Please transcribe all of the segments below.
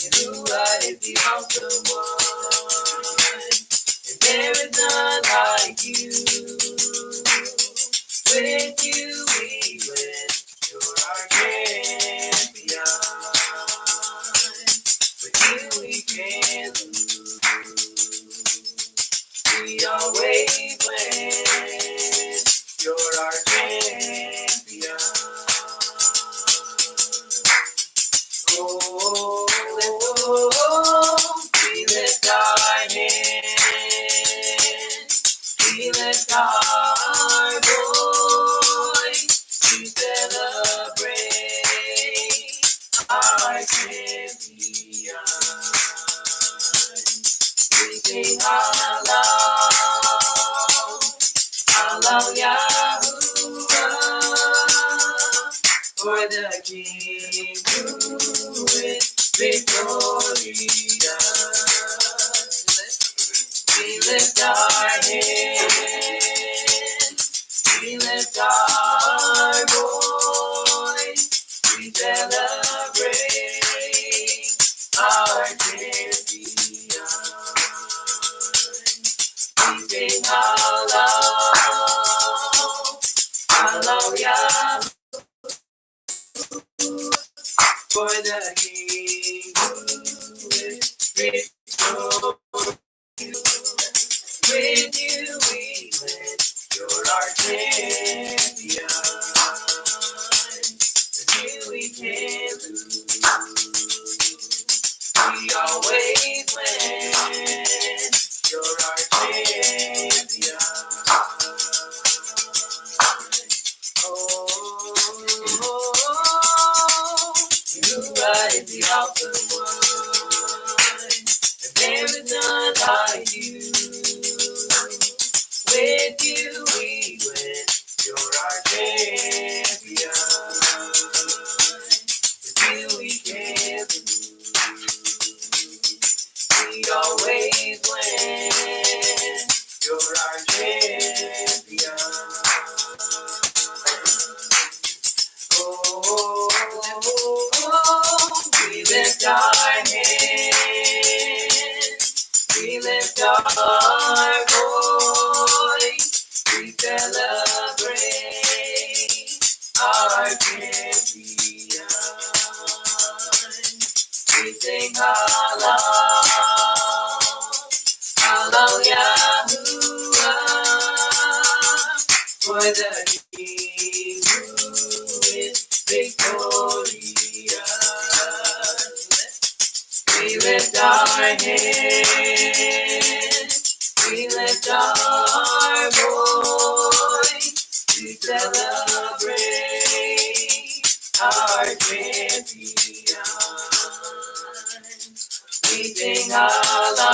Yahuwah is the awesome one, and there is none like you. With you we win, you're our champion. With you we can't lose, we always win, you're our champion. Oh, we lift our hands, we lift our voice to celebrate our champion. We sing Yahuwah, for the King who is victorious. We lift our hands, we lift our voice, we celebrate our champion. We sing Hallelujah, for the King who is victorious. With you we win, you're our champion. With you we can't lose, we always win, you're our champion. Yahuwah is the awesome one, and there is none like you. With you we win, you're our champion. With you we can't lose, we always win, you're our champion. We lift our hands, we lift our voice, we celebrate our champion. We sing Hallelujah, for the King who is victorious. We lift our hands, we lift our voice to celebrate our champion. We sing Hallelujah,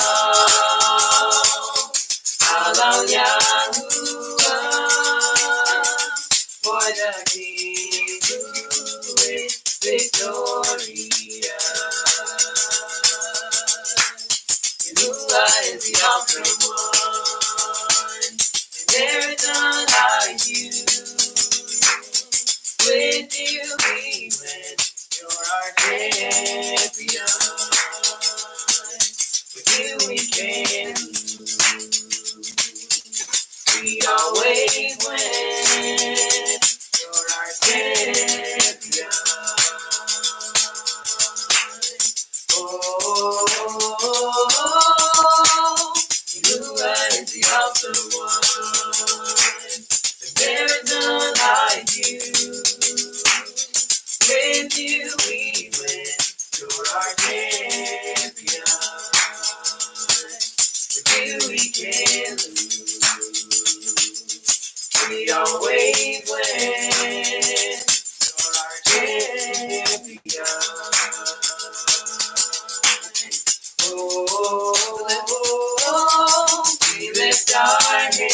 for the King who is victorious. Yahuwah is the awesome one, and there is none like you. With you we win, you're our champion. With you we can't lose, we always win, you're our champion. Yahuwah is the awesome one, and there is none like you. With you we win, you're our champion. With you we can't lose, we always win, you're our champion. We lift our hands,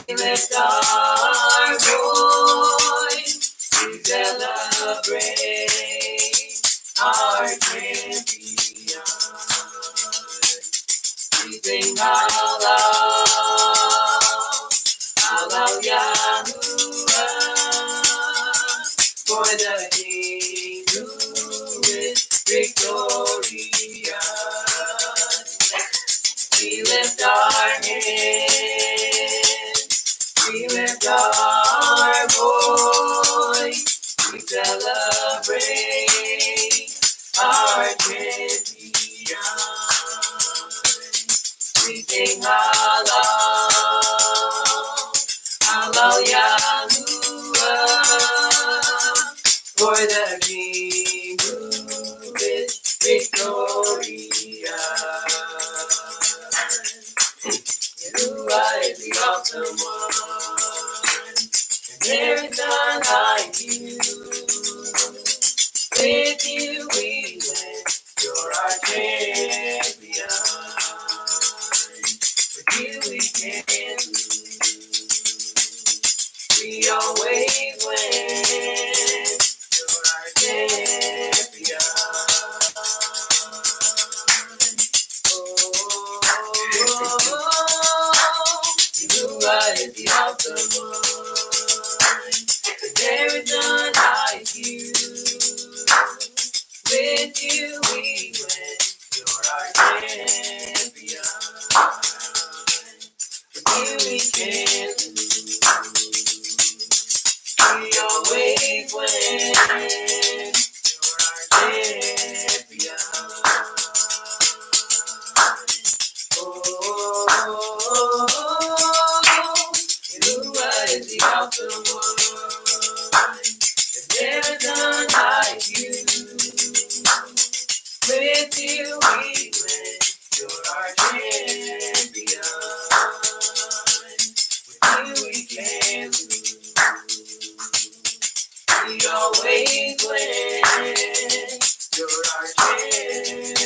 we lift our voice to celebrate our champion. We sing Hallelujah, for the King who celebrate our champion. We sing Hallelujah, for the King who is victorious. Yahuwah is the awesome one, and there is none like you. With you we win, you're our champion. With you we can lose, we always win, you're our champion. Yahuwah is the awesome one, and there is none like you. With you we win, you're our champion. With you we can lose, we always win, you're our champion. Yahuwah is the awesome one, and there is none like you. With you we win, you're our champion. With you we can lose, we always win, you're our champion.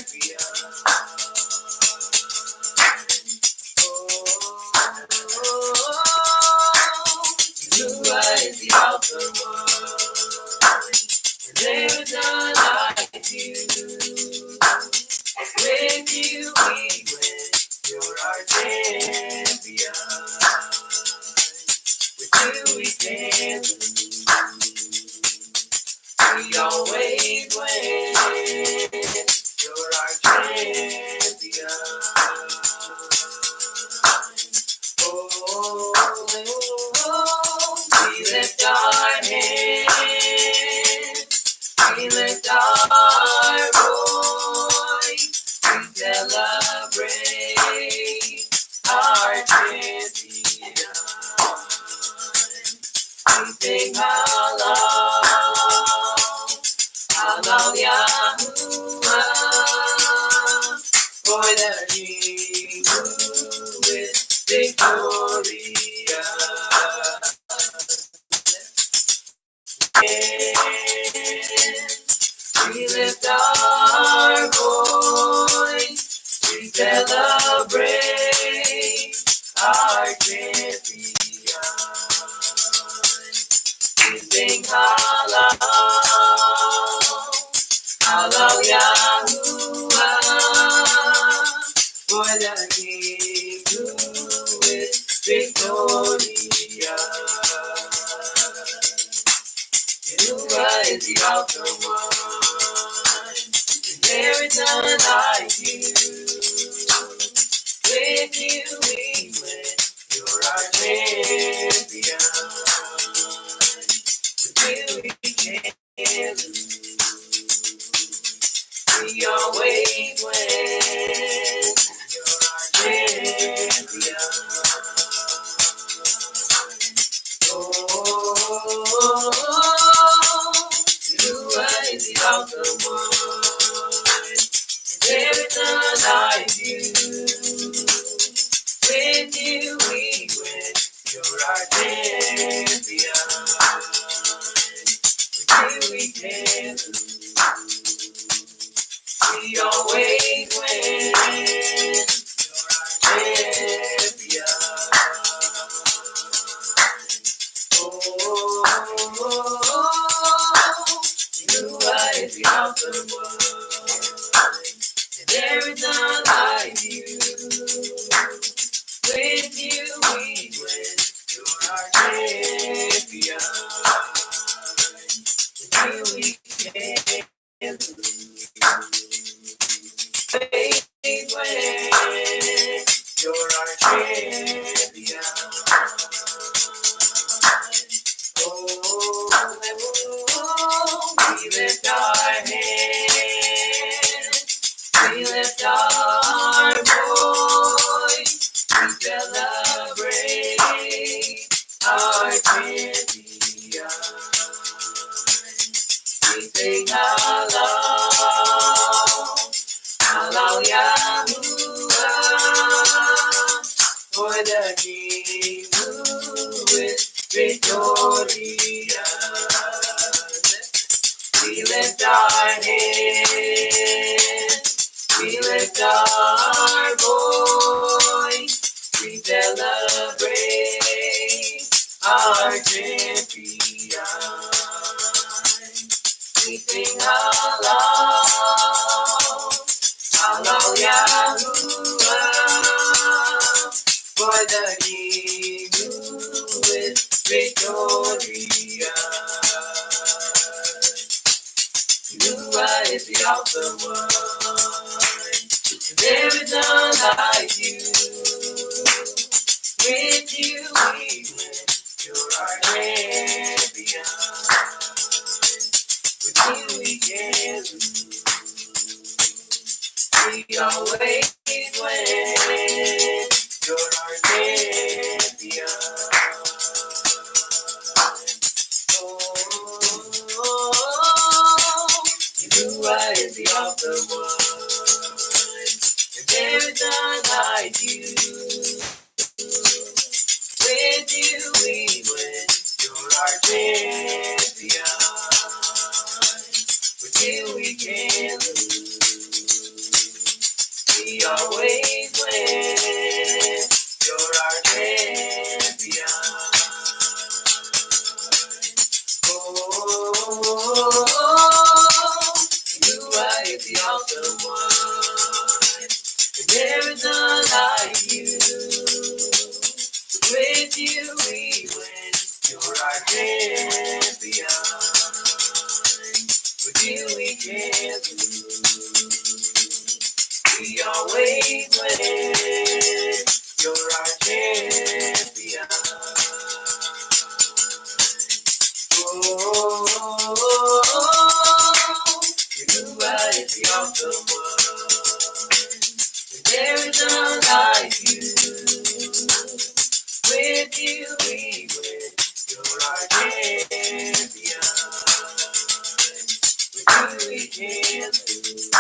Yahuwah is the awesome one, and there is none like you. With you we win, you're our champion. With you we can lose, we always win, you're our champion. We lift our hands, we lift our voice, we celebrate our champion. We sing Hallelujah, for the King who is victorious. We lift our voice, we celebrate our champion. We sing Hallelujah, for the King who is victorious. Yahuwah is the awesome one, and there is none like you. With you we win, you're our champion. With you we can lose, we always win, you're our champion. Yahuwah is the awesome one, and there is none like you. With you we win, you're our champion. With you we can lose, we always win, you're our champion. Yahuwah is the awesome one, and there is none like you. With you we win, you're our champion. With you we can lose, we win, you're our champion. We lift our hands, we lift our voice, we celebrate our champion. We sing halal Yahuwah, for the King who is victorious. We lift our hands, we lift our voice, we celebrate our champion. We sing halal Yahuwah, for the King who is victorious. Yahuwah is the awesome one, and there is none like you. With you we win, you're our champion. With you we can't lose, we always win, you're our champion. Yahuwah is the awesome one, and there is none like you. With you we win, you're our champion. With you we can't lose, we always win, you're our champion. Yahuwah is the awesome one, and there is none like you. With you we win, you're our champion. With you we can't lose, we always win, you're our champion. Yahuwah is the awesome one, and there is none like you. With you we win, you're our champion. With you we can't lose,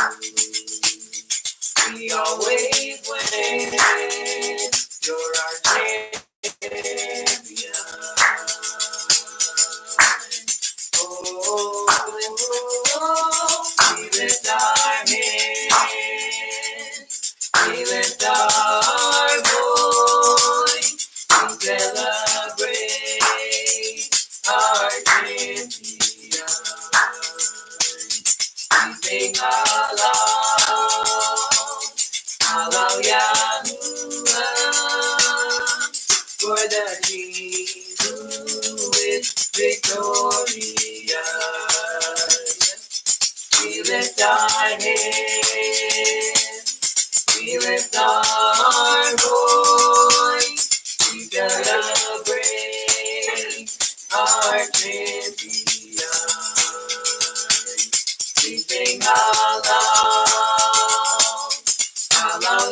we always win, you're our champion. We lift our hands, we lift our voice, we celebrate our champion. We sing halal Yahuwah, for the King who is victorious. We lift our hands, we lift our voice, we celebrate our champion. We sing halal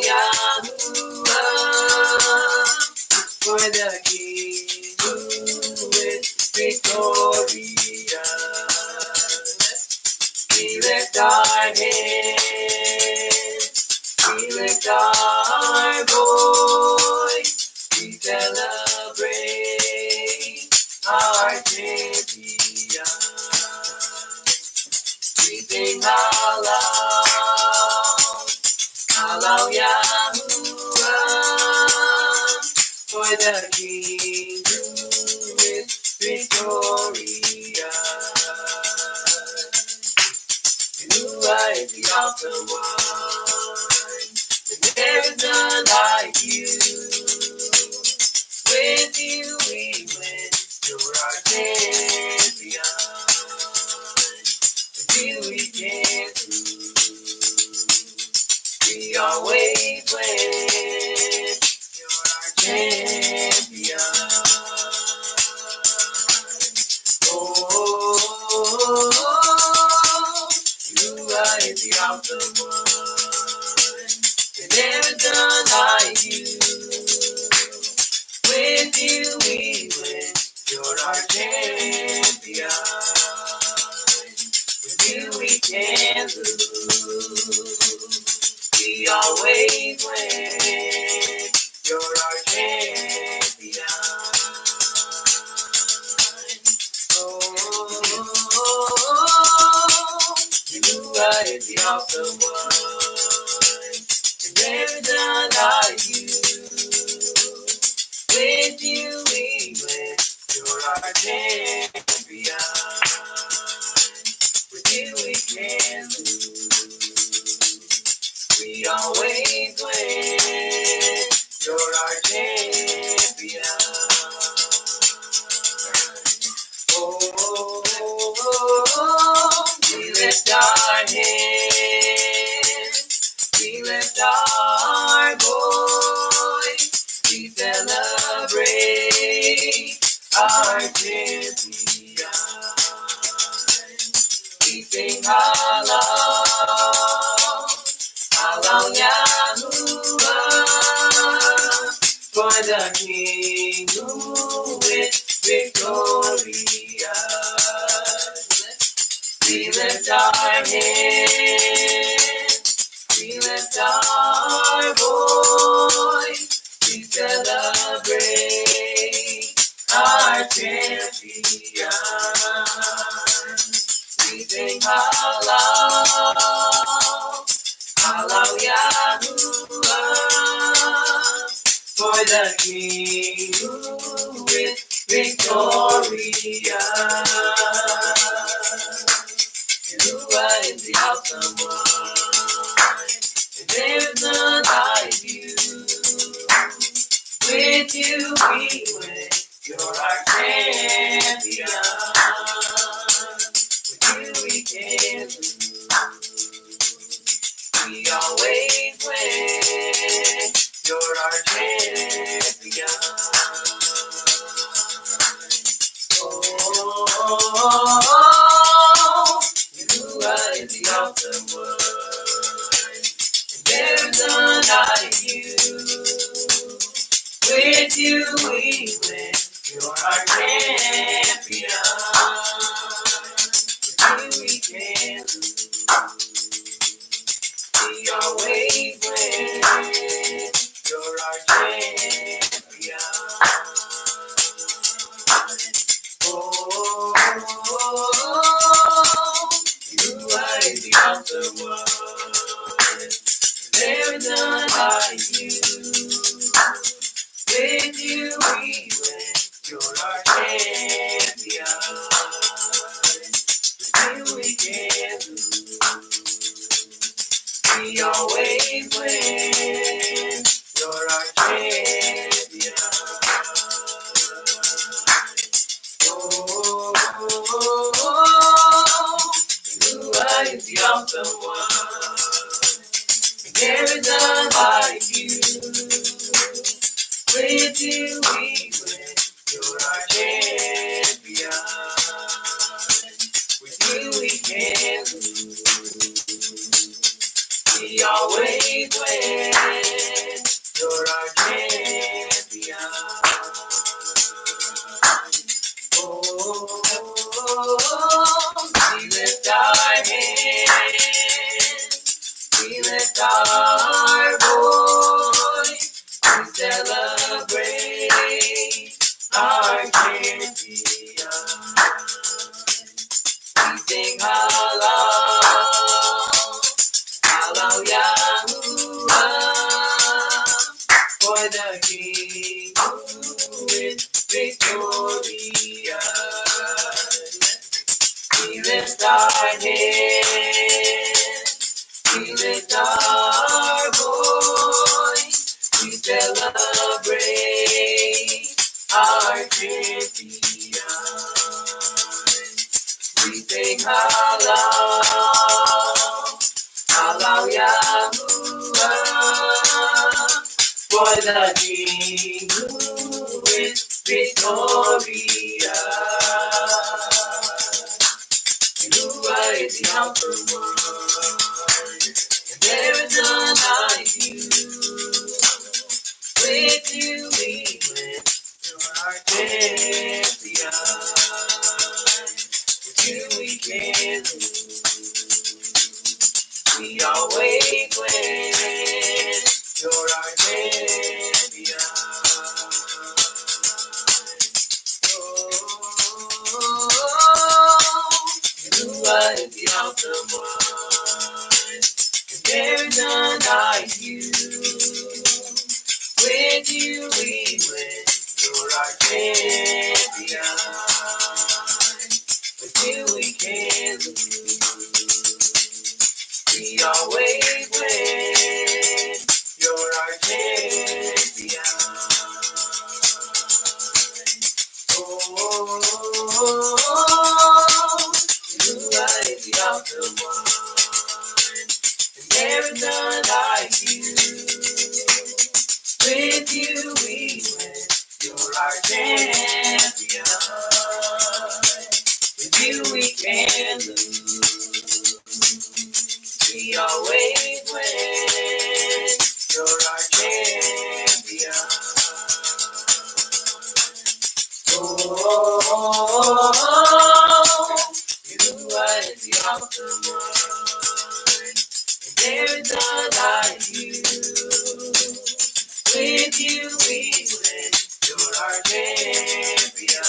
Yahuwah, for the King who is victorious. We lift our hands, we lift our voice, we celebrate our champion. We sing halal Yahuwah, for the King who is victorious. Yahuwah is the awesome one, and there is none like you. With you we win, you're our champion. With you we can't lose, we always win, you're our champion. Oh, awesome one. And there is none like you. With you we win. You're our champion. With you we can't lose. We always win. You're our champion. Yeshua is the awesome one. And there is none like you. With you we win. You're our champion. With you we can't lose. We always win. You're our champion. We lift our hands. We lift our voice. We celebrate our champion. We sing halal, halal Yahuwah, for the King who is victorious. We lift our hands, we lift our voice, we celebrate our champion. We sing halal, halal Yahuwah, for the King who is victorious. Yeshua is the awesome one, and there's none like you. With you we win. You're our champion. With you we can't lose. We always win. You're our champion. Yeshua is the awesome one, and there's none like you. With you we win. You're our champion. With you we can't lose. We always win. You're our champion. You are the awesome one. There is none like you. With you we win. You're our champion. With you we can't lose. We always win. You're our champion. You are the awesome one. There is none like you. With you we win. You're our champion. With you we can't lose. We always win. You're our champion. We lift our hands. We lift our voice. We celebrate our champion. We sing halal, halal Yahuwah, for the King who is victorious. We lift our hands, we lift our voice, we celebrate our champion. We sing halal, halal Yahuwah, for the King who is victorious. Yeshua is the awesome one, none like you. With you we win. You're our champion. With you we can lose. We always win. You're our champion. You are the awesome one. And there is none like you. With you we win. You're our champion. With you we can lose. We always win. You're our champion. Oh, you are the awesome one. And there is none like you. With you we win. You're our champion. With you we can lose. We always win. You're our champion. Oh, you are the awesome one. And there is none like you. With you we win. You're our champion.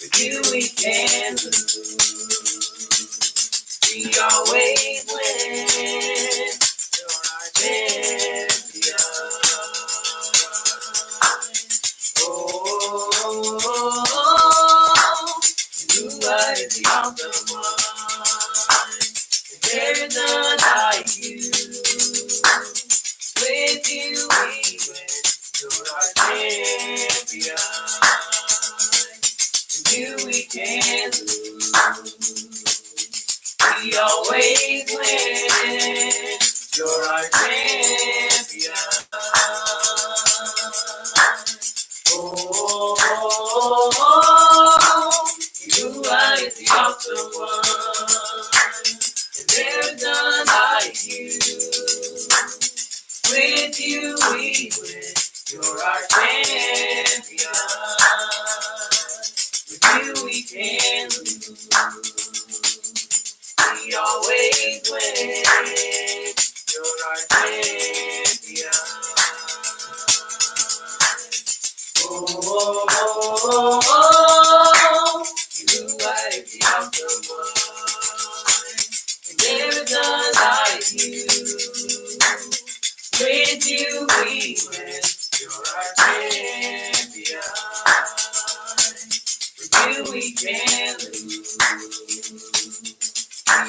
With you we can lose. We always win. You're our champion. Oh, you are the awesome one. And there is none like you. With you we win. You're our champion. With you we can lose. We always win. You're our champion. Oh, you are the awesome one. And there's none like you. With you we win. You're our champion. With you we can lose. We always win. You're our champion. Oh, you are the awesome one. And there is none like you. With you we win. You're our champion. With you we can lose.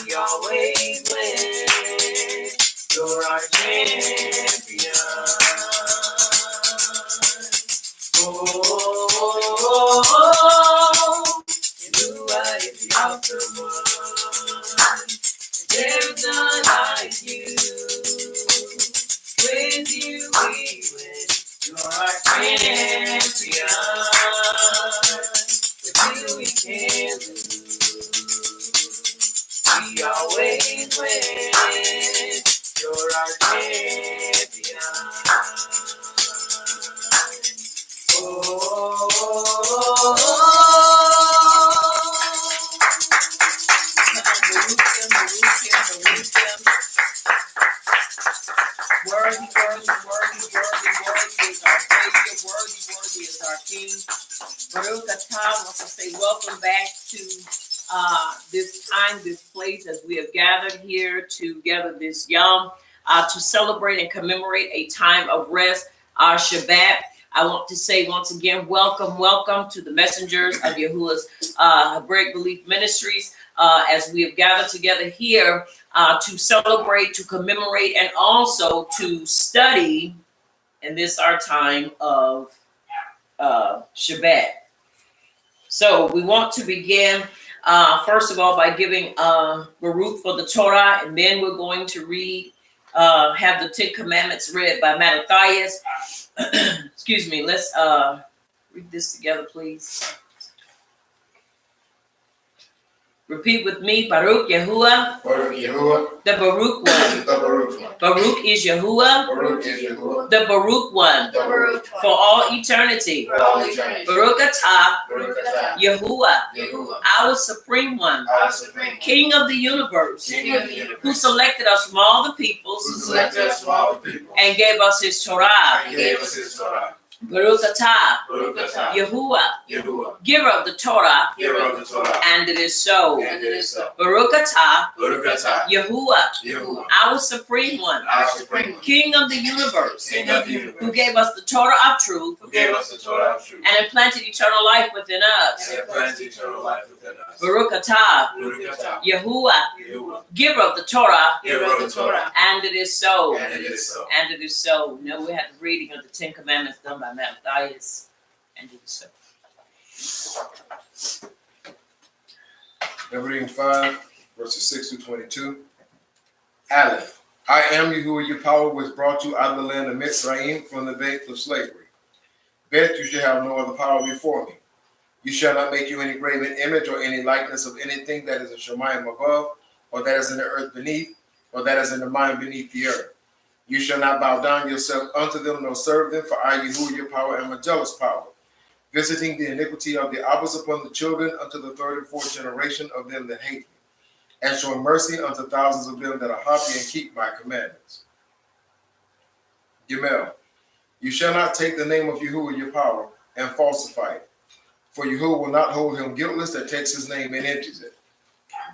We always win. You're our champion. Oh, you are the awesome one. There's none like you. With you we win. You're our champion. With you we can lose. We always win. You're our champion. Oh, worthy is our Savior. Worthy is our King. Baruch Atah wants to say welcome back to this time, this place, as we have gathered here together this Yom to celebrate and commemorate a time of rest, our Shabbat. I want to say once again, welcome to the messengers of Yahuwah's Hebraic Belief Ministries as we have gathered together here to celebrate, to commemorate, and also to study in this our time of Shabbat. So we want to begin first of all by giving Baruch for the Torah, and then we're going to read, have the 10 Commandments read by Mattathias. Excuse me, let's read this together, please. Repeat with me. Baruch Yahuwah. Baruch Yahuwah. The Baruch one. The Baruch one. Baruch is Yahuwah. Baruch is Yahuwah. The Baruch one. The Baruch one. For all eternity. For all eternity. Baruch atah. Baruch atah. Yahuwah. Yahuwah. Our supreme one. Our supreme one. King of the universe. King of the universe. Who selected us from all the peoples. Who selected us from all the people. And gave us his Torah. And gave us his Torah. Baruch atah. Baruch atah. Yahuwah. Yahuwah. Giver of the Torah. Giver of the Torah. And it is so. And it is so. Baruch atah. Baruch atah. Yahuwah. Yahuwah. Our supreme one. Our supreme one. King of the universe. King of the universe. Who gave us the Torah of truth. Who gave us the Torah of truth. And implanted eternal life within us. And implanted eternal life within us. Baruch atah. Baruch atah. Yahuwah. Yahuwah. Giver of the Torah. Giver of the Torah. And it is so. And it is so. And it is so. Now we have the reading of the Ten Commandments done by Matthias. And it is so. Reading 5, verses 6 to 22. Aleph. I am Yahuwah your power, which brought you out of the land of Mitzrayim from the bait of slavery. Bet you shall have no other power before me. You shall not make you any graven image or any likeness of anything that is in Shemayim above, or that is in the earth beneath, or that is in the mind beneath the earth. You shall not bow down yourself unto them, nor serve them, for I, Yahuwah your power, am a jealous power, visiting the iniquity of the Abbas upon the children unto the third and fourth generation of them that hate me, and showing mercy unto thousands of them that are happy and keep my commandments. Gimel. You shall not take the name of Yahuwah your power and falsify it, for Yahuwah will not hold him guiltless that takes his name and empties it.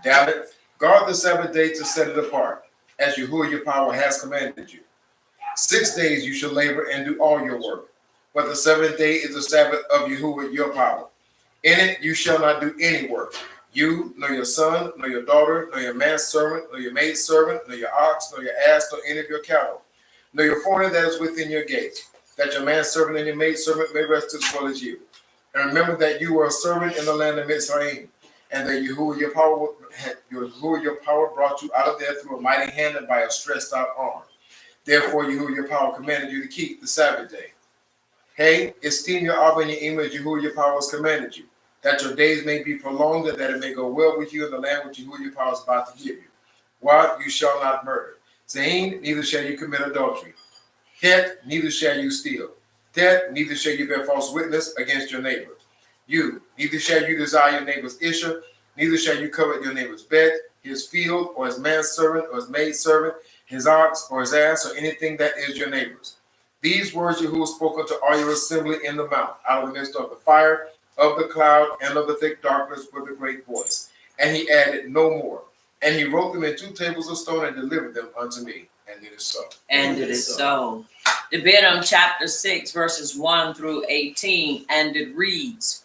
David, guard the Sabbath day to set it apart, as Yahuwah your power has commanded you. 6 days you shall labor and do all your work, but the seventh day is the Sabbath of Yahuwah your power. In it you shall not do any work, you, nor your son, nor your daughter, nor your manservant, nor your maidservant, nor your ox, nor your ass, nor any of your cattle, nor your foreigner that is within your gates, that your manservant and your maidservant may rest as well as you. And remember that you were a servant in the land of Mitzrayim, and that Yahuwah your power brought you out of there through a mighty hand and by a stretched out arm. Therefore Yahuwah your power commanded you to keep the Sabbath day. Hey, esteem your Abba and your Ima as Yahuwah your power has commanded you, that your days may be prolonged and that it may go well with you in the land which Yahuwah your power is about to give you. What? You shall not murder. Zain, neither shall you commit adultery. Het, neither shall you steal. Tet, neither shall you bear false witness against your neighbor. You, neither shall you desire your neighbor's issue, neither shall you covet your neighbor's bed, his field, or his manservant, or his maidservant, his ox, or his ass, or anything that is your neighbor's. These words Yahuwah spoke unto all your assembly in the mount, out of the midst of the fire, of the cloud, and of the thick darkness with a great voice. And he added no more. And he wrote them in 2 tables of stone and delivered them unto me. And it is so. And it is so. Devarim chapter 6, verses 1 through 18, and it reads,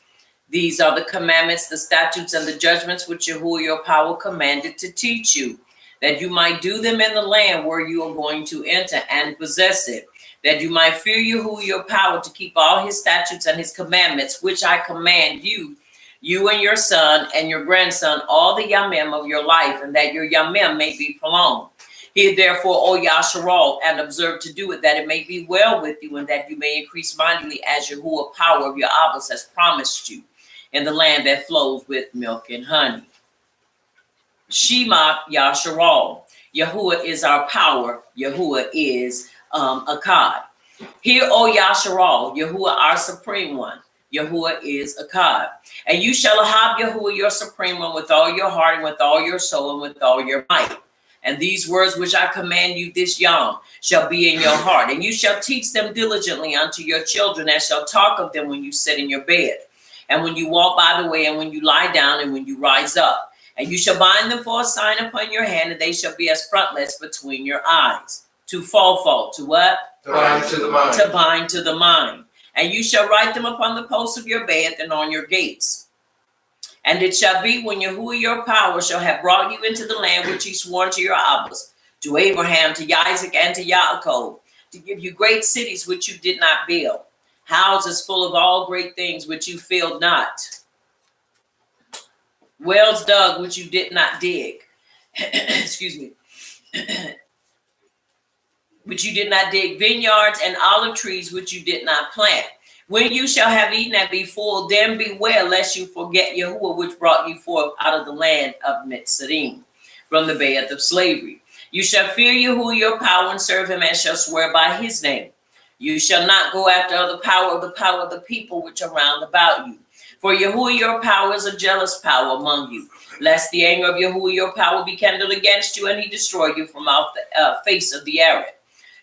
These are the commandments, the statutes, and the judgments which Yahuwah your power commanded to teach you, that you might do them in the land where you are going to enter and possess it, that you might fear Yahuwah your power to keep all his statutes and his commandments, which I command you, you and your son and your grandson, all the yamim of your life, and that your yamim may be prolonged. Hear therefore, O Yasharal, and observe to do it, that it may be well with you, and that you may increase mightily as Yahuwah power of your Abbas has promised you, in the land that flows with milk and honey. Shema Yasharal. Yahuwah is our power. Yahuwah is Akkad. Hear, O Yasharal, Yahuwah our supreme one. Yahuwah is Akkad. And you shall have Yahuwah your supreme one with all your heart and with all your soul and with all your might. And these words which I command you this yom shall be in your heart, and you shall teach them diligently unto your children, and shall talk of them when you sit in your bed, and when you walk by the way, and when you lie down, and when you rise up. And you shall bind them for a sign upon your hand, and they shall be as frontlets between your eyes. To fall, to what? To bind to the mind. To bind to the mind. And you shall write them upon the posts of your bed and on your gates. And it shall be when Yahuwah your power shall have brought you into the land which he swore to your Abbas, to Abraham, to Isaac, and to Yaakov, to give you great cities which you did not build, houses full of all great things which you filled not, wells dug which you did not dig, excuse me, which you did not dig, vineyards and olive trees which you did not plant, When you shall have eaten and be full, then beware lest you forget Yahuwah, which brought you forth out of the land of Mitzrayim, from the bed of slavery. You shall fear Yahuwah your power and serve him, and shall swear by his name. You shall not go after the power of the people which are round about you. For Yahuwah your power is a jealous power among you, lest the anger of Yahuwah your power be kindled against you, and he destroy you from off the face of the earth.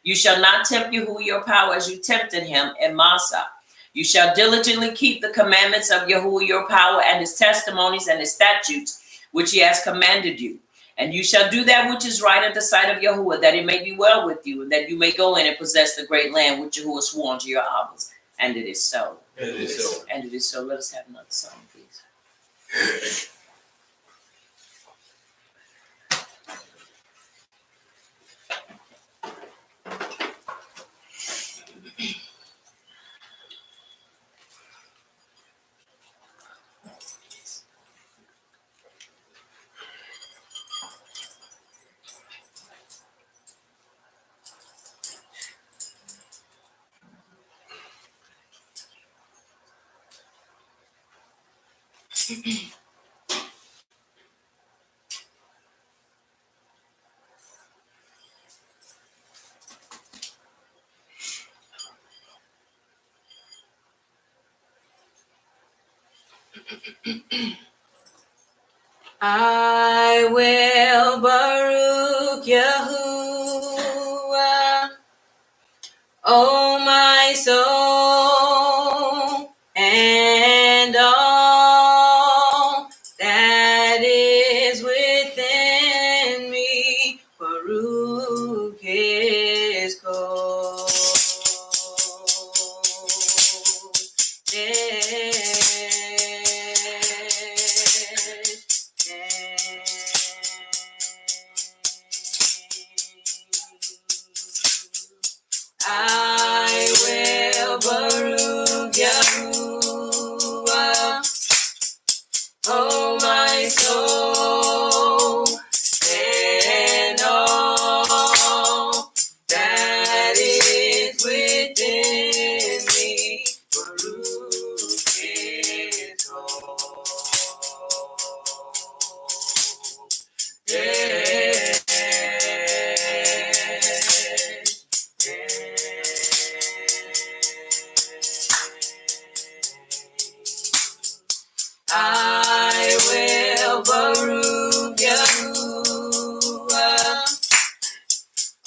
You shall not tempt Yahuwah your power as you tempted him in Massah. You shall diligently keep the commandments of Yahuwah your power, and his testimonies and his statutes, which he has commanded you. And you shall do that which is right in the sight of Yahuwah, that it may be well with you, and that you may go in and possess the great land which Yahuwah swore unto your fathers. And it is so. And it is so. And it is so. Let us have another song, please. I will Baruch Yahuwah, O my soul, and all that is within me. Baruch his I will Baruch Yahuwah, O my soul, and all that is within me. Baruch his I will Baruch Yahuwah,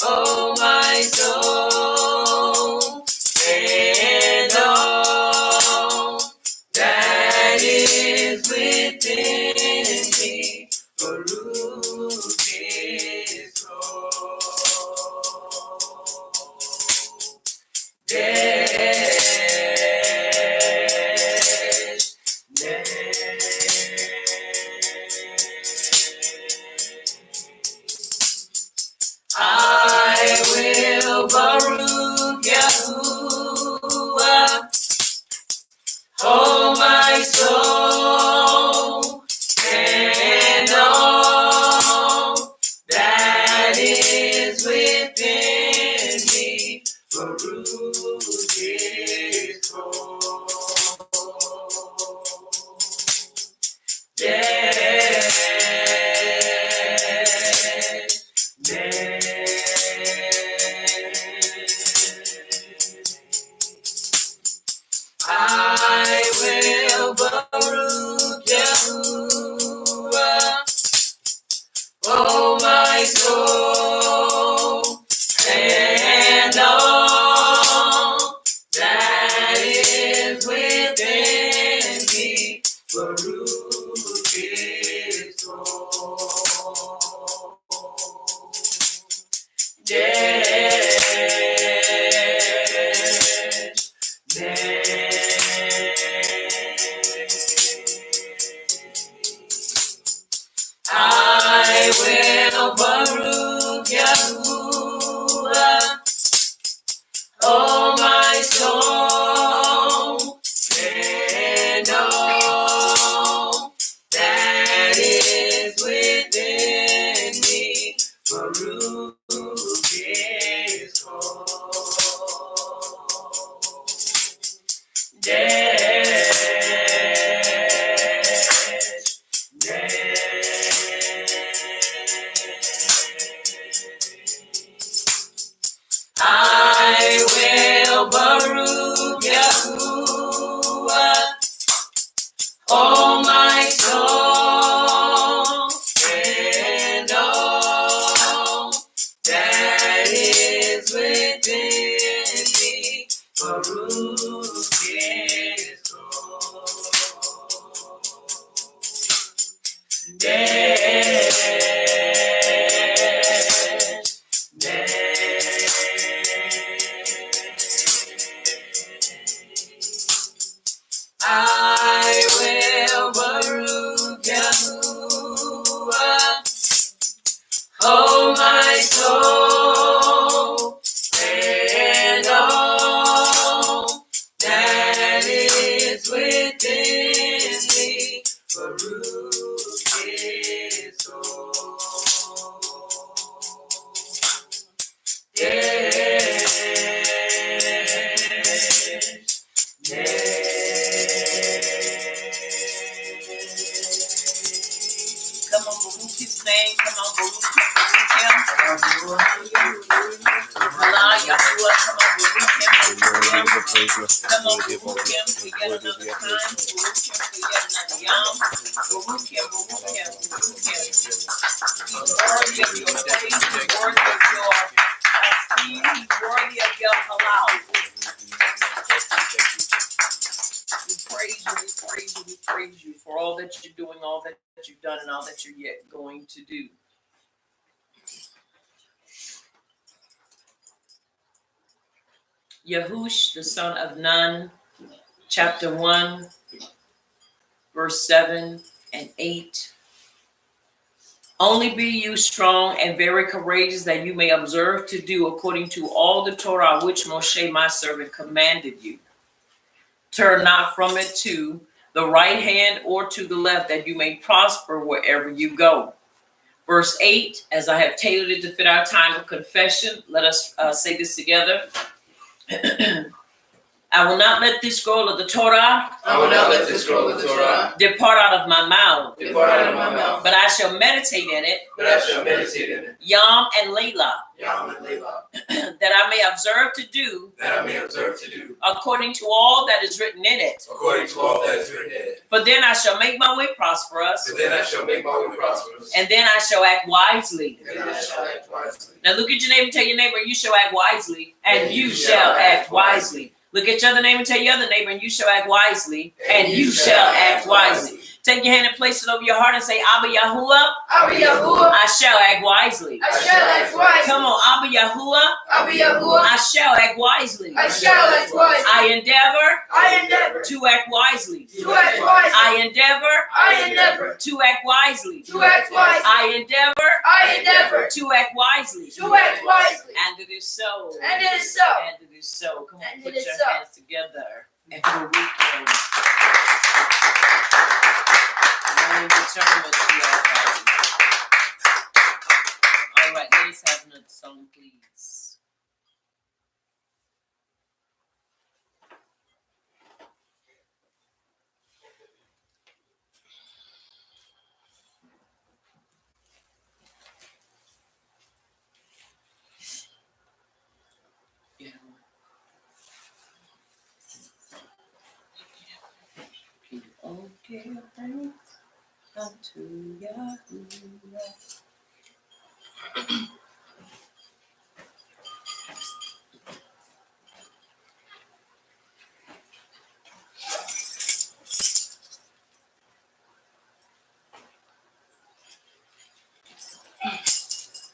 O my soul, and all that is within me. Baruch his I will Baruch Yahuwah, O my soul, and all that is within me. Baruch his I will Baruch Yahuwah, O my soul, and all that is within me. Baruch his I will Baruch Yahuwah, O my soul, and all that is within me. Baruch his come on, Baruch him. Allah, Yahuwah, come on, Baruch him. Come on, Baruch him for yet another time. Baruch him for yet another yom. Baruch him, Baruch him, Baruch him. He's worthy of your praise. He's worthy of your esteem. He's worthy of your halal. We praise you, we praise you, we praise you for all that you're doing, all that you've done, and all that you're yet going to do. Yahush, the son of Nun, chapter 1, verse 7 and 8. Only be you strong and very courageous, that you may observe to do according to all the Torah which Moshe my servant commanded you. Turn not from it to the right hand or to the left, that you may prosper wherever you go. Verse 8, as I have tailored it to fit our time of confession, let us say this together. I will not let this scroll of the Torah depart out of my mouth. But I shall meditate in it. Yom and Layla. That I may observe to do. According to all that is written in it. For then I shall make my way prosperous. And then I shall act wisely. Now look at your neighbor and tell your neighbor, you shall act wisely. And you shall act wisely. Look at your other neighbor and tell your other neighbor, and you shall act wisely, and you shall act wisely. Take your hand and place it over your heart and say, Abba Yahuwah, I shall act wisely. Come on, Abba Yahuwah, I shall act wisely. I endeavor to act wisely. I endeavor to act wisely. I endeavor to act wisely. And it is so. And it is so. Come on, put your hands together. And we'll read All right, let's have another song, please. Yeah. Okay, thanks unto Yahuwah.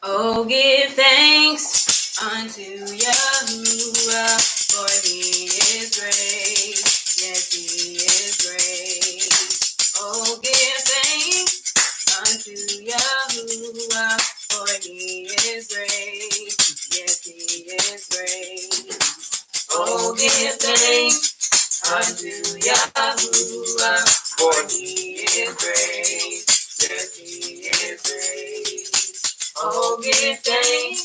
Oh, give thanks unto Yahuwah, for he is great. Yes, he is great. Oh, give thanks unto Yahuwah, for he is great. Yes, he is great. Oh, give thanks unto Yahuwah, for he is great. Yes, he is great. Oh, give thanks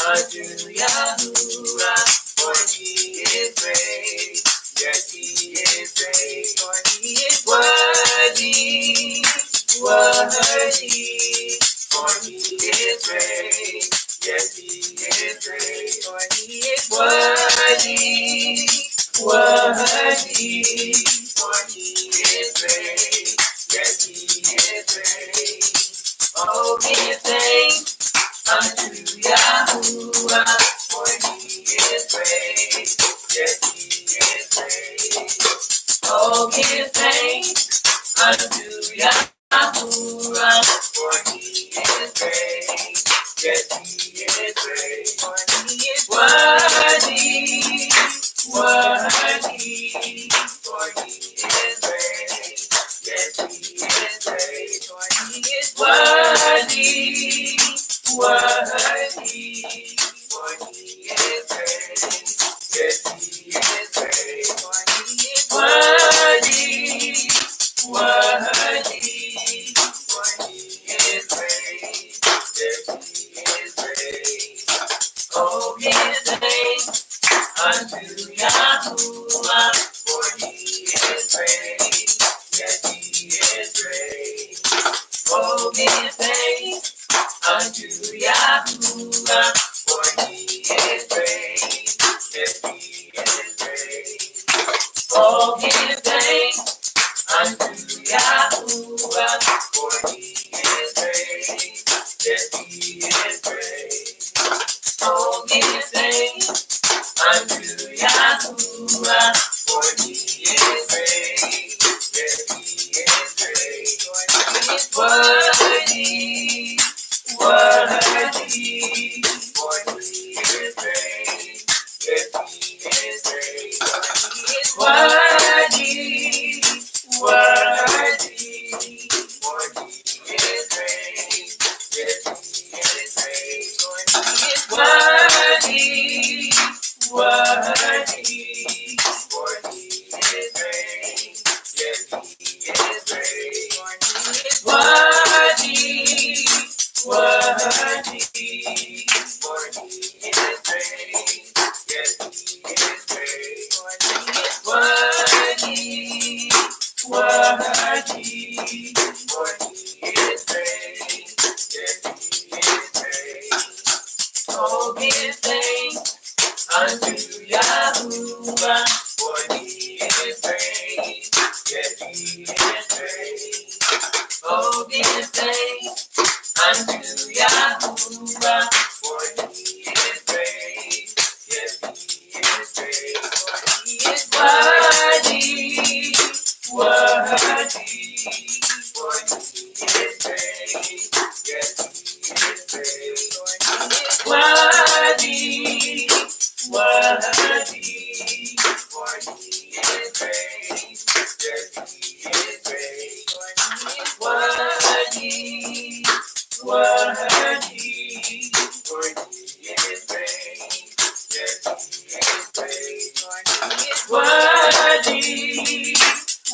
unto Yahuwah, for he is great. Yes, he is great. For he is worthy, worthy. For he is great. Yes, he is great. For he is worthy, worthy. For he is great. Yes, he is great. Oh, give thanks unto Yahuwah, for he is great. Yes, he is great. Oh, give thanks unto Yahuwah, for he is great. Yes, he is great. For he is worthy, worthy. For he is great. Yes, he is great. For he is worthy, worthy. For he is great. Yes, he is great. For he is worthy, worthy. For he is great. Yes, he is great. Oh, give thanks unto Yahuwah, for he is great. Yes, he is great. Oh, give thanks unto Yahuwah, for he is great. Yes, he is great. Oh, give thanks unto Yahuwah, for he is great. Yes, he is great. Oh, give thanks unto Yahuwah, for he is great. Yes, he is great. For he is worthy, worthy, for he is great. Yes, he is great. Worthy, worthy, for he is great. Yes, he is great. Worthy, worthy, for he is great. Yes, he is great. Worthy, worthy, for he is great. Yes, he is great. Worthy, worthy, for he is great. Yes, he is great. Oh, give thanks unto Yahuwah, for he is great. Yes, he is great. Oh, give thanks unto Yahuwah, for he is great. Yes, he is great. For he is worthy, worthy, for he is great. Yes, he is great. Worthy, worthy, for he is great. Yes, he is great. Worthy, worthy, for he is great. Yes, he is great. Worthy,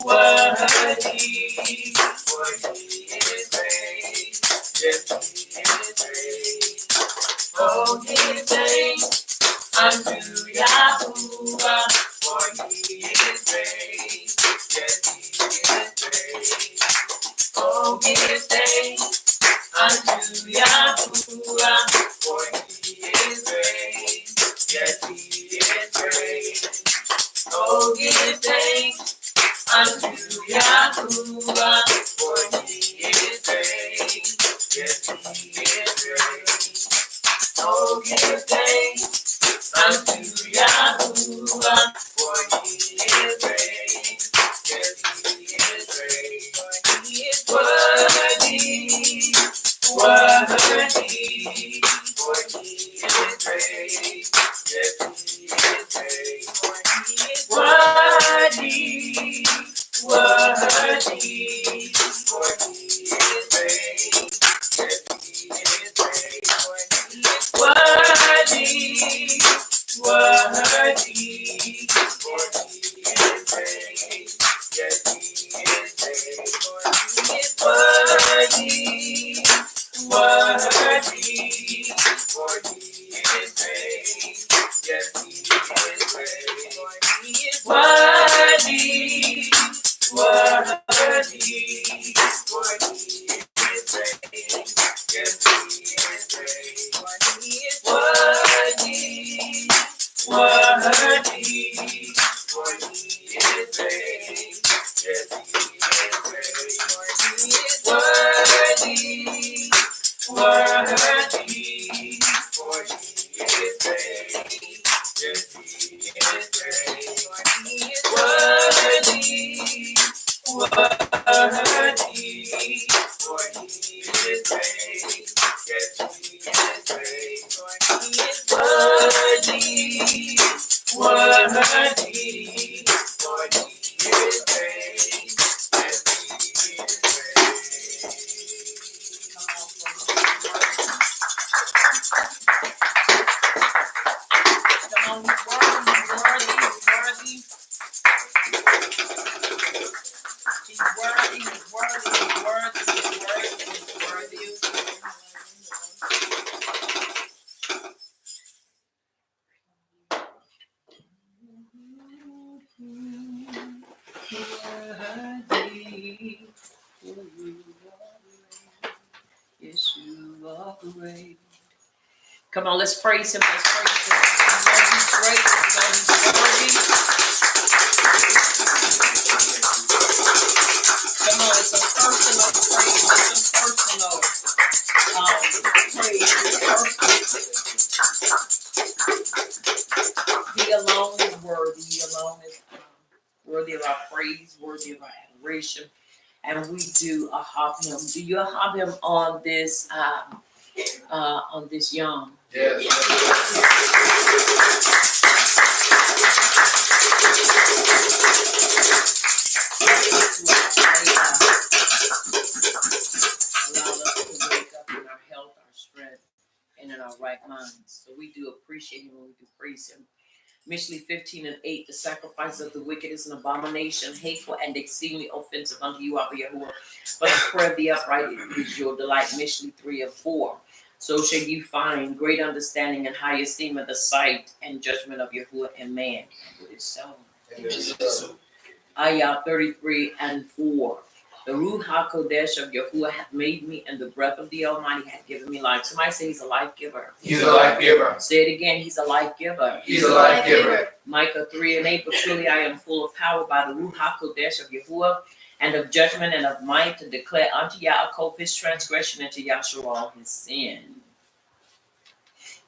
worthy, for he is great. Yes, he is great. Oh, give thanks unto Yahuwah, for he is great. Yes, he is great. Oh, give thanks unto Yahuwah, for he is great. Yes, he is great. Oh, give thanks unto Yahuwah, for he is great. Yes, he is great. Oh, give thanks unto Yahuwah, for he is great. Yes, he is great. He is worthy, worthy, for he is great. Yes, he is great. He is worthy, worthy, for he is great. Yes, he is great. He is worthy, worthy, for he is great. Yes, he is great. He is worthy, worthy, for he is great. Yes, he is great. He is worthy, worthy, for he is great. Yes, he is great. He is worthy, worthy, for he is great. Yes, he is great. He is worthy, worthy, for he is great. Yes, he is great. He is worthy, worthy, for he is great. Yes, he is great. He is worthy, worthy, for he is great. Yes, he is Come on, he's worthy, he's worthy, he's worthy, he's worthy, he's worthy, he's worthy, he's worthy. Yes, you are. great. Come on, let's praise him. Let's praise him. You know he's great. You know he's worthy. Come on, it's a personal praise. It's a personal praise. He alone is worthy. He alone is worthy of our praise, worthy of our adoration. And we do ahab him. Do you ahab him on this Yom? Yes. Allow us to wake up in our health, our strength, and in our right minds. So we do appreciate him and we do praise him. Mishlei 15:8, the sacrifice of the wicked is an abomination, hateful and exceedingly offensive unto you, Abba Yahuwah. But the prayer of the upright is your delight. Mishlei 3:4. So shall you find great understanding and high esteem of the sight and judgment of Yahuwah and man. And it is so. Ayah 33:4. The Ruach HaKodesh of Yahuwah hath made me, and the breath of the Almighty hath given me life. Somebody say he's a life giver. He's a life giver. Say it again, he's a life giver. He's a life giver. Micah 3:8, but surely I am full of power by the Ruach HaKodesh of Yahuwah, and of judgment and of might, to declare unto Yaakov his transgression, and to Yasharal his sin.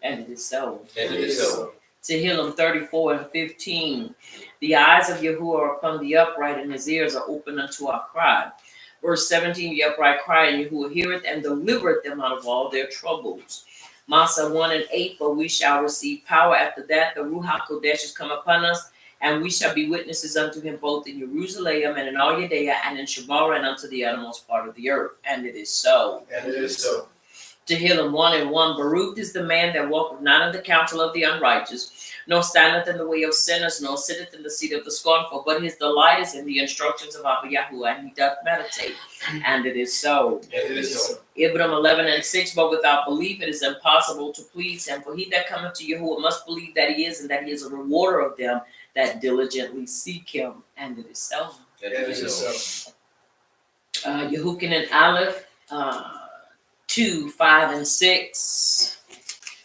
And it is so. And it is so. Tehillim 34:15. The eyes of Yahuwah are upon the upright, and his ears are open unto our cry. Verse 17, the upright cry, and Yahuwah heareth and delivereth them out of all their troubles. Masa 1:8, but we shall receive power after that. The Ruach HaKodesh is come upon us, and we shall be witnesses unto him both in Jerusalem and in all Judea and in Shabbat and unto the uttermost part of the earth. And it is so. And it is so. Tehillim 1:1, Baruch is the man that walketh not in the counsel of the unrighteous, nor standeth in the way of sinners, nor sitteth in the seat of the scornful, but his delight is in the instructions of Abba Yahuwah, and he doth meditate. And it is so. And it is so. Ibram 11:6, but without belief it is impossible to please him. For he that cometh to Yahuwah must believe that he is, and that he is a rewarder of them that diligently seek him. And it is so. And it is so. Yehukin and Aleph 2:5-6,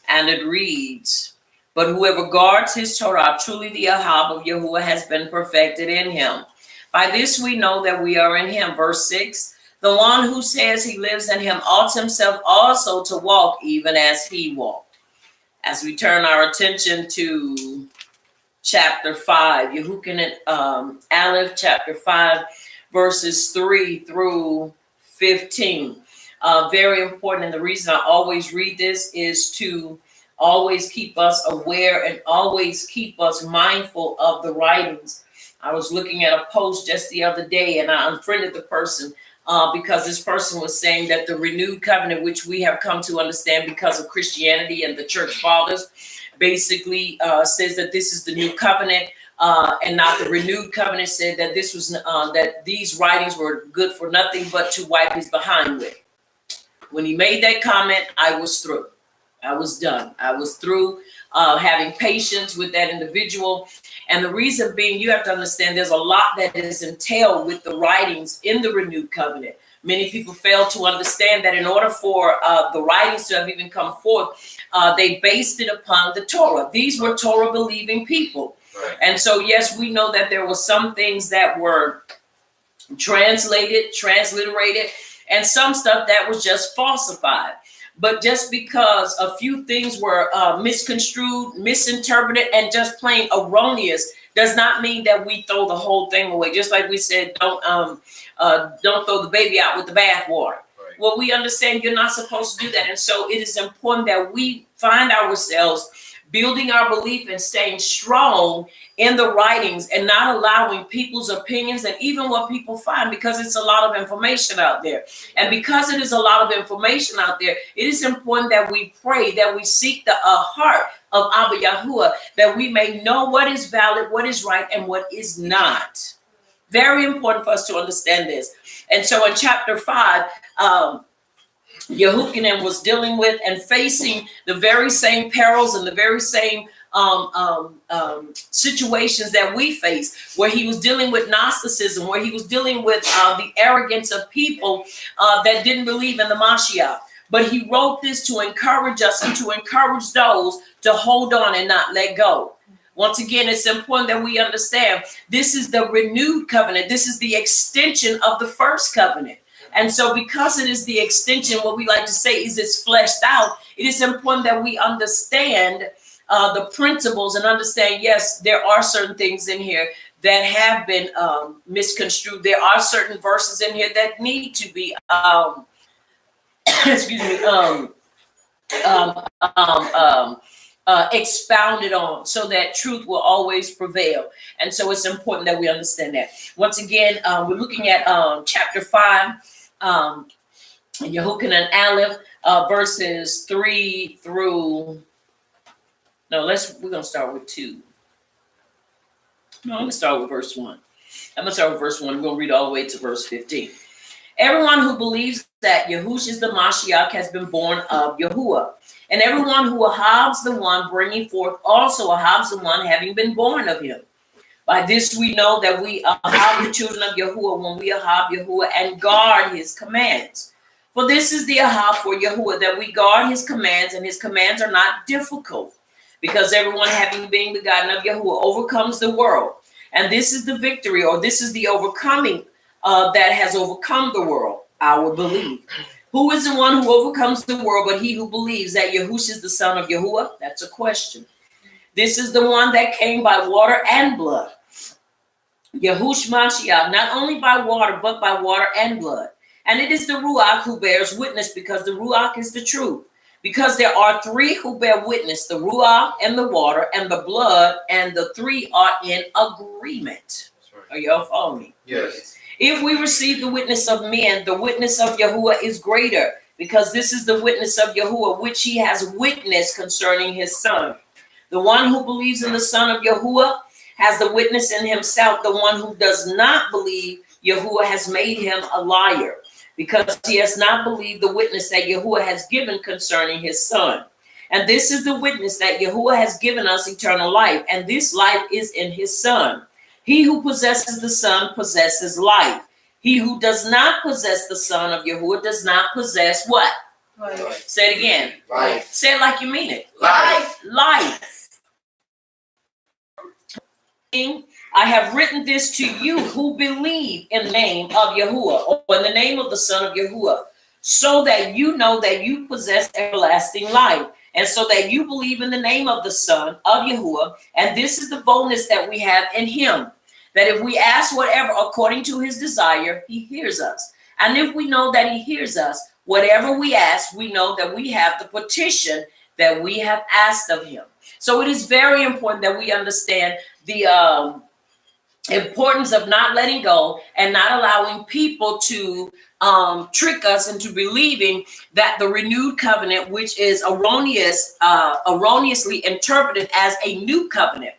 and it reads, but whoever guards his Torah, truly the ahab of Yahuwah has been perfected in him. By this we know that we are in him. Verse 6, the one who says he lives in him ought himself also to walk even as he walked. As we turn our attention to chapter 5, Yehukin and Aleph chapter 5, verses 3-15. Very important, and the reason I always read this is to always keep us aware and always keep us mindful of the writings. I was looking at a post just the other day, and I unfriended the person because this person was saying that the renewed covenant, which we have come to understand because of Christianity and the church fathers, basically says that this is the new covenant. And not the renewed covenant. Said that this was that these writings were good for nothing but to wipe his behind with. When he made that comment, I was through. I was done. I was through having patience with that individual. And the reason being, you have to understand there's a lot that is entailed with the writings in the renewed covenant. Many people fail to understand that in order for the writings to have even come forth, they based it upon the Torah. These were Torah-believing people. Right. And so, yes, we know that there were some things that were transliterated, and some stuff that was just falsified. But just because a few things were misconstrued, misinterpreted, and just plain erroneous does not mean that we throw the whole thing away. Just like we said, don't throw the baby out with the bathwater. Right. Well, we understand you're not supposed to do that. And so it is important that we find ourselves building our belief and staying strong in the writings and not allowing people's opinions and even what people find, because it's a lot of information out there. And because it is a lot of information out there, it is important that we pray, that we seek the heart of Abba Yahuwah, that we may know what is valid, what is right, and what is not. Very important for us to understand this. And so in chapter 5, Yehukanan was dealing with and facing the very same perils and the very same situations that we face, where he was dealing with Gnosticism, where he was dealing with the arrogance of people that didn't believe in the Mashiach, But he wrote this to encourage us and to encourage those to hold on and not let go. Once again, it's important that we understand this is the renewed covenant. This is the extension of the first covenant. And so because it is the extension, what we like to say is it's fleshed out. It is important that we understand the principles and understand, yes, there are certain things in here that have been misconstrued. There are certain verses in here that need to be, excuse me, expounded on so that truth will always prevail. And so it's important that we understand that. Once again, we're looking at chapter 5, Yehukin and Aleph, verses 3 through, we're going to start with 2. No, I'm going to start with verse 1. I'm going to start with verse 1. We're going to read all the way to verse 15. Everyone who believes that Yahushua the Mashiach has been born of Yahuwah, and everyone who ahabs the one bringing forth also ahabs the one having been born of him. By this we know that we ahab the children of Yahuwah when we ahab Yahuwah and guard his commands. For this is the ahab for Yahuwah, that we guard his commands, and his commands are not difficult, because everyone having been begotten of Yahuwah overcomes the world. And this is the victory, or this is the overcoming that has overcome the world, our belief. Who is the one who overcomes the world but he who believes that Yahushua is the son of Yahuwah? That's a question. This is the one that came by water and blood. Yahushua Mashiach, not only by water, but by water and blood. And it is the Ruach who bears witness, because the Ruach is the truth. Because there are three who bear witness, the Ruach and the water and the blood, and the three are in agreement. Right. Are y'all following me? Yes. If we receive the witness of men, the witness of Yahuwah is greater, because this is the witness of Yahuwah, which he has witnessed concerning his son. The one who believes in the son of Yahuwah has the witness in himself. The one who does not believe Yahuwah has made him a liar, because he has not believed the witness that Yahuwah has given concerning his son. And this is the witness that Yahuwah has given us eternal life, and this life is in his son. He who possesses the son possesses life. He who does not possess the son of Yahuwah does not possess what? Life. Say it again. Life. Say it like you mean it. Life. Life. I have written this to you who believe in the name of Yahuwah, or in the name of the son of Yahuwah, so that you know that you possess everlasting life, and so that you believe in the name of the son of Yahuwah. And this is the boldness that we have in him, that if we ask whatever according to his desire, he hears us. And if we know that he hears us, whatever we ask, we know that we have the petition that we have asked of him. So it is very important that we understand the importance of not letting go and not allowing people to trick us into believing that the renewed covenant, which is erroneously interpreted as a new covenant,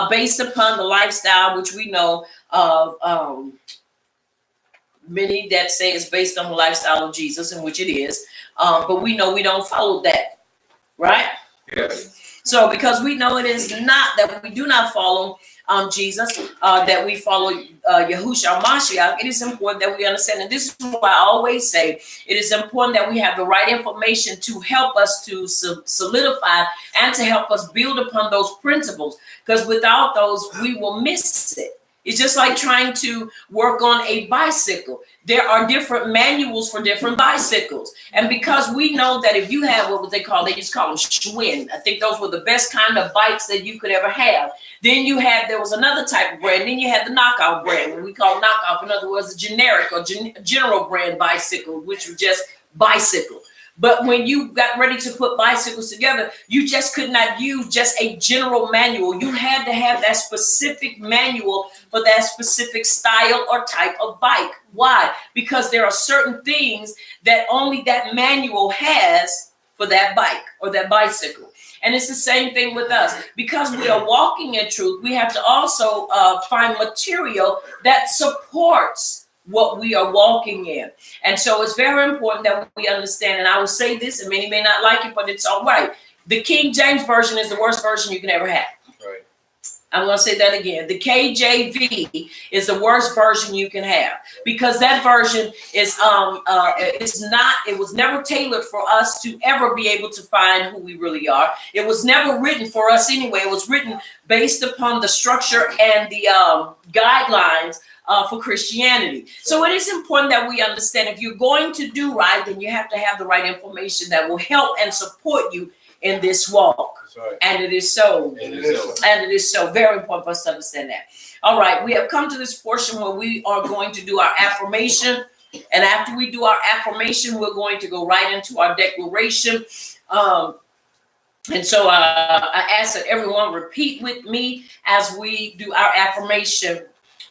based upon the lifestyle, which we know of many that say it's based on the lifestyle of Jesus, in which it is, but we know we don't follow that, right? Yes. So because we know it is not, that we do not follow Jesus, that we follow Yahushua Mashiach, it is important that we understand. And this is why I always say it is important that we have the right information to help us to solidify and to help us build upon those principles, because without those, we will miss it. It's just like trying to work on a bicycle. There are different manuals for different bicycles. And because we know that if you have what they used to call them Schwinn, I think those were the best kind of bikes that you could ever have. Then there was another type of brand. Then you had the knockout brand, what we call knockoff. In other words, a generic or general brand bicycle, which was just bicycle. But when you got ready to put bicycles together, you just could not use just a general manual. You had to have that specific manual for that specific style or type of bike. Why? Because there are certain things that only that manual has for that bike or that bicycle. And it's the same thing with us. Because we are walking in truth, we have to also find material that supports what we are walking in. And so it's very important that we understand, and I will say this, and many may not like it, but it's all right. The King James Version is the worst version you can ever have. Right. I'm going to say that again. The KJV is the worst version you can have, because that version is it was never tailored for us to ever be able to find who we really are. It was never written for us anyway. It was written based upon the structure and the guidelines for Christianity. So it is important that we understand, if you're going to do right, then you have to have the right information that will help and support you in this walk. That's right. And it is so. And it is so. And it is so very important for us to understand that. All right, we have come to this portion where we are going to do our affirmation. And after we do our affirmation, we're going to go right into our declaration. And so I ask that everyone repeat with me as we do our affirmation.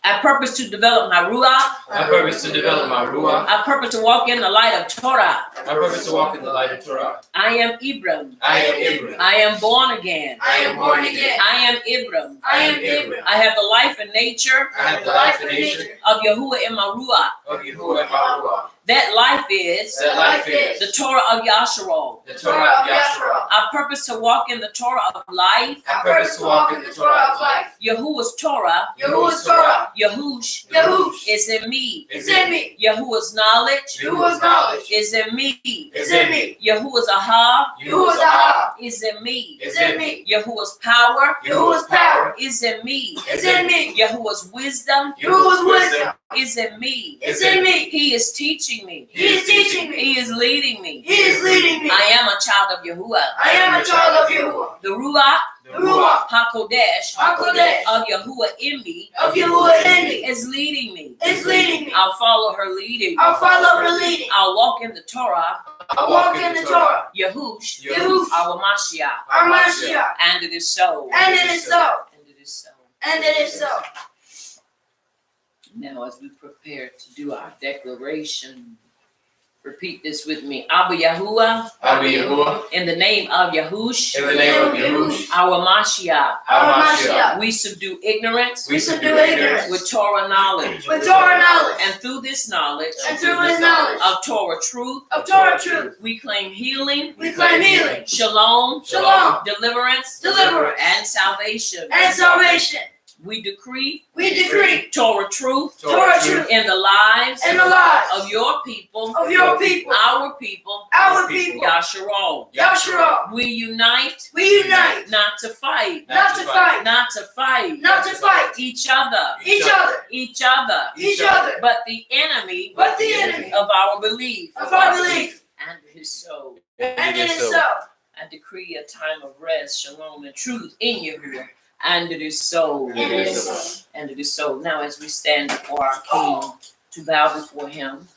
I purpose to develop my ruach. I purpose to develop my ruach. I purpose to walk in the light of Torah. I purpose to walk in the light of Torah. I am Ibram. I am Ibram. I am born again. I am born again. I am Ibram. I am Ibram. I have the life and nature I have the life and nature of Yahuwah in my ruach. of Yahuwah and my ruach. That life is That life is the Torah of Yasharal. the Torah of Yahshua. I purpose to walk in the Torah of life. I purpose to walk in the Torah of life. Yahuwah's Torah, Yahuwah's Torah. Yahush, Yahush. is in me. It's in me. Yahuwah's knowledge Yahuwah's knowledge. is in me. It's in me. Yahuwah's aha Yahuwah's aha. is in me. It's in me. Yahuwah's power Yahuwah's power. is in me. It's in me. Yahuwah's wisdom Yahuwah's wisdom. is in me. It's in me. He is teaching me. He is teaching me. He is leading me. He is leading me. I am a child of Yahuwah. I am a child of Yahuwah. The Ruach The Ruach HaKodesh HaKodesh of Yahuwah in me of Yahuwah in me is leading me. is leading me. I'll follow her leading. I'll follow her leading. I'll walk in the Torah, I'll walk in the Torah. Yahush, Yahush. our Mashiach. Our Mashiach. And it is so. And it is so. And it is so. And it is so. Now, as we prepare to do our declaration, repeat this with me. Abba Yahuwah, Abba Yahuwah, in the name of Yahush, in the name of Yahush, our Mashiach, our Mashiach, we subdue ignorance we subdue ignorance with Torah knowledge. With Torah knowledge. And through this knowledge And through his knowledge of Torah truth, of Torah truth, we claim healing, we claim healing, shalom, shalom, deliverance, deliverance, and salvation. and salvation. We decree We decree Torah truth Torah truth in the lives in the lives of your people, of your people, our people, our people, Yasharal. Yahshua. We unite We unite, not to fight, not to fight, not to fight not to fight each other, each other, each other, each other, but the enemy but the enemy of our belief. of our belief. And it is so. And it is so. I decree a time of rest, shalom, and truth in Yahuwah. And it is so. And it is so. And it is so. Now, as we stand before our King to bow before him,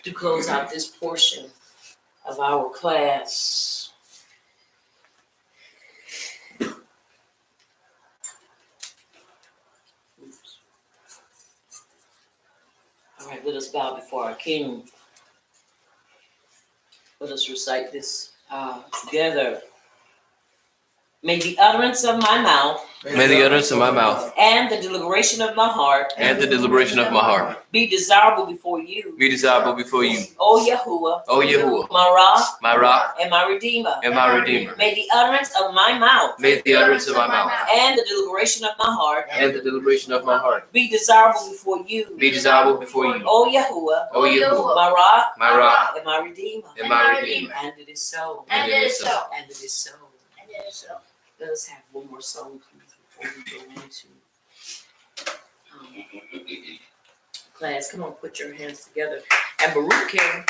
to close out this portion of our class. Oops. All right, let us bow before our King. Let us recite this together. May the utterance of my mouth May the utterance of my mouth and the deliberation of my heart and the deliberation of my heart be desirable before you, be desirable before you, O Yahuwah, O Yahuwah, my rock my rock and my redeemer. and my redeemer. May the utterance of my mouth May the utterance of my mouth and the deliberation of my heart and the deliberation of my heart be desirable before you, be desirable before you, O Yahuwah, O Yahuwah, my rock my rock and my redeemer. and my redeemer. And it is so. And it is so. And it is so. And it is so. Let us have one more song, please, before we go into class. Come on, put your hands together. And Baruch came.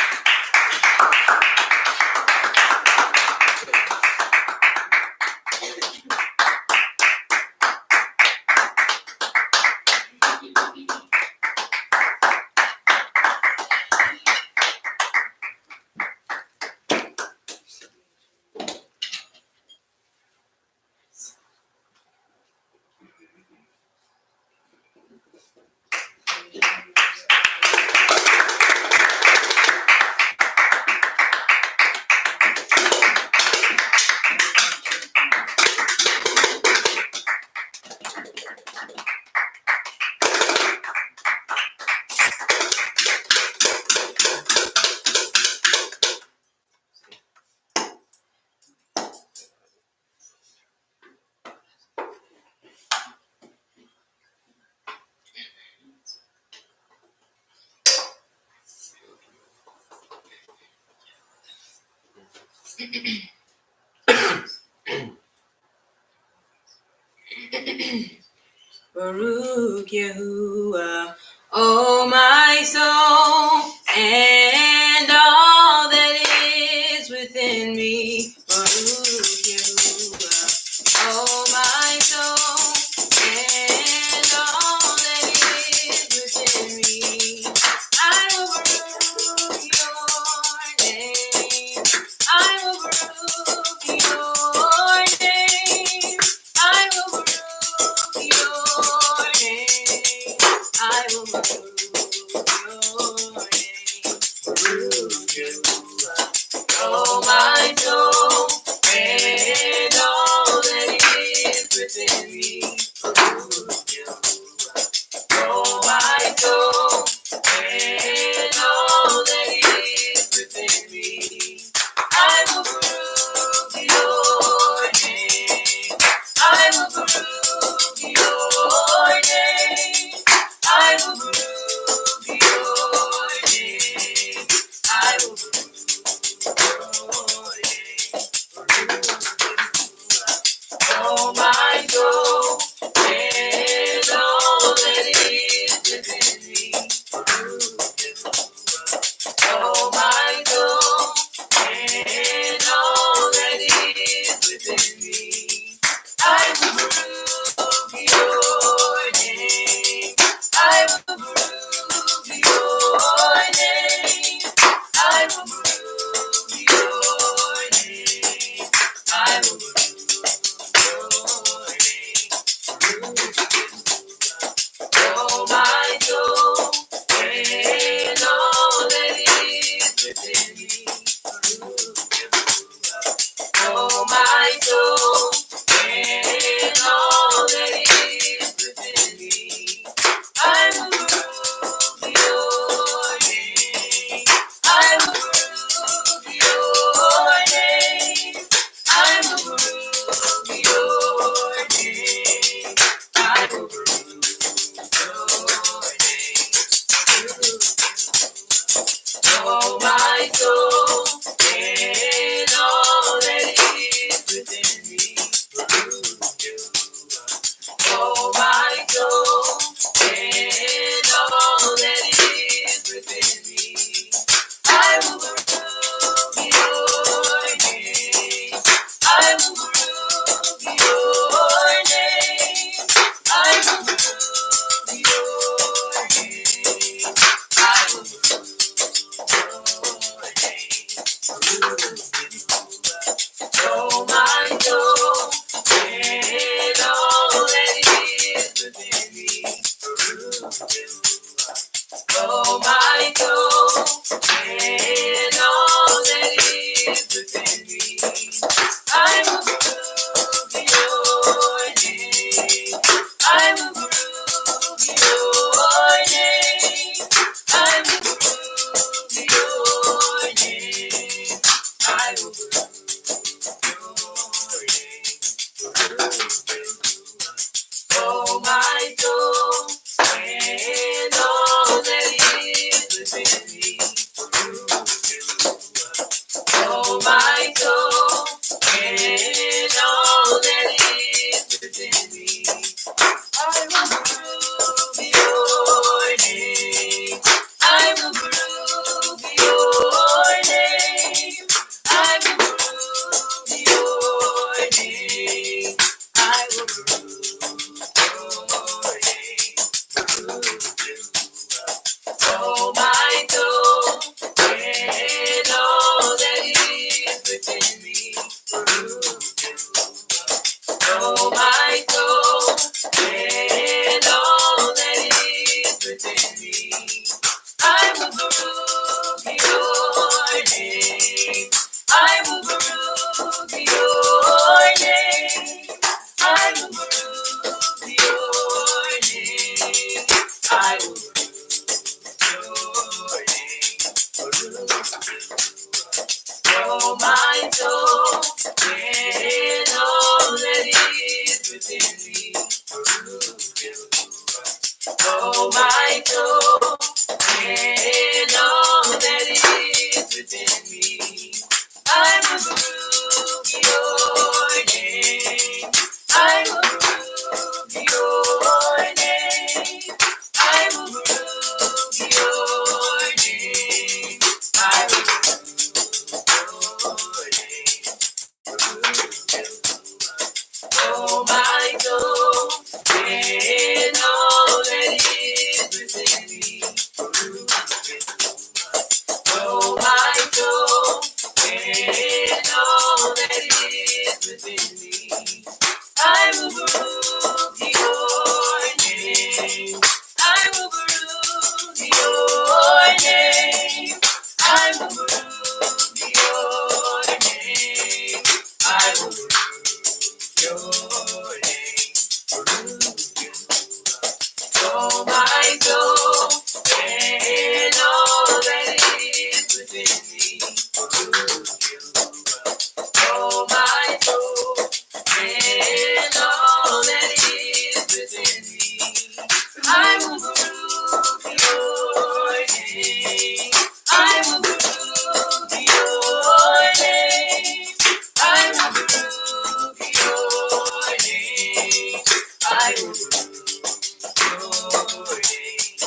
Baruch Yahuwah, oh my soul, and all that is within me. Baruch Yahuwah, oh my soul, and all that is within me. I will baruch your name. I will baruch your name. I will baruch your name. I will baruch your name. Baruch Yahuwah, oh my soul, and all that is within me. Baruch Yahuwah, oh my soul, and all that is within me. I will baruch your name. I will baruch your name. I will baruch your name. I will baruch your name. Oh my soul, and all that is within me. Oh my soul, and all that is within me. I will baruch your name. I will baruch your name. I will baruch your name. I will baruch your name. Oh my soul, and all that is within me. Oh my soul, and all that is within me. I will baruch your name. I will baruch your name. I will baruch your name. I will baruch your name. Oh my soul, and all that is within me. Oh my soul, and all that is within me. I will baruch your name. I will baruch your name. I will baruch your name. I will oh my soul, and all that is within me. Oh my soul, and all that is within me. I will baruch your name. I will baruch your name. I will baruch your name. I will baruch oh my soul, and all that is within me. Oh my soul, and all that is within me. I will baruch your name. I will baruch your name. I will baruch your name. I will baruch your name. Oh my soul, and all that is within me. Oh my soul, and all that is within me. I will baruch your name. I will baruch your name. I will baruch your name. I will baruch your name. Oh my soul, and all that is within me. Oh my soul, and all that is within me. I will I will your name. Oh, my soul, and all that is within me. Oh, my soul, and all that is within me. I will prove your name. I will prove your name. I will prove your name. I will prove your name. Oh, my soul, and all that is within me. Oh, my soul, and all that is within me. I will prove your name. I will prove your name. I will prove your name. I will prove your name.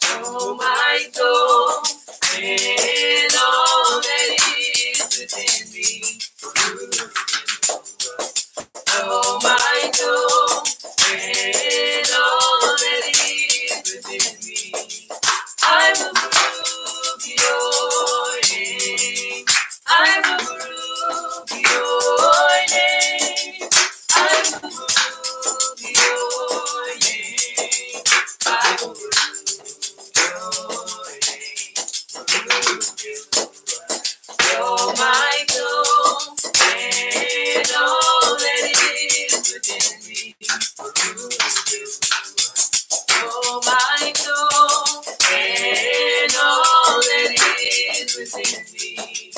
Oh, my soul, and all that is within me. Oh, my soul, and all that is within me. I will prove your name. I will prove your name. I will prove your name. I will oh, my soul, and all that is within me. Oh, my soul, and all that is within me.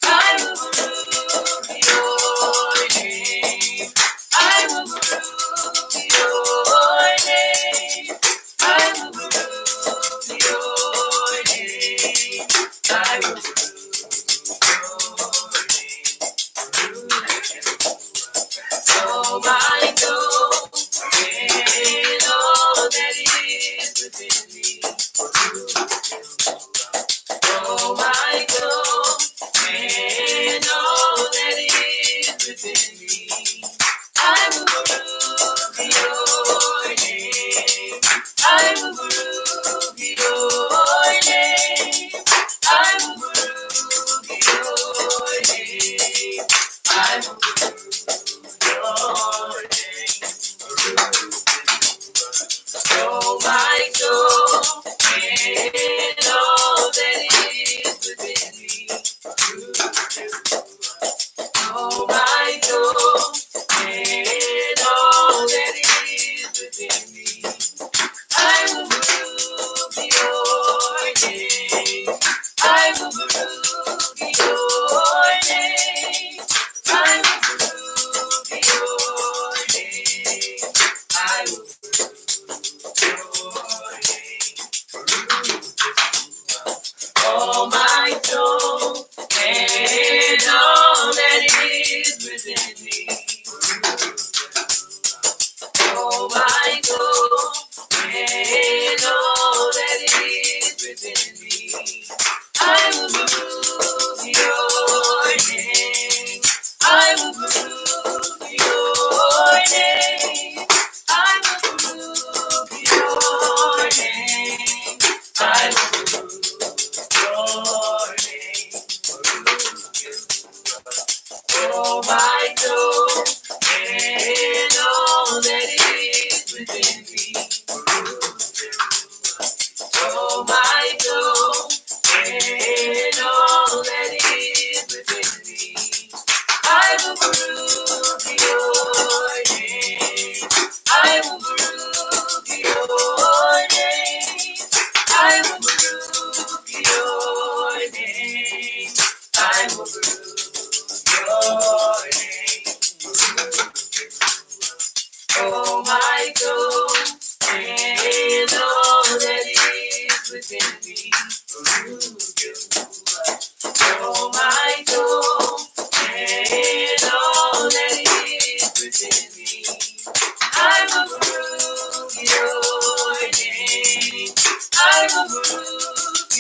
I will prove your name. I will prove your name. I will prove your name. I will oh, my soul, and all that is within me. Oh, my soul, and all that is within me. I will prove your name. I will prove your name. I will prove your name. I will prove your name. Oh, my soul, and all that is within me. Oh, my soul, and all that is within me. I will prove your name. I will prove your name. I will prove your name. I will oh, my soul, and all that is within me. Oh, my soul, and all that is within me. I will prove your name. I will prove your name. I will prove your name. I will prove your name. Oh, my soul, and all that is within me. Oh, my soul, and all that is within me. I will prove your name. I will prove your name. I will prove your name. I will prove your name. Oh, my soul, and all that is within me. Oh, my soul, and all that is within me. I will prove your name. I will prove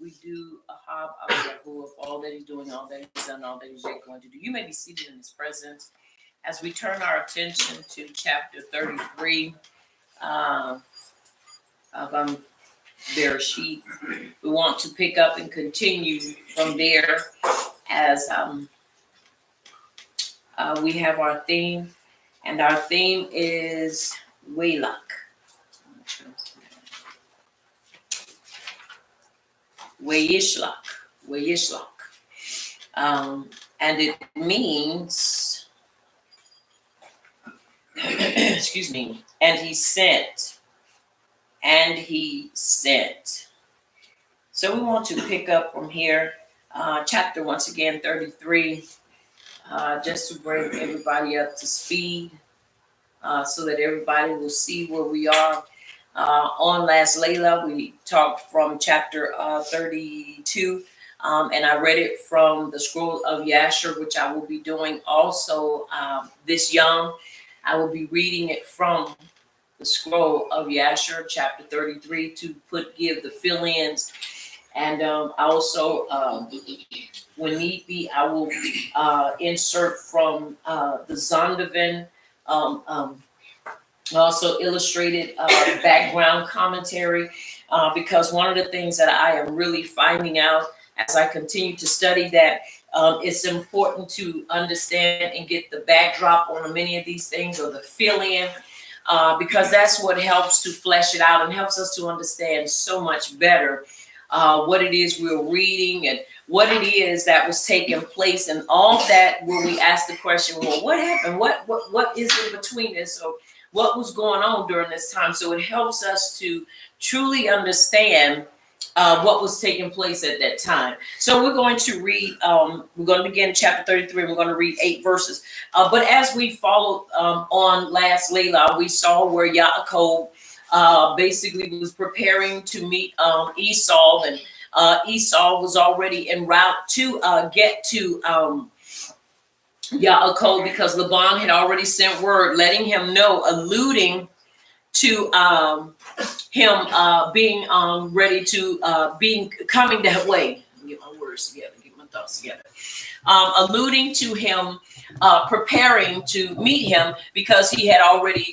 We do a hab of all that he's doing, all that he's done, all that he's yet going to do. You may be seated in his presence as we turn our attention to chapter 33 of Bereshit. We want to pick up and continue from there as we have our theme, and our theme is Wayishlach. Wayishlach. And it means, excuse me, and he sent. So we want to pick up from here, chapter once again, 33, just to bring everybody up to speed, so that everybody will see where we are. On last Layla, we talked from chapter 32, and I read it from the scroll of Yasher, which I will be doing also this Yom. I will be reading it from the scroll of Yasher, chapter 33, to give the fill-ins, and also when need be, I will insert from the Zondervan. Also illustrated background commentary, because one of the things that I am really finding out as I continue to study that it's important to understand and get the backdrop on many of these things, or the fill-in, because that's what helps to flesh it out and helps us to understand so much better what it is we're reading and what it is that was taking place, and all that, where we ask the question, well, what happened? What is in between this? So what was going on during this time? So it helps us to truly understand what was taking place at that time. So we're going to read, we're going to begin chapter 33. We're going to read 8 verses. But as we followed on last Layla, we saw where Yaakov basically was preparing to meet Esau, and Esau was already en route to get to Yaakov, because Laban had already sent word letting him know, alluding to him being ready to coming that way. Get my words together, get my thoughts together. Alluding to him preparing to meet him, because he had already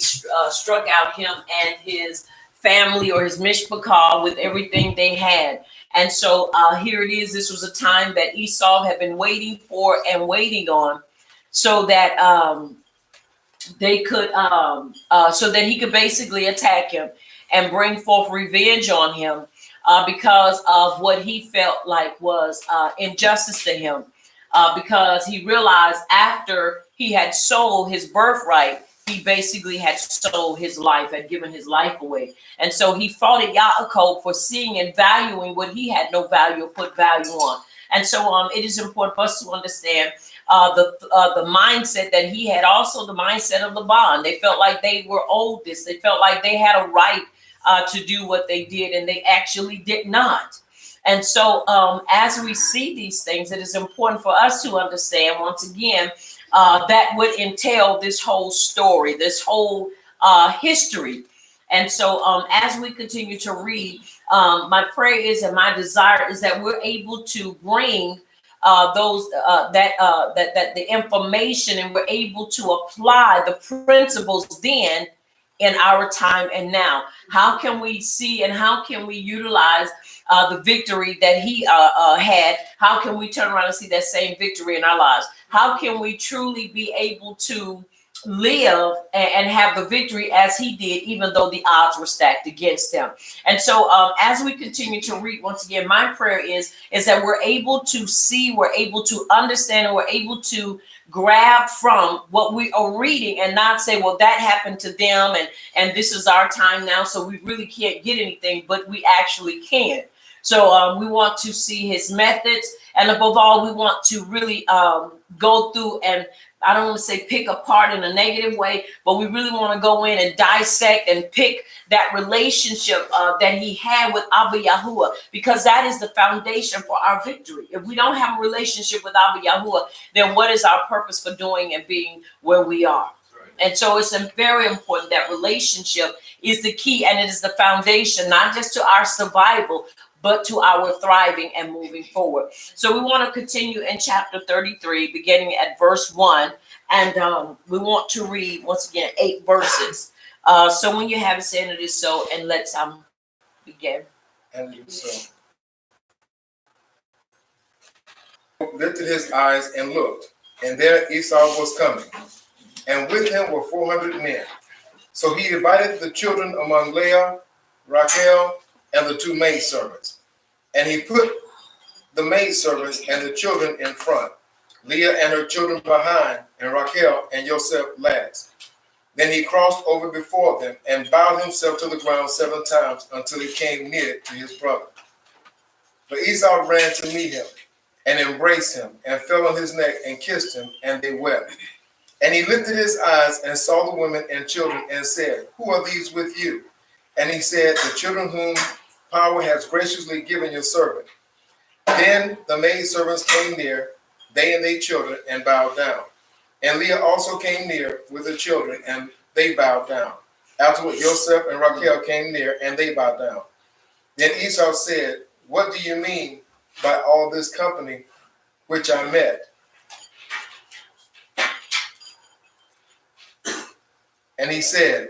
struck out him and his family, or his mishpachah, with everything they had. And so here it is. This was a time that Esau had been waiting for and waiting on, so that they could, so that he could basically attack him and bring forth revenge on him, because of what he felt like was injustice to him, because he realized after he had sold his birthright, he basically had sold his life, had given his life away. And so he fought at Yaakov for seeing and valuing what he had no value or put value on. And so it is important for us to understand the mindset that he had, also the mindset of Laban. They felt like they were owed this. They felt like they had a right to do what they did, and they actually did not. And so as we see these things, it is important for us to understand, once again, that would entail this whole story, this whole history. And so as we continue to read, my prayer is, and my desire is, that we're able to bring those that the information, and we're able to apply the principles then in our time and now. How can we see and how can we utilize the victory that he had? How can we turn around and see that same victory in our lives? How can we truly be able to live and have the victory as he did, even though the odds were stacked against him? And so as we continue to read, once again, my prayer is that we're able to see, we're able to understand, and we're able to grab from what we are reading, and not say, well, that happened to them, and this is our time now, so we really can't get anything, but we actually can. So we want to see his methods, and above all, we want to really go through and, I don't want to say pick apart in a negative way, but we really want to go in and dissect and pick that relationship that he had with Abba Yahuwah, because that is the foundation for our victory. If we don't have a relationship with Abba Yahuwah, then what is our purpose for doing and being where we are? And so it's very important that relationship is the key, and it is the foundation, not just to our survival, but to our thriving and moving forward. So we want to continue in chapter 33, beginning at verse 1. And we want to read, once again, 8 verses. So when you have it, saying it is so, and let's begin. And so lifted his eyes and looked, and there Esau was coming, and with him were 400 men. So he divided the children among Leah, Rachel, and the 2 maidservants. And he put the maidservants and the children in front, Leah and her children behind, and Rachel and Joseph last. Then he crossed over before them and bowed himself to the ground 7 times until he came near to his brother. But Esau ran to meet him and embraced him and fell on his neck and kissed him, and they wept. And he lifted his eyes and saw the women and children and said, "Who are these with you?" And he said, "The children whom power has graciously given your servant." Then the maidservants came near, they and their children, and bowed down. And Leah also came near with the children, and they bowed down. Afterward, Joseph and Rachel came near, and they bowed down. Then Esau said, "What do you mean by all this company which I met?" And he said,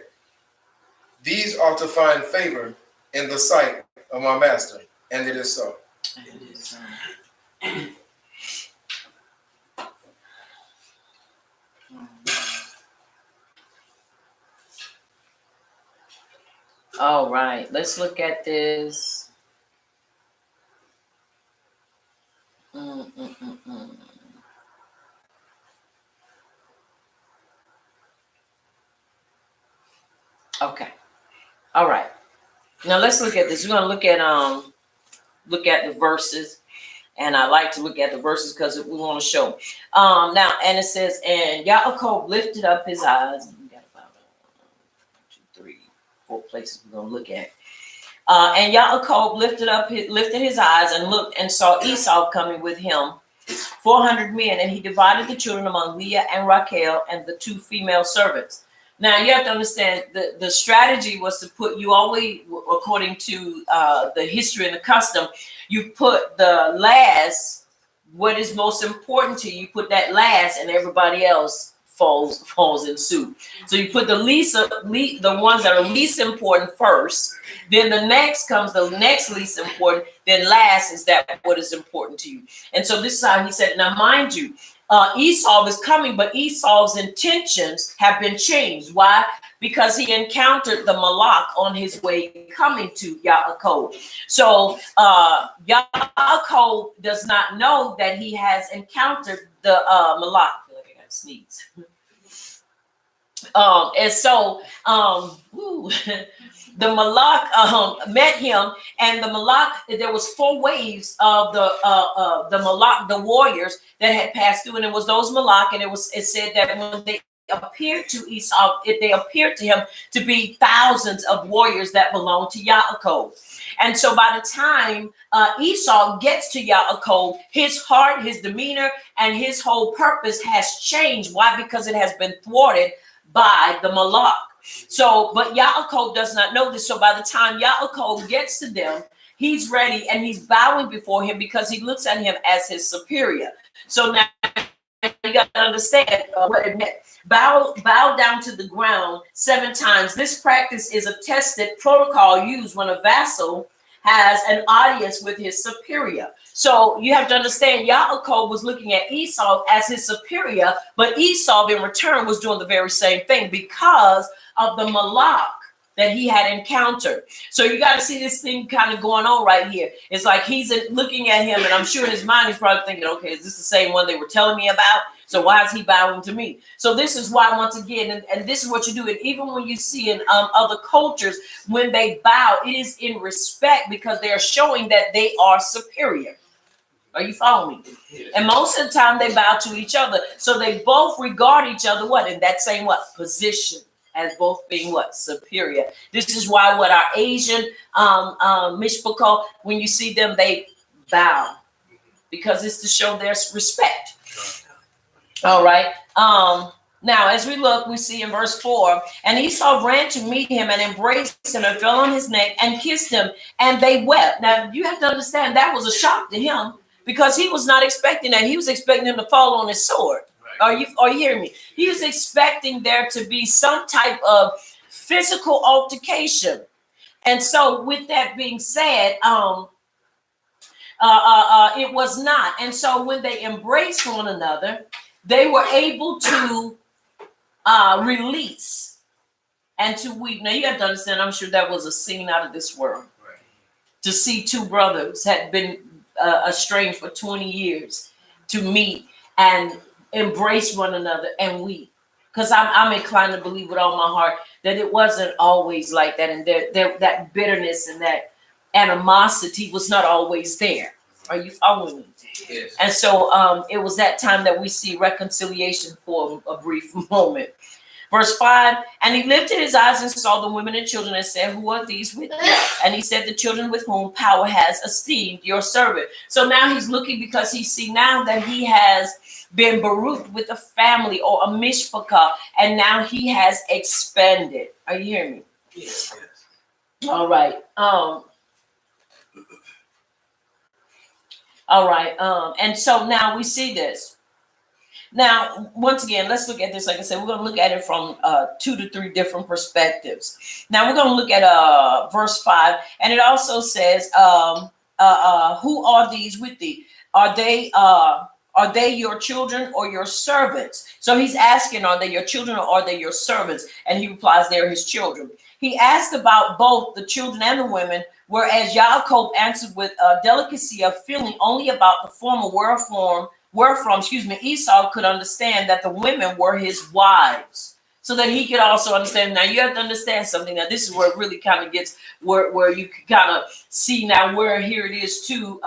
"These are to find favor in the sight of my master." And it is so. All right, let's look at this. Okay. All right. Now let's look at this. We're going to look at the verses, and I like to look at the verses because we want to show. Now, and it says, and Yaakov lifted up his eyes. We got about 1, 2, 3, 4 places we're going to look at. And Yaakov lifted his eyes and looked and saw Esau coming with him, 400 men, and he divided the children among Leah and Rachel and the 2 female servants. Now you have to understand the strategy was to put, you always, according to the history and the custom, you put the last, what is most important to you, put that last, and everybody else falls in suit. So you put the ones that are least important first, then the next comes the next least important, then last is that what is important to you. And so this is how he said, now mind you, Esau is coming, but Esau's intentions have been changed. Why? Because he encountered the Malak on his way coming to Yaakov. So Yaakov does not know that he has encountered the Malak. I feel like I got to sneeze. And so the Malak met him, and the Malak, there was 4 waves of the Malak, the warriors that had passed through, and it was those Malak, and it said that when they appeared to Esau, they appeared to him to be thousands of warriors that belonged to Yaakov. And so by the time Esau gets to Yaakov, his heart, his demeanor, and his whole purpose has changed. Why? Because it has been thwarted by the Malak. So, but Yaakov does not know this. So by the time Yaakov gets to them, he's ready and he's bowing before him because he looks at him as his superior. So now you got to understand what it meant. Bow down to the ground 7 times. This practice is a tested protocol used when a vassal has an audience with his superior. So you have to understand, Yaakov was looking at Esau as his superior, but Esau in return was doing the very same thing because of the Malak that he had encountered. So you got to see this thing kind of going on right here. It's like he's looking at him, and I'm sure in his mind he's probably thinking, okay, is this the same one they were telling me about? So why is he bowing to me? So this is why, once again, and this is what you do. And even when you see in other cultures, when they bow, it is in respect because they're showing that they are superior. Are you following me? Yes. And most of the time they bow to each other. So they both regard each other what? In that same what? Position as both being what? Superior. This is why what our Asian mishpachah, when you see them, they bow. Because it's to show their respect. All right. Now, as we look, we see in verse 4, and Esau ran to meet him and embraced him and fell on his neck and kissed him, and they wept. Now, you have to understand that was a shock to him because he was not expecting that. He was expecting him to fall on his sword. Are you hearing me? He was expecting there to be some type of physical altercation. And so, with that being said, it was not. And so, when they embraced one another, they were able to release and to weep. Now you have to understand, I'm sure that was a scene out of this world. Right. To see two brothers had been estranged for 20 years to meet and embrace one another and weep. Because I'm inclined to believe with all my heart that it wasn't always like that, and that bitterness and that animosity was not always there. Are you following me? Yes. And so it was that time that we see reconciliation for a brief moment. Verse 5, and he lifted his eyes and saw the women and children and said, who are these with you? And he said, the children with whom power has esteemed your servant. So now he's looking because he see now that he has been baruched with a family or a mishpachah, and now he has expanded. Are you hearing me? Yes. All right. All right. And so now we see this. Now, once again, let's look at this. Like I said, we're going to look at it from 2 to 3 different perspectives. Now, we're going to look at verse 5. And it also says, who are these with thee? Are they your children or your servants? So he's asking, are they your children or are they your servants? And he replies, they're his children. He asked about both the children and the women, whereas Yaakov answered with a delicacy of feeling only about the former, wherefrom Esau could understand that the women were his wives, so that he could also understand. Now you have to understand something. Now this is where it really kind of gets where you can kind of see now where here it is too,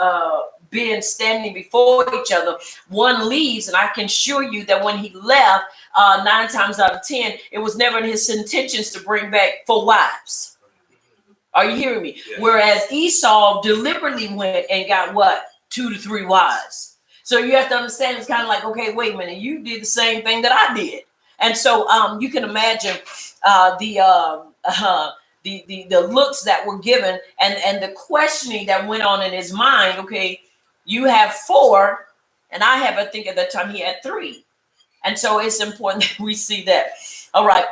being standing before each other. One leaves, and I can assure you that when he left, 9 times out of 10, it was never in his intentions to bring back 4 wives. Are you hearing me? Yeah. Whereas Esau deliberately went and got what? 2 to 3 wives. So you have to understand, it's kind of like, okay, wait a minute, you did the same thing that I did. And so you can imagine the looks that were given and the questioning that went on in his mind. Okay, you have 4, and I have, I think at that time he had 3. And so it's important that we see that. All right.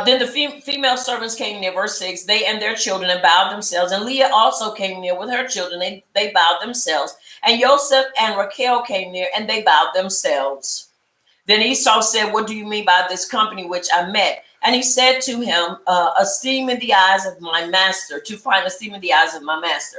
Then the female servants came near, verse 6, they and their children, and bowed themselves. And Leah also came near with her children. They bowed themselves. And Joseph and Rachel came near, and they bowed themselves. Then Esau said, what do you mean by this company which I met? And he said to him, esteem in the eyes of my master, to find esteem in the eyes of my master.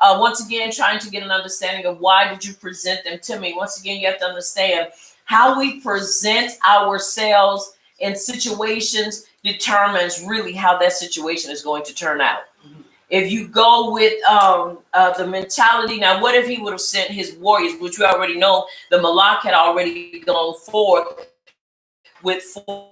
Once again, trying to get an understanding of why did you present them to me? Once again, you have to understand how we present ourselves in situations determines really how that situation is going to turn out. If you go with the mentality, now what if he would have sent his warriors, which we already know the Malak had already gone forth with 4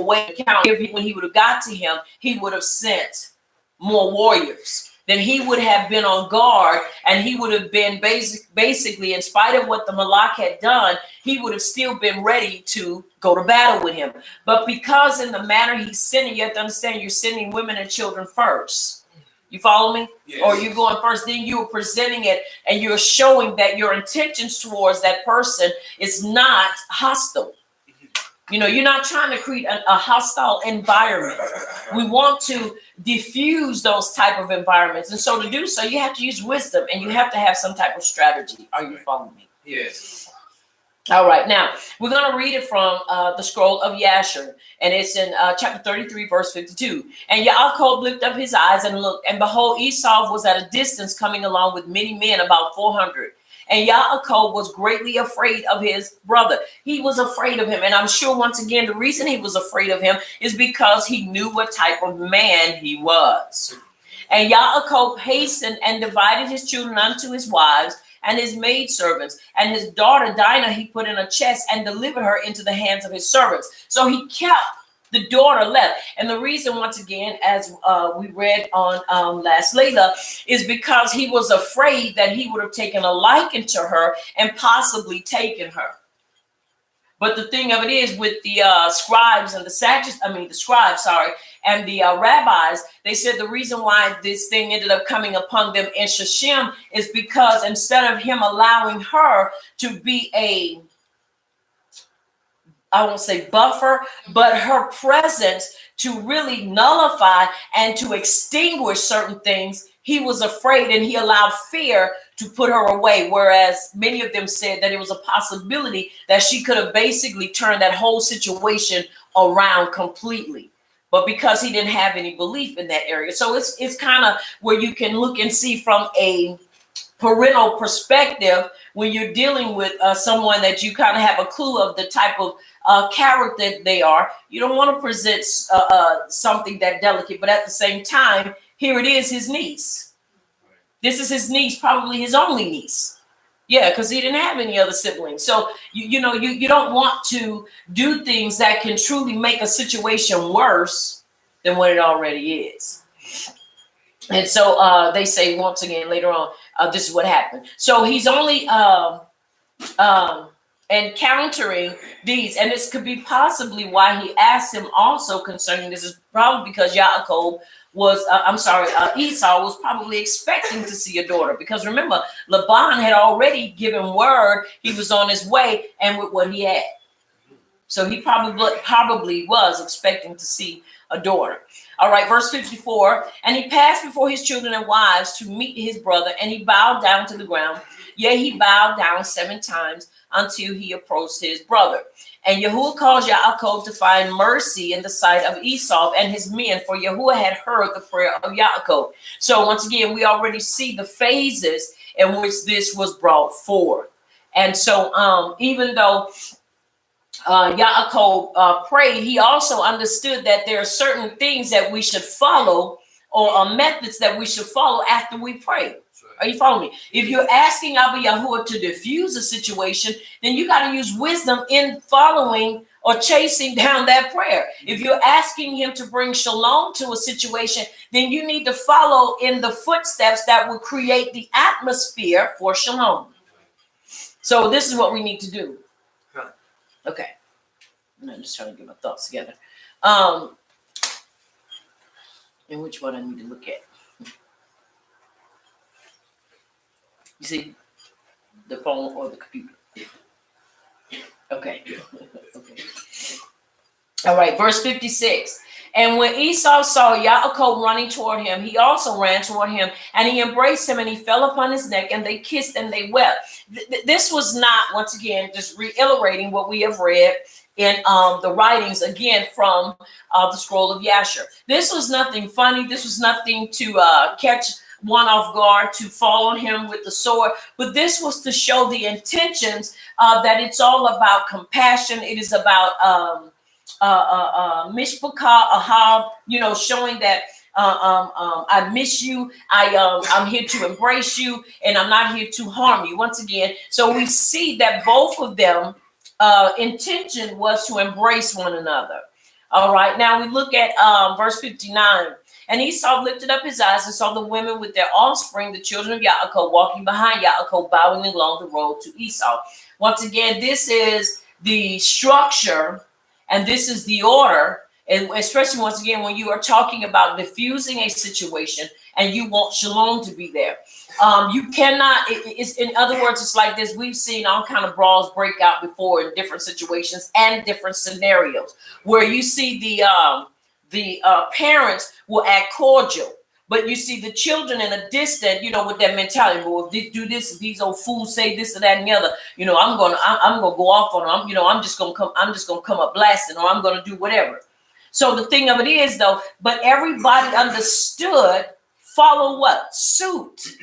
way count. When he would have got to him, he would have sent more warriors. Then he would have been on guard, and he would have been basically, in spite of what the Malak had done, he would have still been ready to go to battle with him. But because in the manner he's sending, you have to understand you're sending women and children first. You follow me? Yes. Or you're going first, then you're presenting it and you're showing that your intentions towards that person is not hostile. You know, you're not trying to create a hostile environment. We want to diffuse those type of environments. And so to do so, you have to use wisdom and you have to have some type of strategy. Are you following me? Yes. All right. Now, we're going to read it from the scroll of Yashar. And it's in chapter 33, verse 52. And Yaakov lifted up his eyes and looked, and behold, Esau was at a distance coming along with many men, about 400. And Yaakov was greatly afraid of his brother. He was afraid of him. And I'm sure, once again, the reason he was afraid of him is because he knew what type of man he was. And Yaakov hastened and divided his children unto his wives and his maidservants. And his daughter Dinah he put in a chest and delivered her into the hands of his servants. So he kept the daughter left. And the reason, once again, as we read on last Layla, is because he was afraid that he would have taken a liking to her and possibly taken her. But the thing of it is, with the scribes and the scribes, and the rabbis, they said the reason why this thing ended up coming upon them in Shechem is because instead of him allowing her to be a, I won't say buffer, but her presence to really nullify and to extinguish certain things, he was afraid and he allowed fear to put her away. Whereas many of them said that it was a possibility that she could have basically turned that whole situation around completely. But because he didn't have any belief in that area. So it's kind of where you can look and see from a parental perspective when you're dealing with someone that you kind of have a clue of the type of character they are. You don't want to present something that delicate, but at the same time, here it is, his niece. This is his niece, probably his only niece. Yeah, because he didn't have any other siblings. So, you don't want to do things that can truly make a situation worse than what it already is. And so they say, once again, later on, this is what happened. So he's only encountering these. And this could be possibly why he asked him also concerning this, is probably because Yaakov was, Esau was probably expecting to see a daughter. Because remember, Laban had already given word he was on his way and with what he had. So he probably was expecting to see a daughter. All right, verse 54. And he passed before his children and wives to meet his brother, and he bowed down to the ground. Yea, he bowed down 7 times until he approached his brother. And Yahuwah caused Yaakov to find mercy in the sight of Esau and his men, for Yahuwah had heard the prayer of Yaakov. So once again, we already see the phases in which this was brought forth. And so even though Yaakov prayed, he also understood that there are certain things that we should follow, or methods that we should follow after we pray. Are you following me? If you're asking Abba Yahuwah to diffuse a situation, then you got to use wisdom in following or chasing down that prayer. If you're asking him to bring shalom to a situation, then you need to follow in the footsteps that will create the atmosphere for shalom. So this is what we need to do. Okay. I'm just trying to get my thoughts together. And which one I need to look at? You see, the phone or the computer? Okay. Okay. All right, verse 56. And when Esau saw Yaakov running toward him, he also ran toward him, and he embraced him, and he fell upon his neck, and they kissed and they wept. This was not, once again, just reiterating what we have read in the writings, again, from the scroll of Yasher. This was nothing funny. This was nothing to catch one off guard, to fall on him with the sword. But this was to show the intentions that it's all about compassion. It is about mishpachah, ahab, showing that I miss you. I'm here to embrace you, and I'm not here to harm you. Once again, so we see that both of them intention was to embrace one another. All right, now we look at verse 59. And Esau lifted up his eyes and saw the women with their offspring, the children of Yaakov, walking behind Yaakov, bowing along the road to Esau. Once again, this is the structure and this is the order. And especially, once again, when you are talking about diffusing a situation and you want shalom to be there. You cannot, it's, in other words, it's like this. We've seen all kind of brawls break out before in different situations and different scenarios where you see the parents will act cordial, but you see the children in a distant, with that mentality, well, if they do this, if these old fools say this or that and the other, I'm gonna go off on them. I'm just gonna come up blasting, or I'm gonna do whatever. So the thing of it is, though, but everybody understood, follow what? Suit.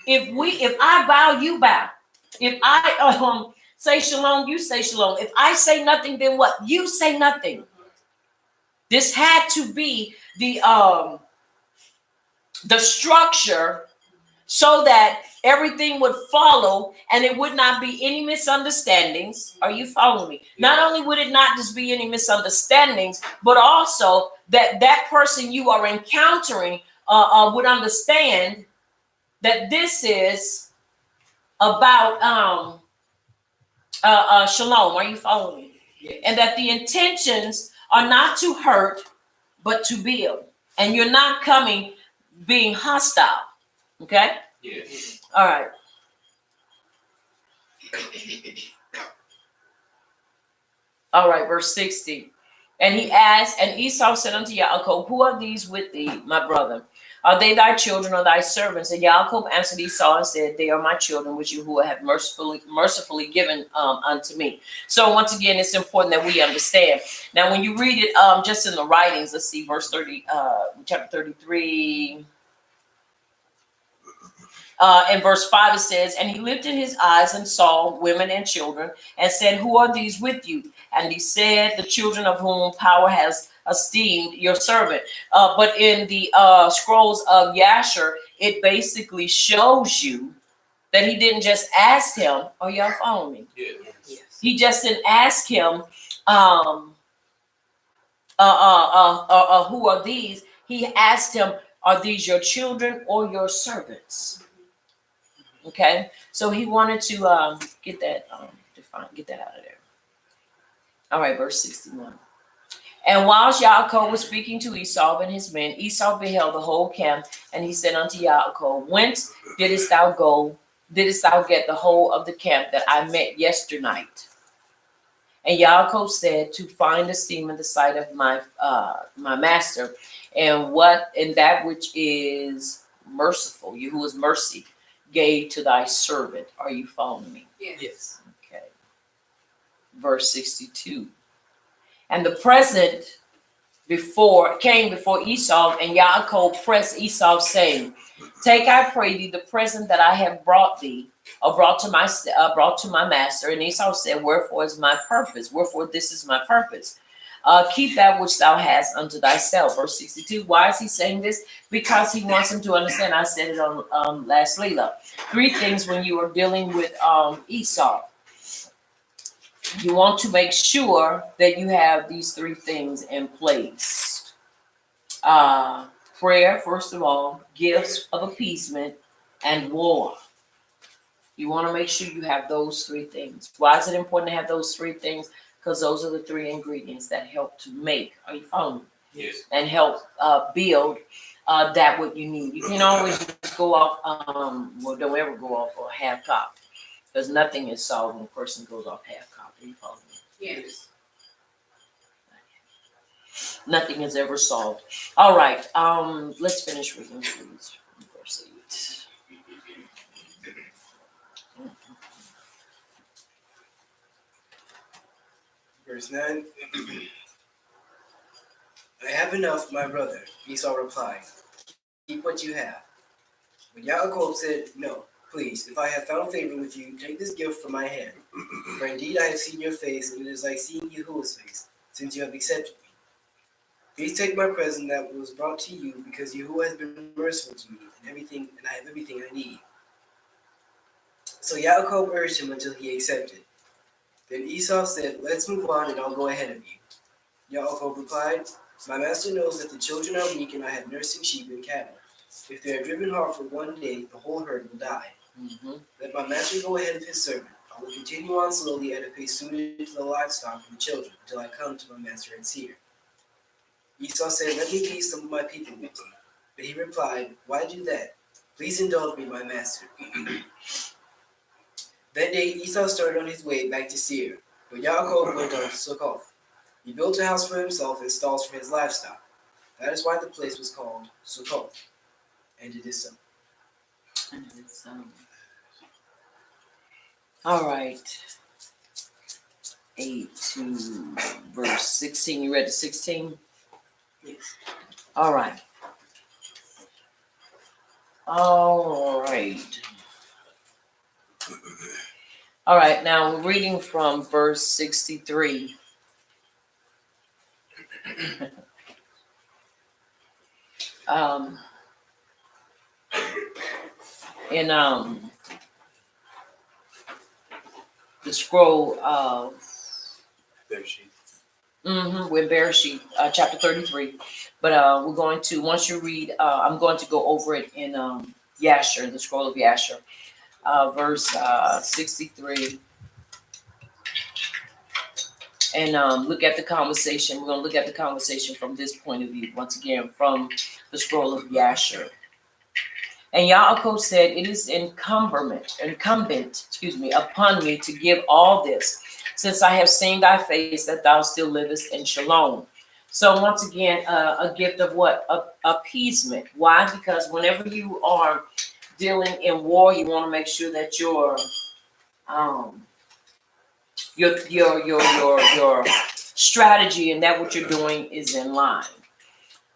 If I bow, you bow. If I say shalom, you say shalom. If I say nothing, then what? You say nothing. This had to be the structure so that everything would follow and it would not be any misunderstandings. Are you following me? Not only would it not just be any misunderstandings, but also that person you are encountering would understand that this is about shalom. Are you following me? Yes. And that the intentions are not to hurt, but to build. And you're not coming being hostile. Okay? Yeah. All right. All right, verse 60. And he asked, and Esau said unto Yaakov, who are these with thee, my brother? Are they thy children or thy servants? And Yaakov answered Esau and said, they are my children, which you who have mercifully given unto me. So once again, it's important that we understand. Now, when you read it just in the writings, let's see, verse 30, chapter 33. In verse 5 it says, and he lifted his eyes and saw women and children and said, who are these with you? And he said, the children of whom power has esteemed your servant. But in the scrolls of Yasher, it basically shows you that he didn't just ask him, are y'all following me? Yeah. Yes. He just didn't ask him, who are these? He asked him, are these your children or your servants? Okay, so he wanted to get that get that out of there. All right, verse 61. And whilst Yaakov was speaking to Esau and his men, Esau beheld the whole camp, and he said unto Yaakov, whence didst thou go? Didst thou get the whole of the camp that I met yesternight? And Yaakov said, to find esteem in the sight of my master, and that which is merciful, you who is mercy, gave to thy servant. Are you following me? Yes. Okay. Verse 62. And the present came before Esau, and Yaakov pressed Esau, saying, take, I pray thee, the present that I have brought thee, or brought to my master. And Esau said, wherefore is my purpose? Wherefore this is my purpose. Keep that which thou hast unto thyself. Verse 62. Why is he saying this? Because he wants him to understand. I said it on last Leela. 3 things when you are dealing with Esau. You want to make sure that you have these 3 things in place. Prayer, first of all, gifts of appeasement, and war. You want to make sure you have those 3 things. Why is it important to have those 3 things? Because those are the 3 ingredients that help to make, are you following me? Yes. And help build that what you need. You can always just go off, don't ever go off or half cop. Because nothing is solved when a person goes off half cop. Are you following me? Yes. Nothing is ever solved. All right, let's finish reading, please. Verse 8. Verse 9. I have enough, my brother, Esau replied. Keep what you have. But Yaakov said, no, please, if I have found favor with you, take this gift from my hand. For indeed I have seen your face, and it is like seeing Yahuwah's face, since you have accepted me. Please take my present that was brought to you, because Yahuwah has been merciful to me, and I have everything I need. So Yaakov urged him until he accepted. Then Esau said, let's move on, and I'll go ahead of you. Yaakov replied, my master knows that the children are weak, and I have nursing sheep and cattle. If they are driven hard for one day, the whole herd will die. Mm-hmm. Let my master go ahead of his servant. I will continue on slowly at a pace suited to the livestock and the children, until I come to my master and Seir. Esau said, let me leave some of my people with you. But he replied, why do that? Please indulge me, my master. That day Esau started on his way back to Seir, but Yaakov went on to Succoth. He built a house for himself and stalls for his livestock. That is why the place was called Succoth. And it is so. And it's, all right. 8 to verse 16. You read to 16? Yes. All right. All right. All right, now we're reading from verse 63. um, in the scroll of with Bereshit, chapter 33. But we're going to, once you read, I'm going to go over it in Yasher, the scroll of Yasher, verse 63. And look at the conversation. We're going to look at the conversation from this point of view, once again, from the scroll of Yasher. And Yaakov said, it is incumbent, upon me to give all this, since I have seen thy face, that thou still livest in shalom. So once again, a gift of what? Appeasement. Why? Because whenever you are dealing in war, you want to make sure that your strategy and that what you're doing is in line.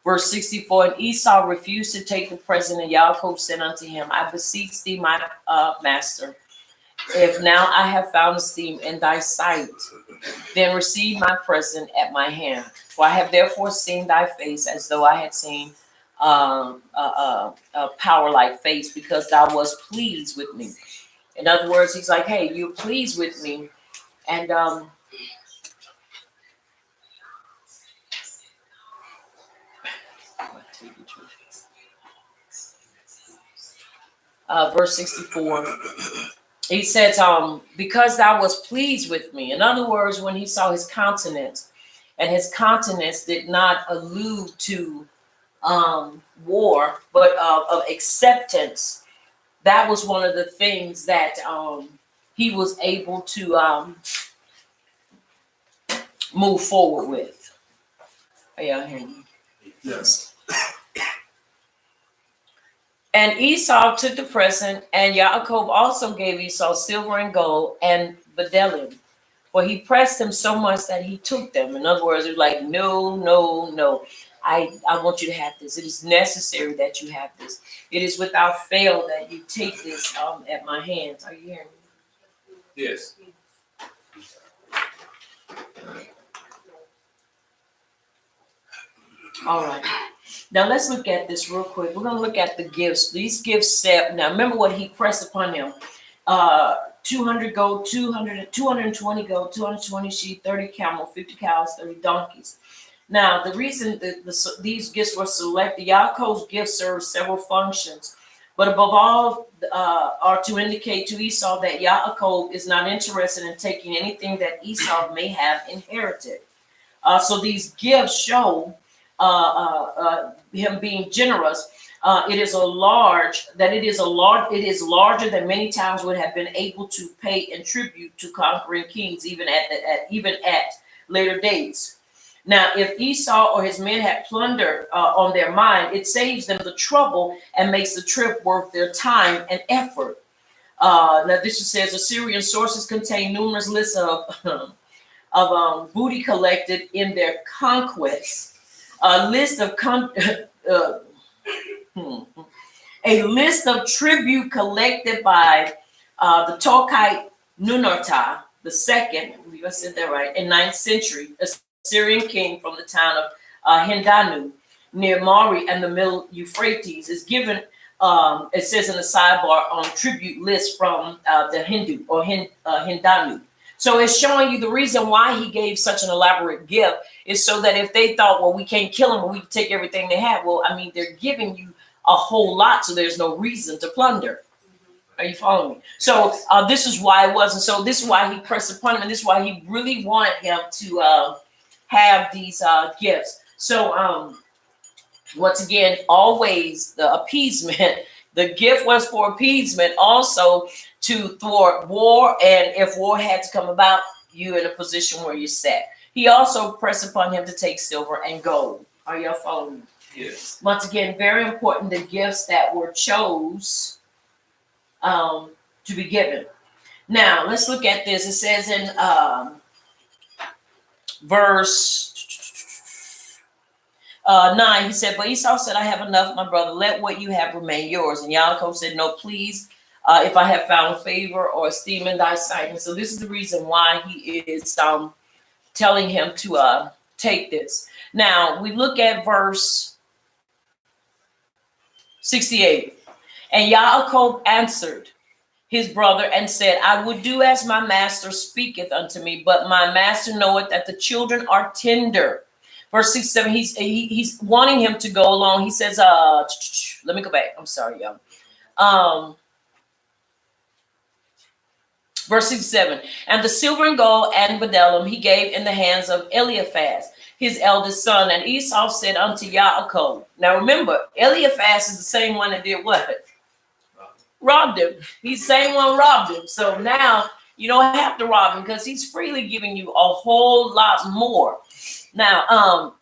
Verse 64, and Esau refused to take the present, and Yaakov said unto him, I beseech thee, my master, if now I have found esteem in thy sight, then receive my present at my hand. For I have therefore seen thy face as though I had seen a power-like face, because thou wast pleased with me. In other words, he's like, hey, you're pleased with me. And verse 64, he says, because thou wast pleased with me. In other words, when he saw his countenance, and his countenance did not allude to war, but of acceptance, that was one of the things that he was able to move forward with. Are y'all hearing me? Yes. And Esau took the present, and Yaakov also gave Esau silver and gold and bedelim, for he pressed him so much that he took them. In other words, it was like, no, no, no. I want you to have this. It is necessary that you have this. It is without fail that you take this at my hands. Are you hearing me? Yes. All right. Now let's look at this real quick. We're going to look at the gifts. These gifts said, now remember what he pressed upon him. 200 gold, 220 gold, 220 sheep, 30 camel, 50 cows, 30 donkeys. Now, the reason that these gifts were selected, Yaakov's gifts served several functions, but above all are to indicate to Esau that Yaakov is not interested in taking anything that Esau may have inherited. So these gifts show him being generous. It is larger than many times would have been able to pay in tribute to conquering kings, even at later dates. Now, if Esau or his men had plunder on their mind, it saves them the trouble and makes the trip worth their time and effort. Now, this says Assyrian sources contain numerous lists of booty collected in their conquests. A list of tribute collected by the Tokite Nunarta II, I believe I said that right, in 9th century, Assyrian king from the town of Hindanu near Mari and the Middle Euphrates, is given, it says in the sidebar, on tribute list from the Hindu or Hindanu. So it's showing you the reason why he gave such an elaborate gift is so that if they thought, well, we can't kill them, but we can take everything they have. Well, I mean, they're giving you a whole lot, so there's no reason to plunder. Are you following me? So this is why it wasn't. So this is why he pressed upon him, and this is why he really wanted him to have these gifts. So once again, always the appeasement. The gift was for appeasement, also to thwart war, and if war had to come about, you're in a position where you're set. He also pressed upon him to take silver and gold. Are y'all following me? Yes. Once again, very important, the gifts that were chose to be given. Now, let's look at this. It says in verse 9, he said, but Esau said, I have enough, my brother. Let what you have remain yours. And Yaakov said, no, please if I have found favor or esteem in thy sight. And so this is the reason why he is telling him to take this. Now we look at verse 68. And Yaakov answered his brother and said, I would do as my master speaketh unto me, but my master knoweth that the children are tender. Verse 67, he's wanting him to go along. He says, let me go back. I'm sorry, y'all. Verse 67, and the silver and gold and bdellium he gave in the hands of Eliphaz, his eldest son. And Esau said unto Yaakov. Now remember, Eliphaz is the same one that did what? Robbed him. He's the same one robbed him. So now you don't have to rob him because he's freely giving you a whole lot more. Now,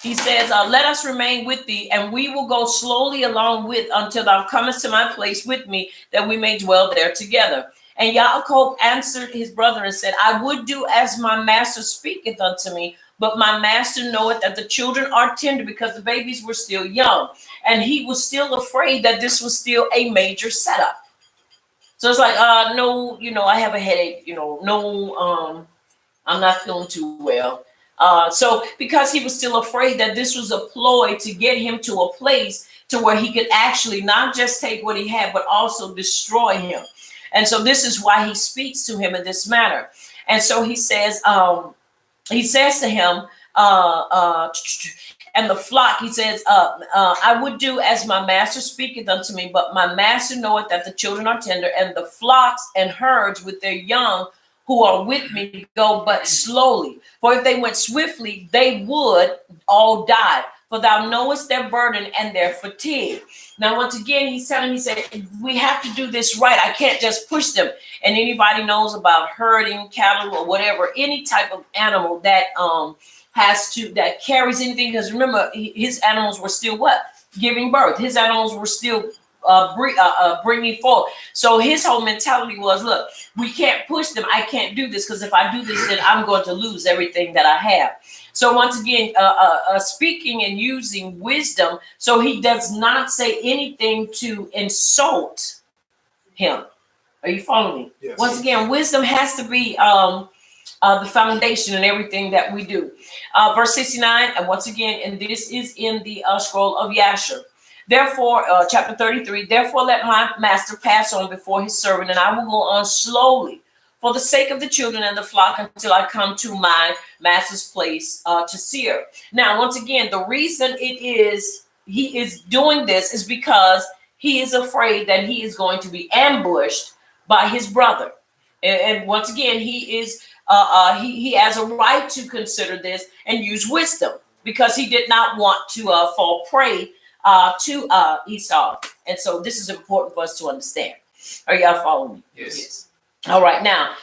he says, let us remain with thee, and we will go slowly along with until thou comest to my place with me, that we may dwell there together. And Yaakov answered his brother and said, I would do as my master speaketh unto me, but my master knoweth that the children are tender, because the babies were still young. And he was still afraid that this was still a major setup. So it's like, no, I have a headache, no, I'm not feeling too well. So because he was still afraid that this was a ploy to get him to a place to where he could actually not just take what he had, but also destroy him. And so this is why he speaks to him in this manner. And so he says to him, and the flock, he says, I would do as my master speaketh unto me, but my master knoweth that the children are tender, and the flocks and herds with their young who are with me go but slowly. For if they went swiftly, they would all die. For thou knowest their burden and their fatigue. Now, once again, he said, we have to do this right. I can't just push them. And anybody knows about herding cattle or whatever, any type of animal that that carries anything. Because remember, his animals were still what? Giving birth. His animals were still bringing forth. So his whole mentality was, look, we can't push them. I can't do this, because if I do this, then I'm going to lose everything that I have. So once again, speaking and using wisdom, so he does not say anything to insult him. Are you following me? Yes. Once again, wisdom has to be the foundation in everything that we do. Verse 69, and once again, and this is in the scroll of Yasher. Therefore, chapter 33, therefore let my master pass on before his servant, and I will go on slowly for the sake of the children and the flock until I come to my master's place to seer. Now, once again, the reason he is doing this is because he is afraid that he is going to be ambushed by his brother. And once again, he has a right to consider this and use wisdom, because he did not want to fall prey to Esau. And so this is important for us to understand. Are y'all following me? Yes. All right, now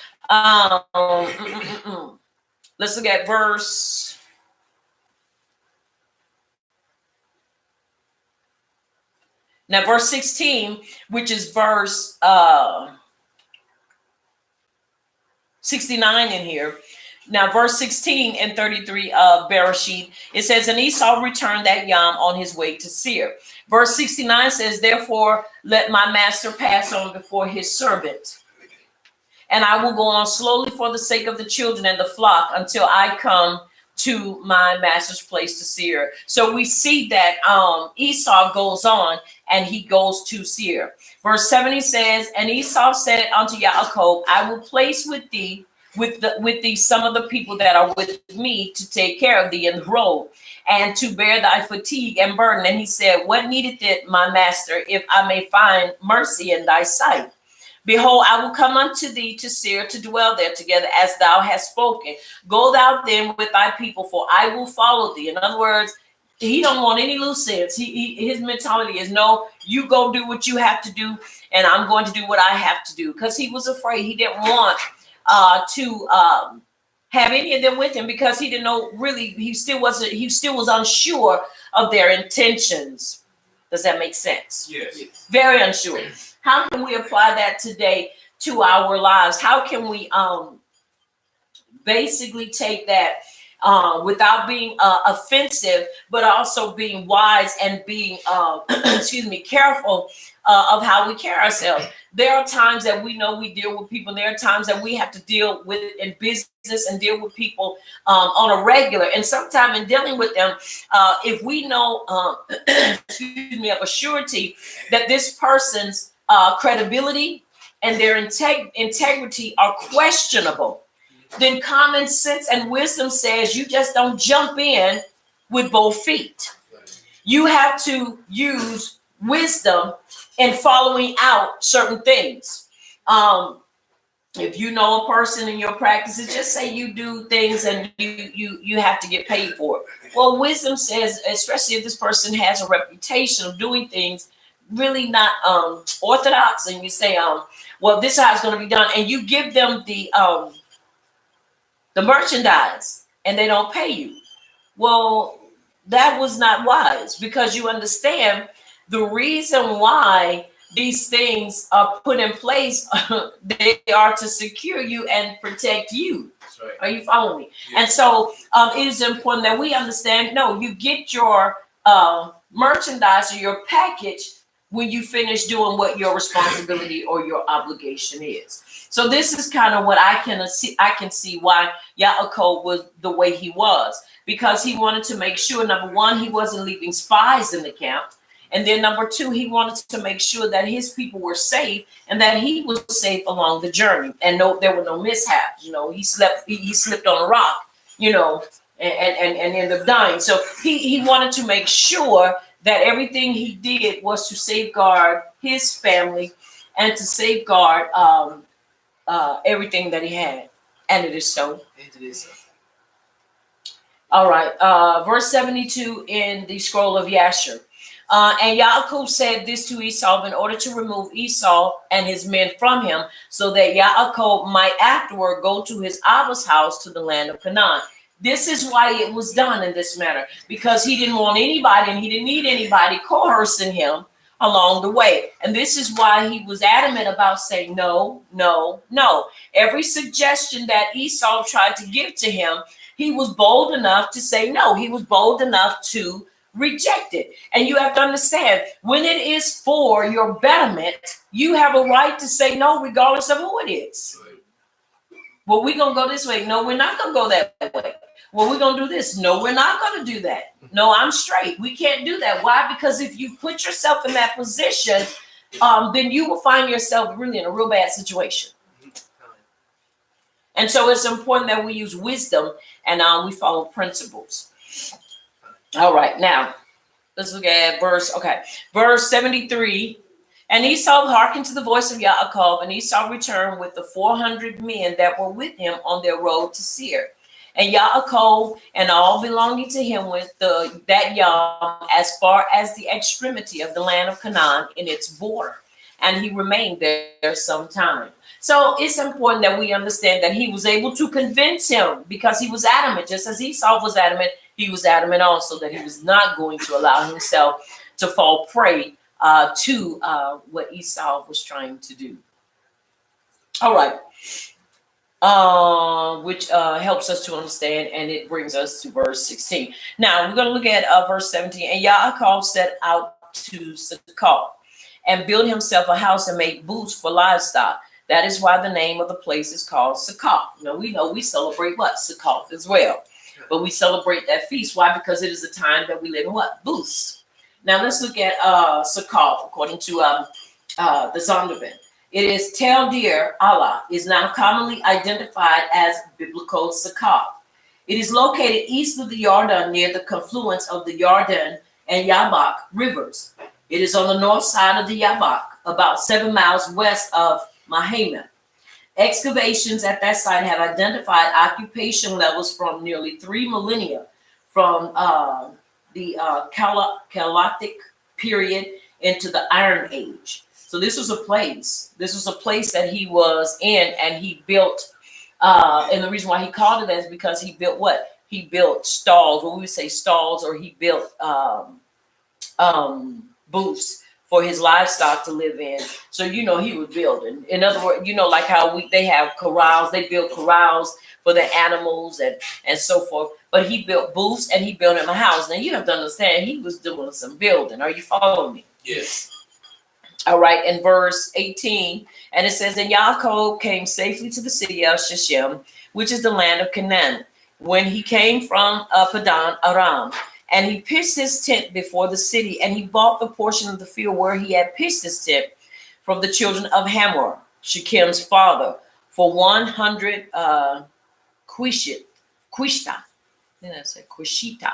let's look at verse. Now, verse 16, which is verse 69 in here. Now, verse 16 and 33 of Bereshit, it says, and Esau returned that yom on his way to Seir. Verse 69 says, therefore, let my master pass on before his servant, and I will go on slowly for the sake of the children and the flock until I come to my master's place to Seir. So we see that Esau goes on and he goes to Seir. Verse 70 says, and Esau said unto Yaakov, I will place with thee some of the people that are with me to take care of thee in the road, and to bear thy fatigue and burden. And he said, what needeth it, my master, if I may find mercy in thy sight? Behold, I will come unto thee to Seir to dwell there together, as thou hast spoken. Go thou then with thy people, for I will follow thee. In other words, he don't want any loose ends. His mentality is, no, you go do what you have to do, and I'm going to do what I have to do. Because he was afraid. He didn't want to have any of them with him, because he didn't know really. He still was unsure of their intentions. Does that make sense? Yes. Very unsure. How can we apply that today to our lives? How can we basically take that without being offensive, but also being wise and being, careful of how we carry ourselves. There are times that we know we deal with people. There are times that we have to deal with in business and deal with people on a regular. And sometimes in dealing with them, if we know, of a surety that this person's credibility and their integrity are questionable, then common sense and wisdom says you just don't jump in with both feet. You have to use wisdom in following out certain things. If you know a person in your practices, just say you do things and you have to get paid for it. Well, wisdom says, especially if this person has a reputation of doing things really not orthodox, and you say, well, this is how it's going to be done, and you give them the merchandise and they don't pay you. Well, that was not wise, because you understand the reason why these things are put in place. They are to secure you and protect you. That's right. Are you following me? Yeah. And so it is important that we understand, no, you get your merchandise or your package when you finish doing what your responsibility or your obligation is. So this is kind of what I can see why Yaakov was the way he was, because he wanted to make sure, number one, he wasn't leaving spies in the camp. And then number two, he wanted to make sure that his people were safe and that he was safe along the journey, and there were no mishaps. He slipped on a rock, and ended up dying. So he wanted to make sure that everything he did was to safeguard his family and to safeguard everything that he had. And it is so. And it is so. All right. Verse 72 in the scroll of Yasher. And Yaakov said this to Esau in order to remove Esau and his men from him, so that Yaakov might afterward go to his Abba's house to the land of Canaan. This is why it was done in this manner, because he didn't want anybody, and he didn't need anybody coercing him along the way. And this is why he was adamant about saying no, no, no. Every suggestion that Esau tried to give to him, he was bold enough to say no. He was bold enough to reject it. And you have to understand, when it is for your betterment, you have a right to say no, regardless of who it is. Well, we're going to go this way. No, we're not going to go that way. Well, we're going to do this. No, we're not going to do that. No, I'm straight. We can't do that. Why? Because if you put yourself in that position, then you will find yourself really in a real bad situation. And so it's important that we use wisdom and we follow principles. All right, now let's look at verse 73. And Esau hearkened to the voice of Yaakov, and Esau returned with the 400 men that were with him on their road to Seir. And Yaakov and all belonging to him went that yom as far as the extremity of the land of Canaan in its border. And he remained there some time. So it's important that we understand that he was able to convince him, because he was adamant. Just as Esau was adamant, he was adamant also that he was not going to allow himself to fall prey to what Esau was trying to do. All right. Which helps us to understand, and it brings us to verse 16. Now we're going to look at verse 17. And Yaakov set out to Succoth and built himself a house and made booths for livestock. That is why the name of the place is called Succoth. Now we know we celebrate what? Succoth as well. But we celebrate that feast. Why? Because it is a time that we live in what? Booths. Now let's look at Succoth according to the Zondervan. It is Tel Dir Allah is now commonly identified as biblical Succoth. It is located east of the Jordan near the confluence of the Jordan and Yabok rivers. It is on the north side of the Yabok, about 7 miles west of Mahema. Excavations at that site have identified occupation levels from nearly 3 millennia from the Chalcolithic period into the Iron Age. So this was a place. This was a place that he was in, and he built. And the reason why he called it that is because he built what? He built stalls. Well, we would say stalls, or he built booths for his livestock to live in. So, he was building. In other words, like how they have corrals, they build corrals for the animals and so forth. But he built booths and he built him a house. Now, you have to understand, he was doing some building. Are you following me? Yes. All right, in verse 18, and it says, and Yaakov came safely to the city of Shechem, which is the land of Canaan, when he came from Padan Aram. And he pitched his tent before the city, and he bought the portion of the field where he had pitched his tent from the children of Hamor, Shechem's father, for 100 quishta. Then I said quishita.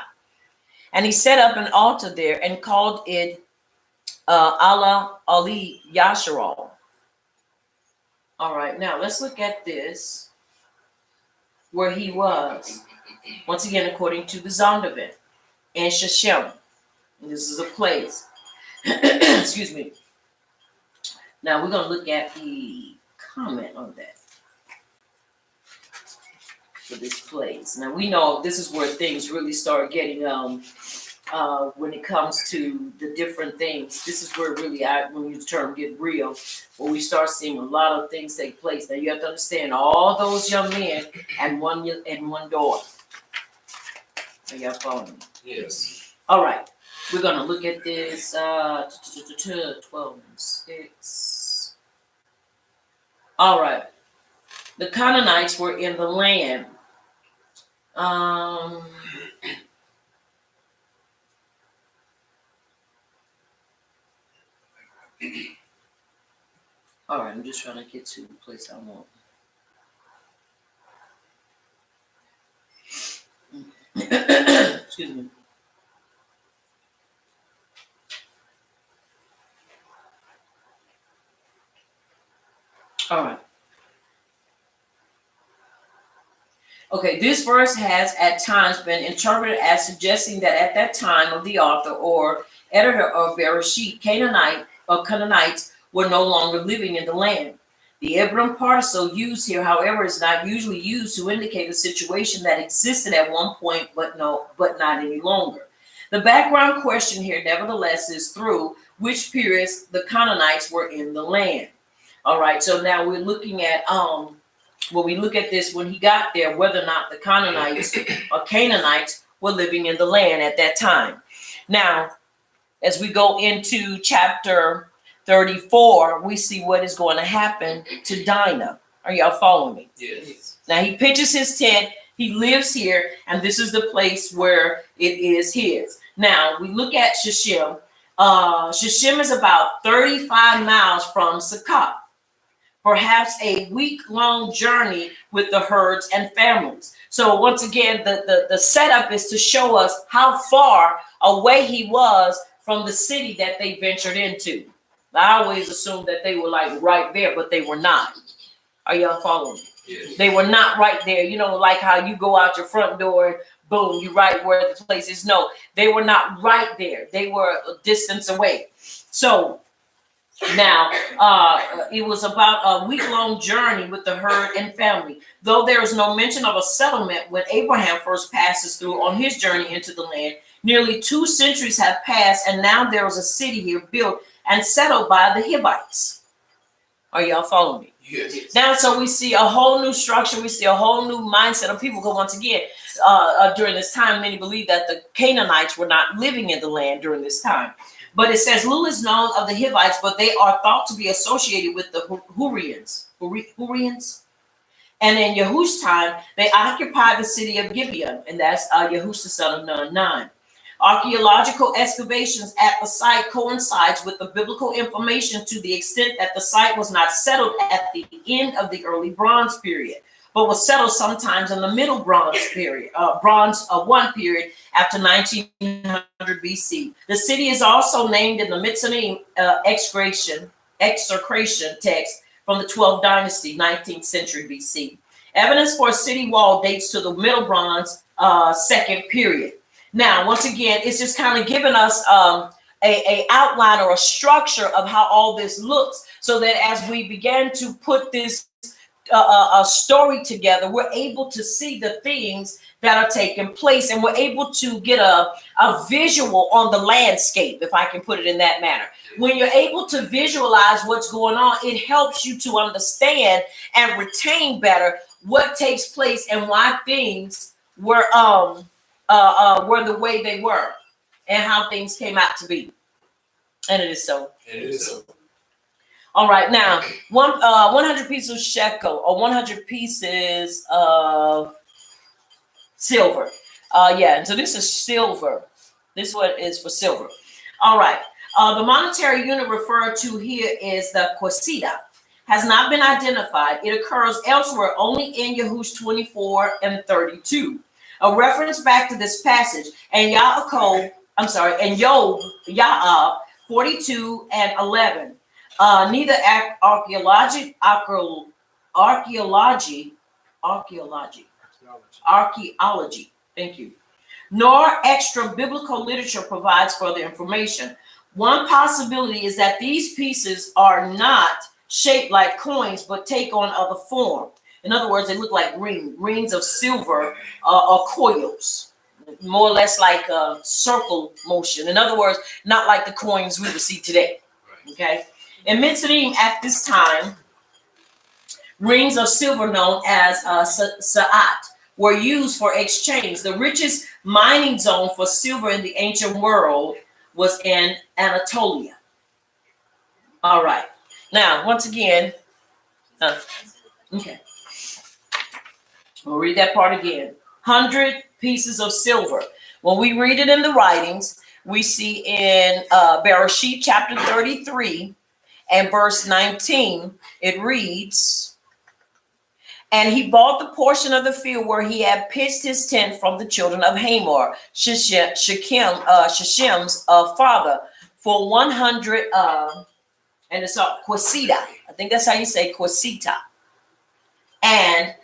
And he set up an altar there and called it Allah Ali Yasharal. All right, now let's look at this, where he was. Once again, according to the Zondervan. And Shechem. This is a place. Excuse me. Now we're going to look at the comment on that. For this place. Now we know this is where things really start getting, when it comes to the different things. This is where really, when you term get real, where we start seeing a lot of things take place. Now you have to understand, all those young men and one daughter. Are y'all following me? Yes. All right, we're gonna look at this 12 and 6. All right, the Canaanites were in the land. All right, I'm just trying to get to the place I want. Excuse me. All right. Okay, this verse has at times been interpreted as suggesting that at that time of the author or editor of Bereshit, Canaanites were no longer living in the land. The Ibram particle used here, however, is not usually used to indicate a situation that existed at one point, but not any longer. The background question here, nevertheless, is through which periods the Canaanites were in the land. All right, so now we're looking at when we look at this, when he got there, whether or not the Canaanites or Canaanites were living in the land at that time. Now, as we go into chapter 34, we see what is going to happen to Dinah. Are y'all following me? Yes. Now he pitches his tent, he lives here, and this is the place where it is his. Now we look at Shechem. Shechem is about 35 miles from Sukkot. Perhaps a week-long journey with the herds and families. So once again, the setup is to show us how far away he was from the city that they ventured into. I always assumed that they were like right there, but they were not. Are y'all following me? Yes. They were not right there. You know, like how you go out your front door, boom, you're right where the place is. No, they were not right there. They were a distance away. So now, it was about a week-long journey with the herd and family. Though there is no mention of a settlement when Abraham first passes through on his journey into the land, nearly 2 centuries have passed, and now there is a city here built and settled by the Hivites. Are y'all following me? Yes. Now, so we see a whole new structure. We see a whole new mindset of people. Because once again, during this time, many believe that the Canaanites were not living in the land during this time. But it says little is known of the Hivites, but they are thought to be associated with the Hurrians. And in Yahush's time, they occupied the city of Gibeon, and that's Yahush the son of Nun. Archaeological excavations at the site coincides with the biblical information to the extent that the site was not settled at the end of the early Bronze period, but was settled sometimes in the middle Bronze period, Bronze 1 period after 1900 BC. The city is also named in the Mitzrayim execration text from the 12th dynasty, 19th century BC. Evidence for a city wall dates to the Middle Bronze 2nd period. Now, once again, it's just kind of giving us a outline or a structure of how all this looks, so that as we began to put this a story together, we're able to see the things that are taking place, and we're able to get a visual on the landscape, if I can put it in that manner. When you're able to visualize what's going on, it helps you to understand and retain better what takes place and why things were the way they were and how things came out to be. And it is so. It is so. All right, now 100 pieces of shekel, or 100 pieces of silver. Yeah, so this is silver. This one is for silver. All right. The monetary unit referred to here is the quasita. Has not been identified. It occurs elsewhere only in Yahush 24 and 32. A reference back to this passage and Yaakov, I'm sorry, and Ya'ab 42 and 11. Neither archaeology, thank you, nor extra biblical literature provides further information. One possibility is that these pieces are not shaped like coins, but take on other form. In other words, they look like rings of silver or coils, more or less like a circle motion. In other words, not like the coins we would see today. Okay. In Mitzrayim at this time, rings of silver known as sa'at were used for exchange. The richest mining zone for silver in the ancient world was in Anatolia. All right. Now, once again, okay. We'll read that part again. 100 pieces of silver. When we read it in the writings, we see in Bereshit chapter 33 and verse 19, it reads, and he bought the portion of the field where he had pitched his tent from the children of Hamor, Shechem's father, for 100, and it's a quasita. I think that's how you say quasita. And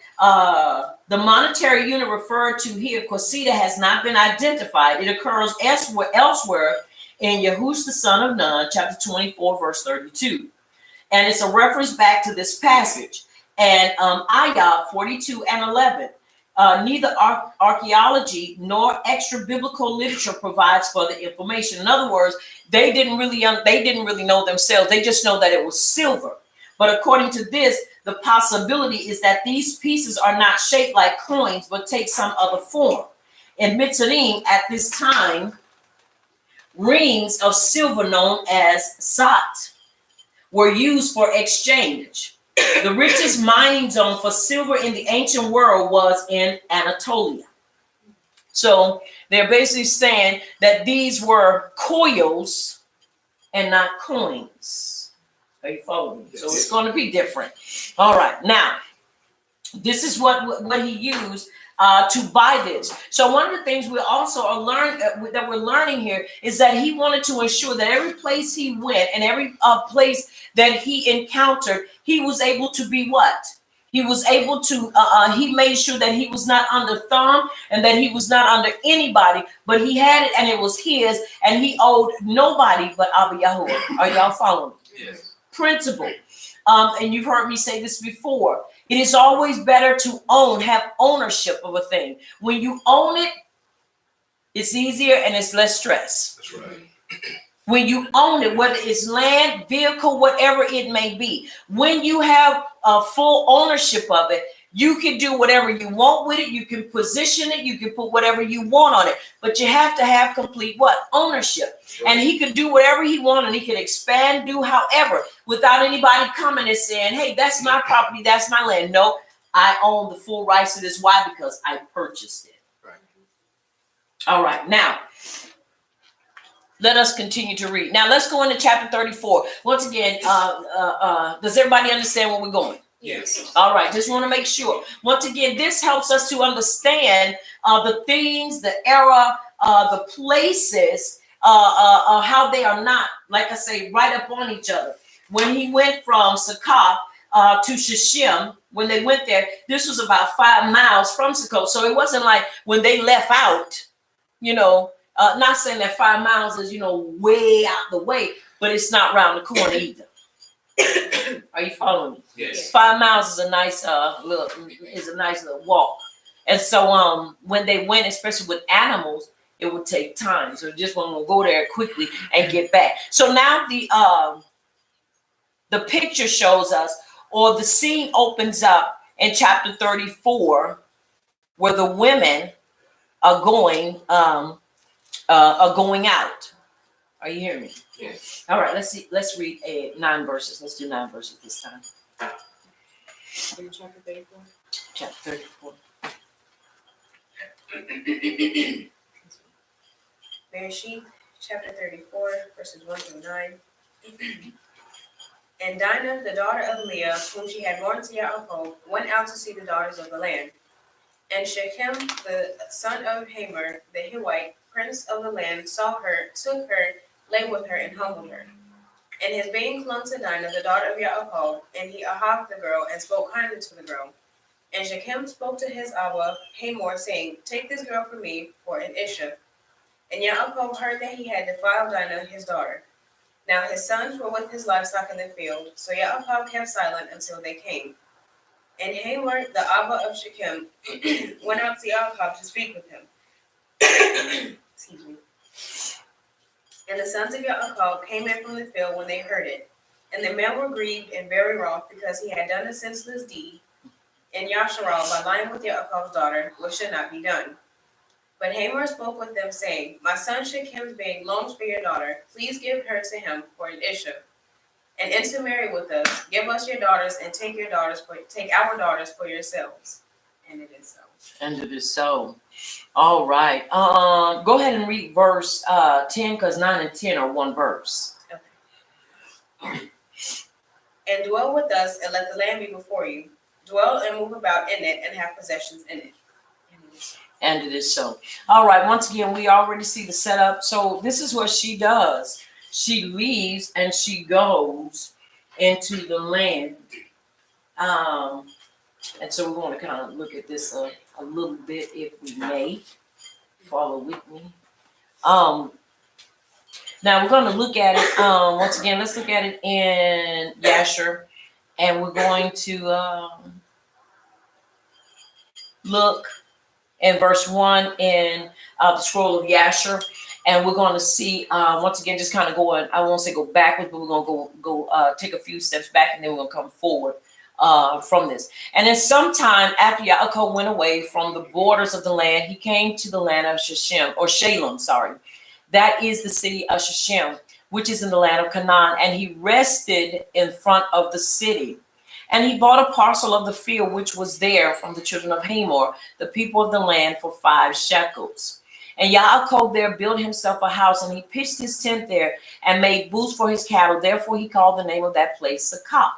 the monetary unit referred to here, quasita, has not been identified. It occurs elsewhere in Yahush the son of Nun, chapter 24, verse 32. And it's a reference back to this passage. And Ayah 42 and 11. Neither archaeology nor extra biblical literature provides further information. In other words, they didn't really know themselves. They just know that it was silver. But according to this, the possibility is that these pieces are not shaped like coins, but take some other form. In Mitzrayim at this time, rings of silver known as sat were used for exchange. The richest mining zone for silver in the ancient world was in Anatolia. So they're basically saying that these were coils and not coins. Are you following me? So it's going to be different. All right. Now, this is what he used to buy this. So one of the things we also are that we're learning here is that he wanted to ensure that every place he went and every place that he encountered, he was able to be what? He was able to, he made sure that he was not under thumb and that he was not under anybody, but he had it and it was his, and he owed nobody but Abba Yahuwah. Are y'all following me? Yes. Principle. And you've heard me say this before. It is always better to have ownership of a thing. When you own it, it's easier and it's less stress. That's right. When you own it, whether it's land, vehicle, whatever it may be, when you have a full ownership of it, you can do whatever you want with it. You can position it. You can put whatever you want on it. But you have to have complete what? Ownership. Sure. And he could do whatever he wanted. He could expand, do however, without anybody coming and saying, hey, that's my property. That's my land. No, I own the full rights to this. Why? Because I purchased it. Right. All right. Now, let us continue to read. Now, let's go into chapter 34. Once again, does everybody understand where we're going? Yes. All right. Just want to make sure. Once again, this helps us to understand the things, the era, the places, how they are not, like I say, right up on each other. When he went from Succoth to Shechem, when they went there, this was about 5 miles from Succoth. So it wasn't like when they left out, not saying that 5 miles is, way out the way, but it's not round the corner either. Are you following me? Yes. 5 miles is a nice little walk. And so when they went, especially with animals, it would take time. So just want to go there quickly and get back. So now the picture shows us, or the scene opens up in chapter 34, where the women are going out. Are you hearing me? Yes. All right, let's see. Let's read 9 verses. Let's do 9 verses this time. Chapter 34. Bereshit, chapter 34, verses 1 through 9. And Dinah, the daughter of Leah, whom she had born to Yaakov, went out to see the daughters of the land. And Shechem, the son of Hamor, the Hivite, prince of the land, saw her, took her, lay with her, and humbled her. And his being clung to Dinah, the daughter of Yaakov, and he ahaved the girl, and spoke kindly to the girl. And Shechem spoke to his Abba, Hamor, saying, Take this girl from me for an issue. And Yaakov heard that he had defiled Dinah, his daughter. Now his sons were with his livestock in the field, so Yaakov kept silent until they came. And Hamor, the Abba of Shechem, went out to Yaakov to speak with him. Excuse me. And the sons of Yaakov came in from the field when they heard it. And the men were grieved and very wroth, because he had done a senseless deed in Yasharal by lying with Yaakov's daughter, which should not be done. But Hamor spoke with them, saying, My son Shechem's being longs for your daughter. Please give her to him for an issue, and intermarry with us. Give us your daughters, and take our daughters for yourselves. And it is so. And it is so. All right. Go ahead and read verse 10, because 9 and 10 are one verse. Okay. And dwell with us, and let the land be before you. Dwell and move about in it, and have possessions in it. And it is so. And it is so. All right. Once again, we already see the setup. So this is what she does. She leaves and she goes into the land. And so we want to kind of look at this a little bit, if we may. Follow with me. Now we're going to look at it. Once again, let's look at it in Yasher. And we're going to look in verse 1 in the scroll of Yasher. And we're going to see, once again, just kind of going, I won't say go backwards, but we're going to go take a few steps back, and then we're going to come forward from this. And then sometime after Yaakov went away from the borders of the land, he came to the land of Shalem, That is the city of Shechem, which is in the land of Canaan. And he rested in front of the city. And he bought a parcel of the field which was there from the children of Hamor, the people of the land, for 5 shekels. And Yaakov there built himself a house, and he pitched his tent there and made booths for his cattle. Therefore he called the name of that place Succoth.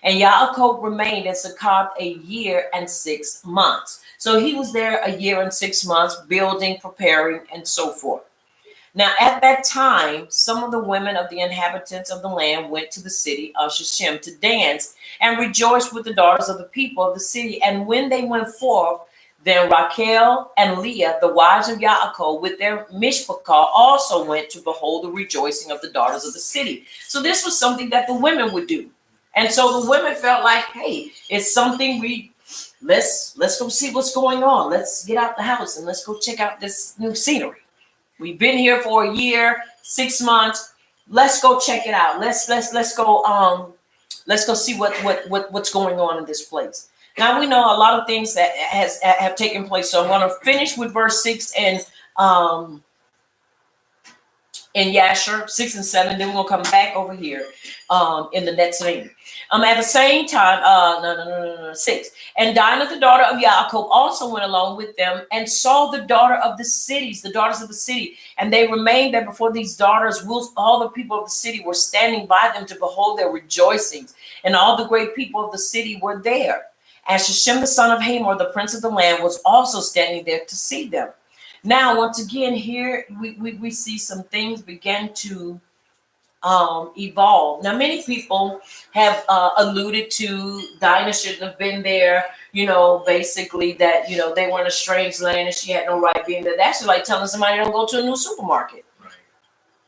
And Yaakov remained in Succoth a year and 6 months. So he was there a year and 6 months, building, preparing, and so forth. Now at that time, some of the women of the inhabitants of the land went to the city of Shechem to dance and rejoice with the daughters of the people of the city. And when they went forth, then Rachel and Leah, the wives of Yaakov, with their mishpachah, also went to behold the rejoicing of the daughters of the city. So this was something that the women would do. And so the women felt like, hey, it's something let's go see what's going on. Let's get out the house and let's go check out this new scenery. We've been here for a year, 6 months. Let's go check it out. Let's go see what's going on in this place. Now we know a lot of things that have taken place. So I'm going to finish with verse 6 and in Yasher 6 and 7. Then we're going to come back over here in the next thing. At the same time, 6. And Dinah, the daughter of Yaakov, also went along with them and saw the daughters of the city. And they remained there before these daughters, whilst all the people of the city were standing by them to behold their rejoicings. And all the great people of the city were there. And Shechem, the son of Hamor, the prince of the land, was also standing there to see them. Now, once again, here we see some things begin to evolve. Now, many people have alluded to Dinah shouldn't have been there, basically that, they were in a strange land and she had no right being there. That's like telling somebody don't go to a new supermarket. Right.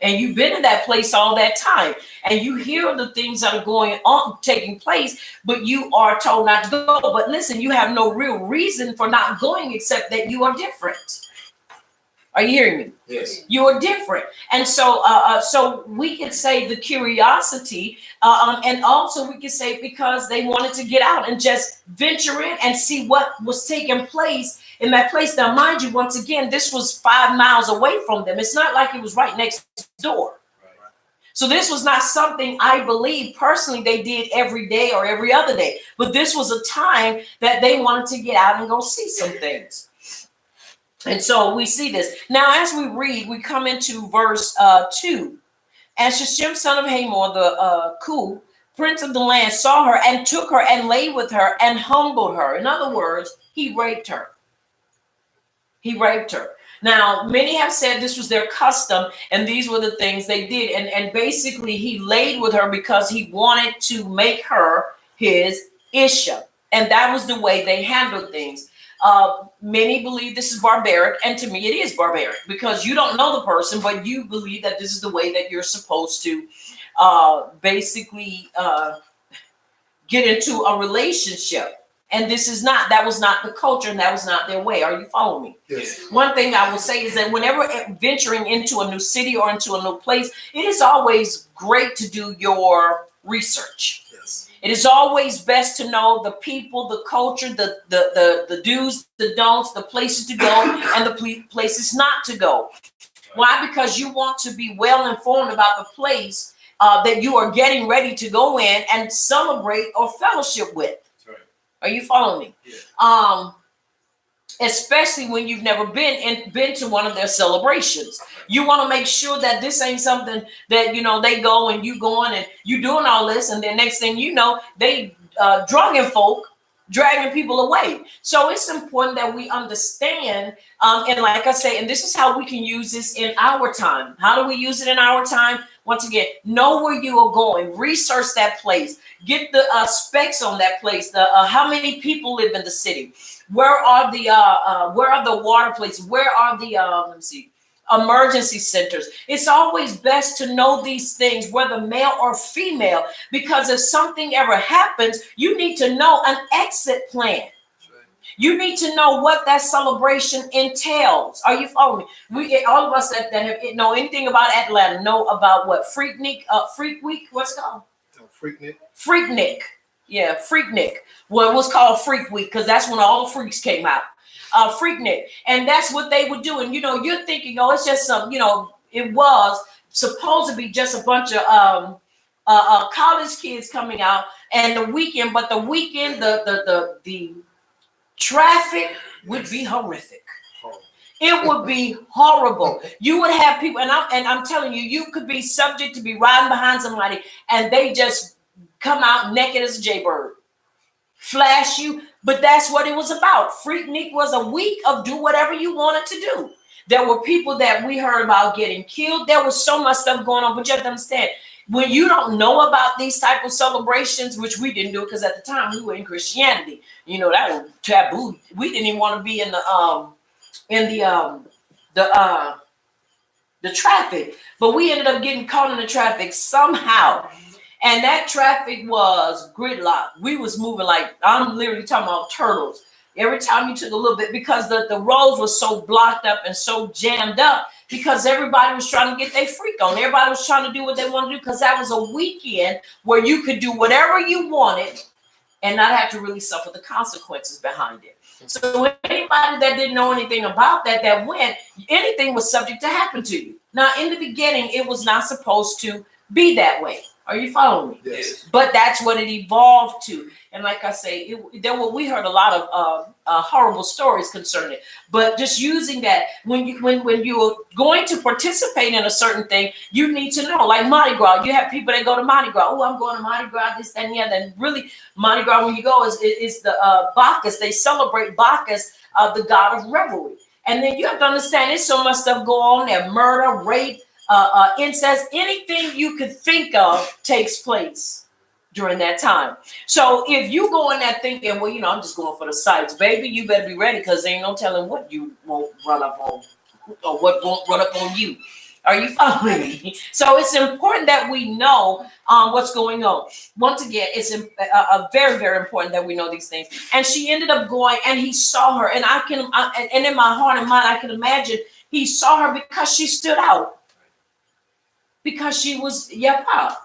and you've been in that place all that time, and you hear the things that are going on, taking place, but you are told not to go. But listen, you have no real reason for not going except that you are different. Are you hearing me? Yes. You are different. And so so we can say the curiosity, and also we can say because they wanted to get out and just venture in and see what was taking place in that place. Now, mind you, once again, this was 5 miles away from them. It's not like it was right next door. So this was not something I believe personally they did every day or every other day. But this was a time that they wanted to get out and go see some things. And so we see this. Now, as we read, we come into verse 2. And Shechem, son of Hamor, the Ku, prince of the land, saw her and took her and lay with her and humbled her. In other words, he raped her. He raped her. Now, many have said this was their custom, and these were the things they did. And basically, he laid with her because he wanted to make her his Isha. And that was the way they handled things. Many believe this is barbaric, and to me it is barbaric because you don't know the person, but you believe that this is the way that you're supposed to basically get into a relationship. And that was not the culture, and that was not their way. Are you following me? Yes. One thing I will say is that whenever venturing into a new city or into a new place, it is always great to do your research. Yes. It is always best to know the people, the culture, the do's, the don'ts, the places to go, and the places not to go. Why? Because you want to be well informed about the place that you are getting ready to go in and celebrate or fellowship with. That's right. Are you following me? Yeah. Especially when you've never been to one of their celebrations. You want to make sure that this ain't something that, they go and you going and you doing all this, and then next thing you know, they drugging folk, dragging people away. So it's important that we understand, and like I say, and this is how we can use this in our time. How do we use it in our time? Once again, know where you are going, research that place, get the specs on that place, the how many people live in the city. Where are the water places? Where are the emergency centers? It's always best to know these things, whether male or female, because if something ever happens, you need to know an exit plan. You need to know what that celebration entails. Are you following me? All of us that have know anything about Atlanta know about what Freak Week. What's it called? Freaknik. Freaknik. Yeah, Freaknik. Well, it was called Freak Week because that's when all the freaks came out. Freaknik. And that's what they would do. And, you're thinking, it's just some, it was supposed to be just a bunch of college kids coming out and the weekend. But the weekend, the traffic would be horrific. It would be horrible. You would have people, and I'm telling you, you could be subject to be riding behind somebody and they just come out naked as a jaybird, flash you. But that's what it was about. Freaknik was a week of do whatever you wanted to do. There were people that we heard about getting killed. There was so much stuff going on, but you have to understand, when you don't know about these type of celebrations, which we didn't do because at the time we were in Christianity, that was taboo. We didn't even want to be in the traffic, but we ended up getting caught in the traffic somehow. And that traffic was gridlock. We was moving like, I'm literally talking about turtles. Every time you took a little bit, because the roads were so blocked up and so jammed up, because everybody was trying to get their freak on. Everybody was trying to do what they wanted to do, because that was a weekend where you could do whatever you wanted and not have to really suffer the consequences behind it. So anybody that didn't know anything about that went, anything was subject to happen to you. Now, in the beginning, it was not supposed to be that way. Are you following me? Yes. But that's what it evolved to. And like I say, we heard a lot of horrible stories concerning it. But just using that, when you're going to participate in a certain thing, you need to know. Like Mardi Gras, you have people that go to Mardi Gras. Oh, I'm going to Mardi Gras, this, that, and the other. And really, Mardi Gras, when you go, is the Bacchus. They celebrate Bacchus, the god of revelry. And then you have to understand, there's so much stuff going on there: murder, rape, incest, anything you could think of takes place during that time. So if you go in there thinking, well, I'm just going for the sights, baby, you better be ready, because there ain't no telling what you won't run up on or what won't run up on you. Are you following me? So it's important that we know what's going on. Once again, it's very, very important that we know these things. And she ended up going, and he saw her, and and in my heart and mind, I can imagine he saw her because she stood out, because she was yapa,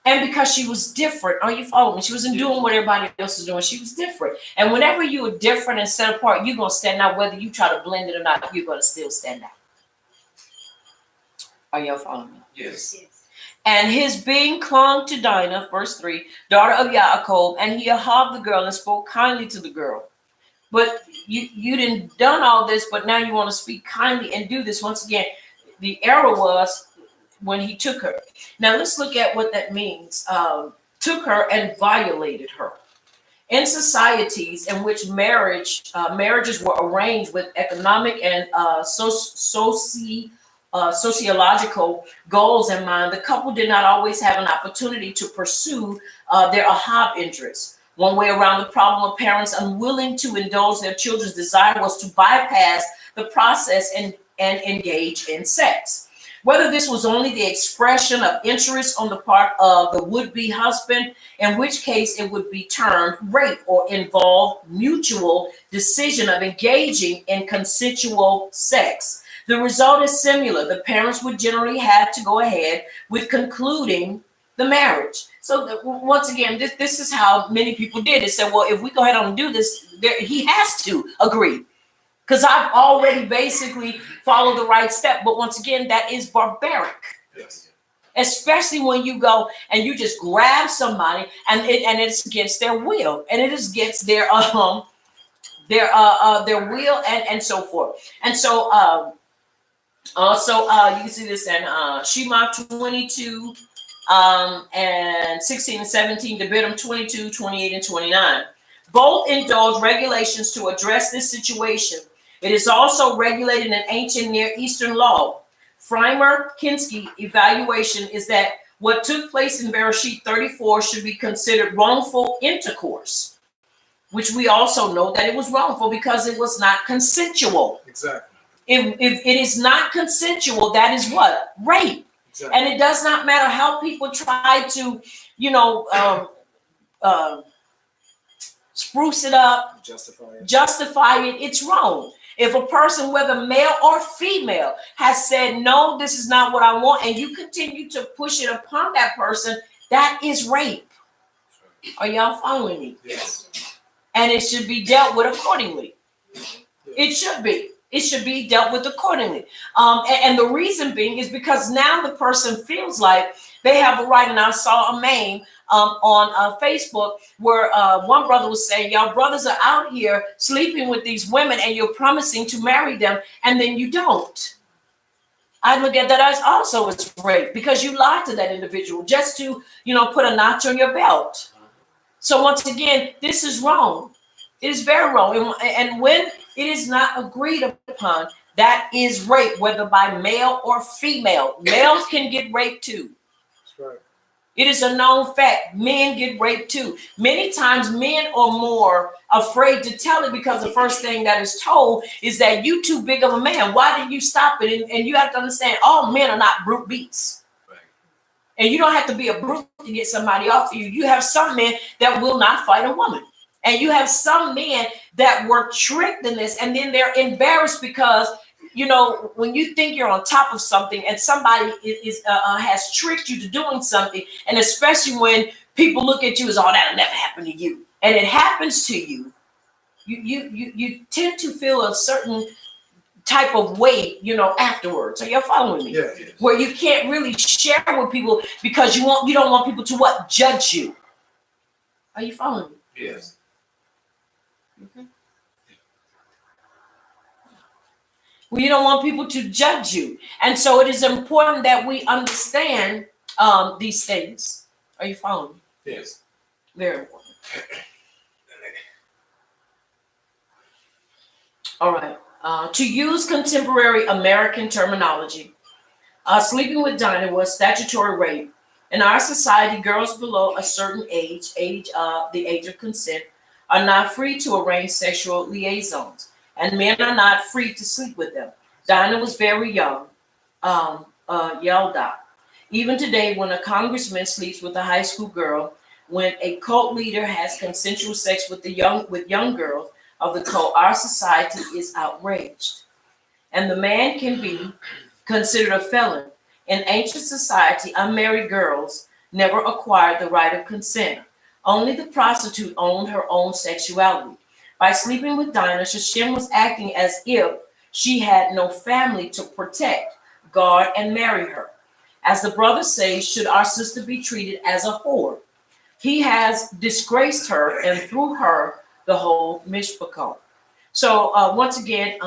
and because she was different. Are you following me? She wasn't doing what everybody else was doing. She was different. And whenever you are different and set apart, you're gonna stand out. Whether you try to blend it or not, you're gonna still stand out. Are y'all following me? Yes. And his being clung to Dinah, verse 3, daughter of Yaakov, and he ahabed the girl and spoke kindly to the girl. But you didn't done all this, but now you want to speak kindly and do this. Once again, the error was when he took her. Now let's look at what that means. Took her and violated her. In societies in which marriages were arranged with economic and sociological goals in mind, the couple did not always have an opportunity to pursue their ahab interests. One way around the problem of parents unwilling to indulge their children's desire was to bypass the process and engage in sex. Whether this was only the expression of interest on the part of the would-be husband, in which case it would be termed rape, or involve mutual decision of engaging in consensual sex. The result is similar. The parents would generally have to go ahead with concluding the marriage. So once again, this is how many people did it. Said, well, if we go ahead and do this, he has to agree, because I've already basically followed the right step. But once again, that is barbaric. Yes. Especially when you go and you just grab somebody and it's against their will, and it is against their will and so forth. And so also you can see this in Shema 22 and 16 and 17, Debitum 22, 28 and 29. Both indulge regulations to address this situation. It is also regulated in ancient Near Eastern law. Freimer-Kinsky evaluation is that what took place in Bereshit 34 should be considered wrongful intercourse, which we also know that it was wrongful because it was not consensual. Exactly. If it is not consensual, that is what? Rape. Exactly. And it does not matter how people try to, spruce it up, justify it, it's wrong. If a person, whether male or female, has said, no, this is not what I want, and you continue to push it upon that person, that is rape. Are y'all following me? Yes. And it should be dealt with accordingly. It should be. It should be dealt with accordingly. And the reason being is because now the person feels like they have a right. And I saw a meme on Facebook where one brother was saying, y'all brothers are out here sleeping with these women and you're promising to marry them, and then you don't. I look at that as also as rape, because you lied to that individual just to, put a notch on your belt. So once again, this is wrong. It is very wrong. And when it is not agreed upon, that is rape, whether by male or female. Males can get raped too. That's right. It is a known fact. Men get raped too. Many times men are more afraid to tell it because the first thing that is told is that you too big of a man. Why didn't you stop it? And you have to understand, all men are not brute beasts. Right. And you don't have to be a brute to get somebody off of you. You have some men that will not fight a woman. And you have some men that were tricked in this, and then they're embarrassed because, when you think you're on top of something and somebody has tricked you to doing something, and especially when people look at you as, oh, that'll never happen to you, and it happens to you, you tend to feel a certain type of weight, afterwards. Are you following me? Yeah. Where you can't really share with people because you don't want people to what? Judge you. Are you following me? Yes. Okay. Well, you don't want people to judge you. And so it is important that we understand these things. Are you following me? Yes. Very important. All right. To use contemporary American terminology, sleeping with Dinah was statutory rape. In our society, girls below a certain age, the age of consent, are not free to arrange sexual liaisons, and men are not free to sleep with them. Dinah was very young, Yalda. Even today, when a congressman sleeps with a high school girl, when a cult leader has consensual sex with young girls of the cult, our society is outraged, and the man can be considered a felon. In ancient society, unmarried girls never acquired the right of consent. Only the prostitute owned her own sexuality. By sleeping with Dinah, Shechem was acting as if she had no family to protect, guard, and marry her. As the brother says, should our sister be treated as a whore? He has disgraced her, and through her, the whole mishpachah. So once again,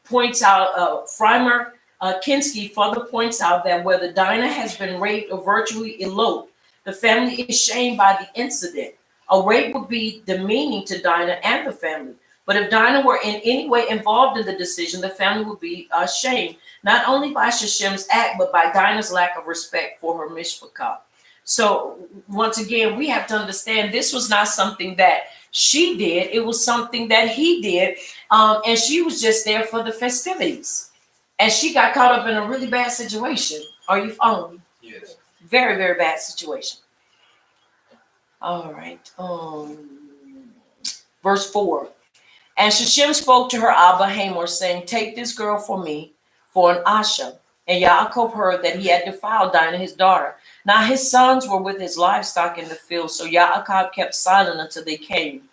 points out, Freimer Kinski further points out that whether Dinah has been raped or virtually eloped, the family is shamed by the incident. A rape would be demeaning to Dinah and the family. But if Dinah were in any way involved in the decision, the family would be shamed, not only by Shechem's act, but by Dinah's lack of respect for her mishpachah. So once again, we have to understand this was not something that she did. It was something that he did. And she was just there for the festivities. And she got caught up in a really bad situation. Are you following me? Yes. Very, very bad situation. All right. Verse 4. And Shechem spoke to her Abba Hamor, saying, take this girl for me for an Asha. And Yaakov heard that he had defiled Dinah, his daughter. Now his sons were with his livestock in the field, so Yaakov kept silent until they came.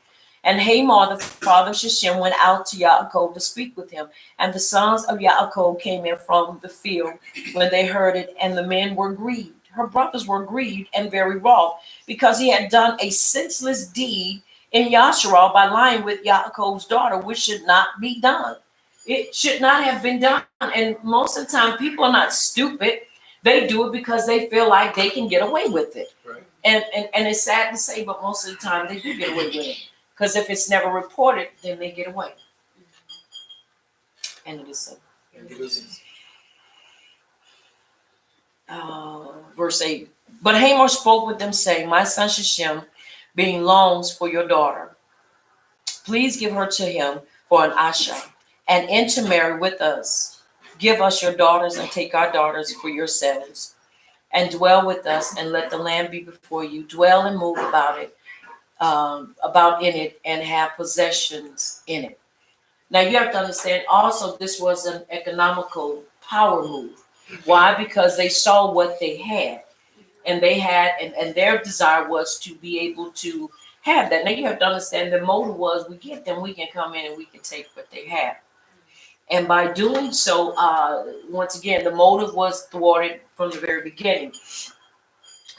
And Hamor, the father of Shechem, went out to Yaakov to speak with him. And the sons of Yaakov came in from the field when they heard it, and the men were grieved. Her brothers were grieved and very wroth, because he had done a senseless deed in Yasharal by lying with Yaakov's daughter, which should not be done. It should not have been done. And most of the time, people are not stupid. They do it because they feel like they can get away with it. Right. And it's sad to say, but most of the time they do get away with it. Because if it's never reported, then they get away. And it is so. Verse 8. But Hamor spoke with them, saying, my son Shechem, being longs for your daughter, please give her to him for an Asha, and intermarry with us. Give us your daughters and take our daughters for yourselves, and dwell with us, and let the land be before you. Dwell and move about in it, and have possessions in it. Now you have to understand also this was an economical power move. Why? Because they saw what they had. And they had, and their desire was to be able to have that. Now you have to understand the motive was we get them, we can come in and we can take what they have. And by doing so, once again, the motive was thwarted from the very beginning.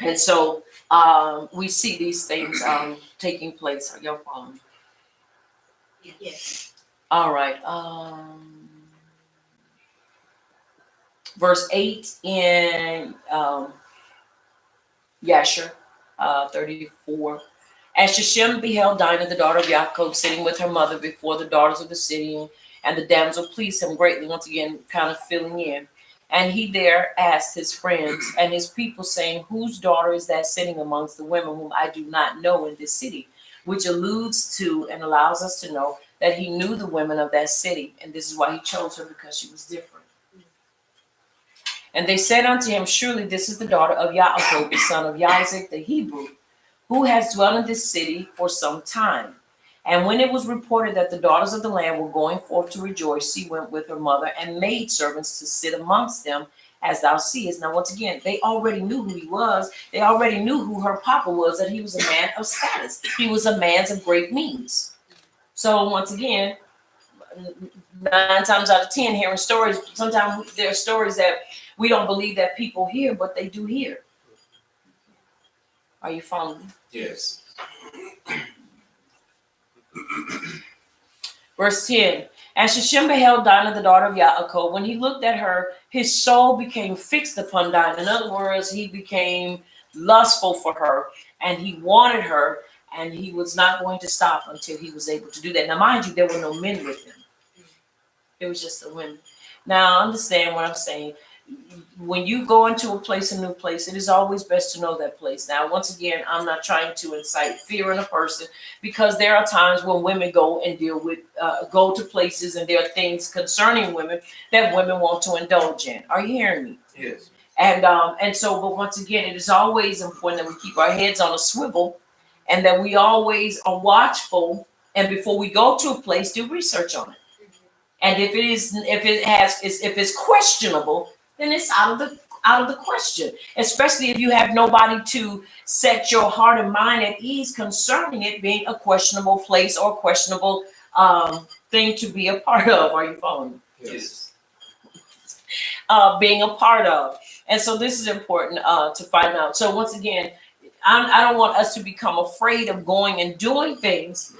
And so we see these things taking place. Are y'all following? Yes. All right. Verse 8 in Yasher 34. And Shechem beheld Dinah, the daughter of Yaakov, sitting with her mother before the daughters of the city, and the damsel pleased him greatly. Once again, kind of filling in. And he there asked his friends and his people, saying, whose daughter is that sitting amongst the women whom I do not know in this city? Which alludes to and allows us to know that he knew the women of that city. And this is why he chose her, because she was different. And they said unto him, surely this is the daughter of Yaakov, the son of Isaac the Hebrew, who has dwelt in this city for some time. And when it was reported that the daughters of the land were going forth to rejoice, she went with her mother and maid servants to sit amongst them, as thou seest. Now, once again, they already knew who he was. They already knew who her papa was, that he was a man of status. He was a man of great means. So once again, 9 times out of 10, hearing stories, sometimes there are stories that we don't believe that people hear, but they do hear. Are you following me? Yes. Verse 10. And Shechem beheld Dinah, the daughter of Yaakov. When he looked at her, his soul became fixed upon Dinah. In other words, he became lustful for her, and he wanted her, and he was not going to stop until he was able to do that. Now, mind you, there were no men with him. It was just the women. Now, understand what I'm saying. when you go into a place, a new place, it is always best to know that place. Now, once again, I'm not trying to incite fear in a person, because there are times when women go and deal with, go to places, and there are things concerning women that women want to indulge in. Are you hearing me? Yes. And so, but once again, it is always important that we keep our heads on a swivel, and that we always are watchful. And before we go to a place, do research on it. And if it's questionable, then it's out of the question. Especially if you have nobody to set your heart and mind at ease concerning it being a questionable place or questionable thing to be a part of. Are you following me? Yes. Being a part of. And so this is important to find out. So once again, I don't want us to become afraid of going and doing things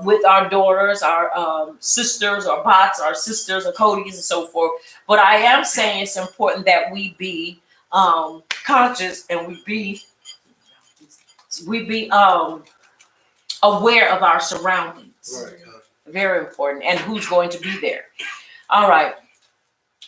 with our daughters, our sisters, our bots, our sisters, our Codys, and so forth. But I am saying it's important that we be conscious, and we be aware of our surroundings. Right. Very important, and who's going to be there. All right.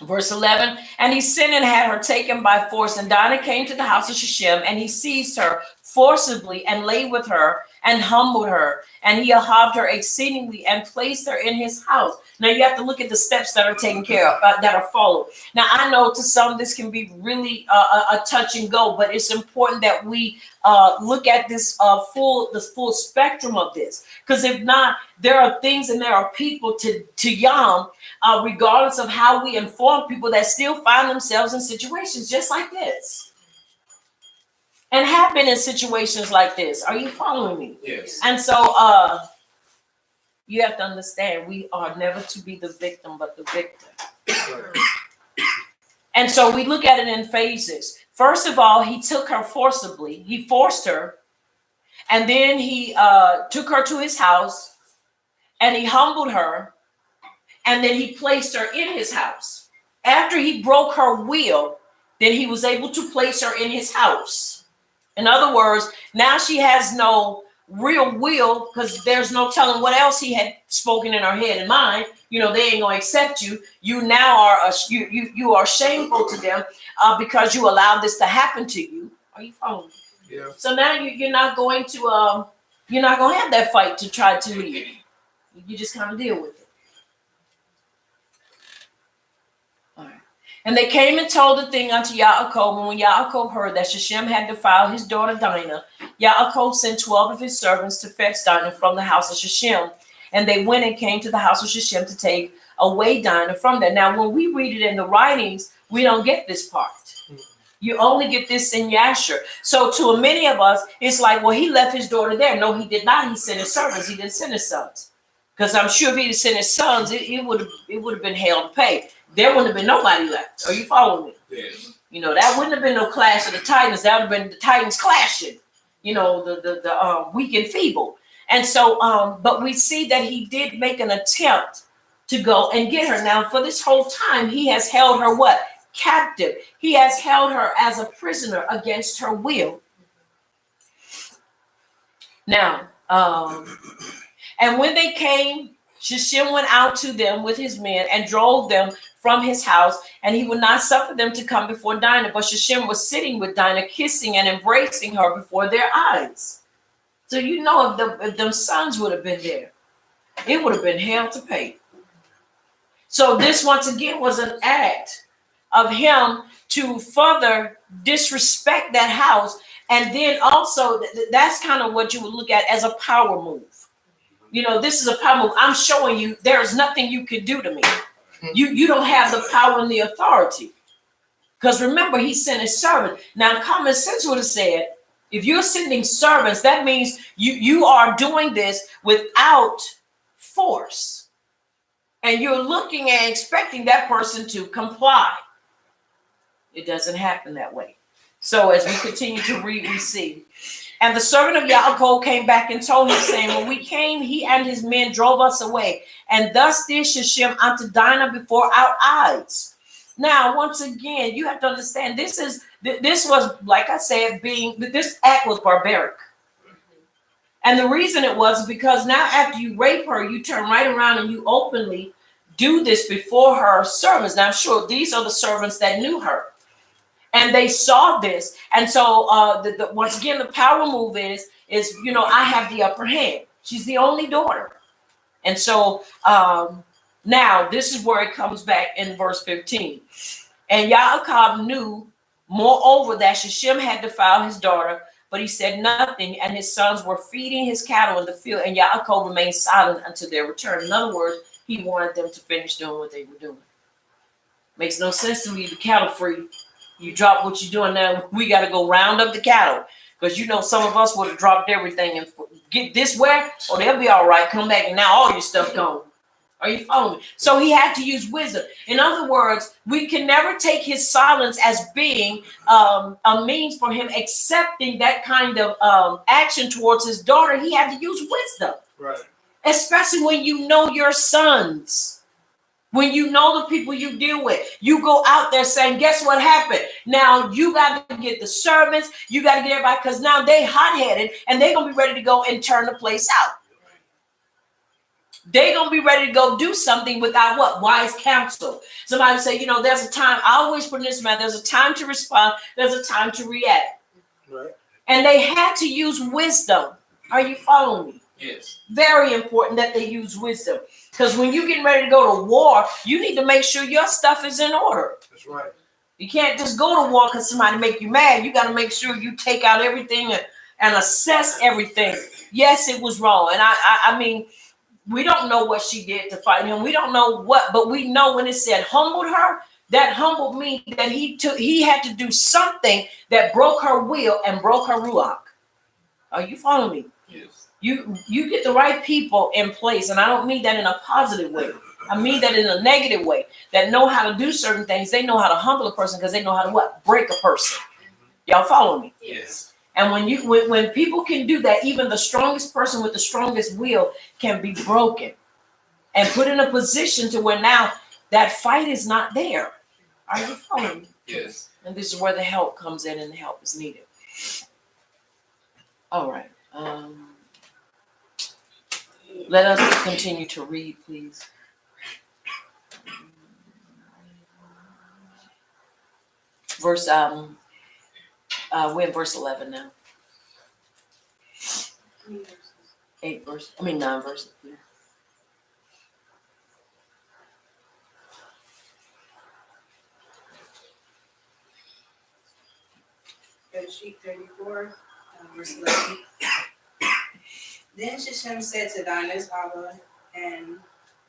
Verse 11, and he sent and had her taken by force, and Dinah came to the house of Shechem, and he seized her forcibly and lay with her and humbled her, and he ahaved her exceedingly and placed her in his house. Now you have to look at the steps that are taken care of, that are followed. Now I know to some this can be really a touch and go, but it's important that we look at this full spectrum of this, because if not, there are things and there are people to Yam, regardless of how we inform people, that still find themselves in situations just like this. And have been in situations like this. Are you following me? Yes. And so you have to understand, we are never to be the victim, but the victor. And so we look at it in phases. First of all, he took her forcibly. He forced her. And then he took her to his house, and he humbled her. And then he placed her in his house. After he broke her will, then he was able to place her in his house. In other words, now she has no real will, because there's no telling what else he had spoken in her head and mind. You know, they ain't gonna accept you. You now are you are shameful to them because you allowed this to happen to you. Are you following me? Yeah. So now you're not going to have that fight to try to leave. You just kind of deal with it. All right. And they came and told the thing unto Yaakov, and when Yaakov heard that Shechem had defiled his daughter Dinah, Yaakov sent 12 of his servants to fetch Dinah from the house of Shechem. And they went and came to the house of Shechem to take away Dinah from there. Now, when we read it in the writings, we don't get this part. You only get this in Yasher. So to many of us, it's like, well, he left his daughter there. No, he did not. He sent his servants. He didn't send his sons. Because I'm sure if he'd sent his sons, it would have been hell to pay. There wouldn't have been nobody left. Are you following me? Yes. You know, that wouldn't have been no clash of the Titans. That would have been the Titans clashing. You know, the weak and feeble. And so, but we see that he did make an attempt to go and get her. Now, for this whole time, he has held her what? Captive. He has held her as a prisoner against her will. Now, and when they came, Shechem went out to them with his men and drove them from his house, and he would not suffer them to come before Dinah. But Shechem was sitting with Dinah, kissing and embracing her before their eyes. So you know, if them sons would have been there, it would have been hell to pay. So this once again was an act of him to further disrespect that house, and then also that's kind of what you would look at as a power move. You know, this is a power move. I'm showing you there is nothing you can do to me. You don't have the power and the authority. Because remember, he sent his servant. Now, common sense would have said, if you're sending servants, that means you are doing this without force. And you're looking and expecting that person to comply. It doesn't happen that way. So as we continue to read, we see. And the servant of Yaakov came back and told him, saying, when we came, he and his men drove us away. And thus did Shechem unto Dinah before our eyes. Now, once again, you have to understand, this was, like I said, this act was barbaric. And the reason it was because now after you rape her, you turn right around and you openly do this before her servants. Now, I'm sure these are the servants that knew her. And they saw this. And so once again, the power move is, I have the upper hand. She's the only daughter. And so now this is where it comes back in verse 15. And Yaakov knew, moreover, that Shechem had defiled his daughter, but he said nothing, and his sons were feeding his cattle in the field, and Yaakov remained silent until their return. In other words, he wanted them to finish doing what they were doing. Makes no sense to leave the cattle free. You drop what you're doing now, we got to go round up the cattle. Because some of us would have dropped everything and get this way, or they'll be all right. Come back and now all your stuff gone. Are you following me? So he had to use wisdom. In other words, we can never take his silence as being a means for him accepting that kind of action towards his daughter. He had to use wisdom. Right. Especially when you know your sons. When you know the people you deal with, you go out there saying, guess what happened? Now you got to get the servants, you got to get everybody, because now they hot-headed and they're going to be ready to go and turn the place out. They're going to be ready to go do something without what? Wise counsel. Somebody say, there's a time, I always put in this matter, there's a time to respond, there's a time to react. Right. And they had to use wisdom. Are you following me? Yes. Very important that they use wisdom. Because when you're getting ready to go to war, you need to make sure your stuff is in order. That's right. You can't just go to war because somebody make you mad. You got to make sure you take out everything and assess everything. Yes, it was wrong. And I mean, we don't know what she did to fight him. We don't know what, but we know when it said humbled her, that humbled means that he had to do something that broke her will and broke her ruach. Are you following me? Yes. You get the right people in place, and I don't mean that in a positive way. I mean that in a negative way, that know how to do certain things. They know how to humble a person because they know how to what? Break a person. Y'all follow me? Yes. And when people can do that, even the strongest person with the strongest will can be broken and put in a position to where now that fight is not there. Are you following me? Yes. And this is where the help comes in, and the help is needed. All right. Let us continue to read, please. We're in verse 11 now. 9 verses. Yeah. Sheet 34, verse 11. Then Shechem said to Dinah's Abba and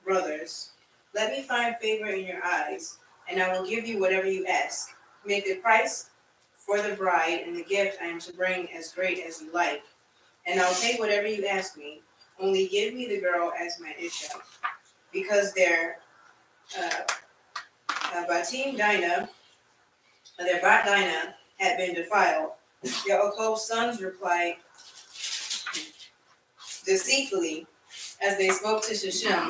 brothers, let me find favor in your eyes, and I will give you whatever you ask. Make the price for the bride and the gift I am to bring as great as you like, and I'll take whatever you ask me. Only give me the girl as my Isha, because their bat Dinah had been defiled. Yaakov's sons replied deceitfully as they spoke to Shechem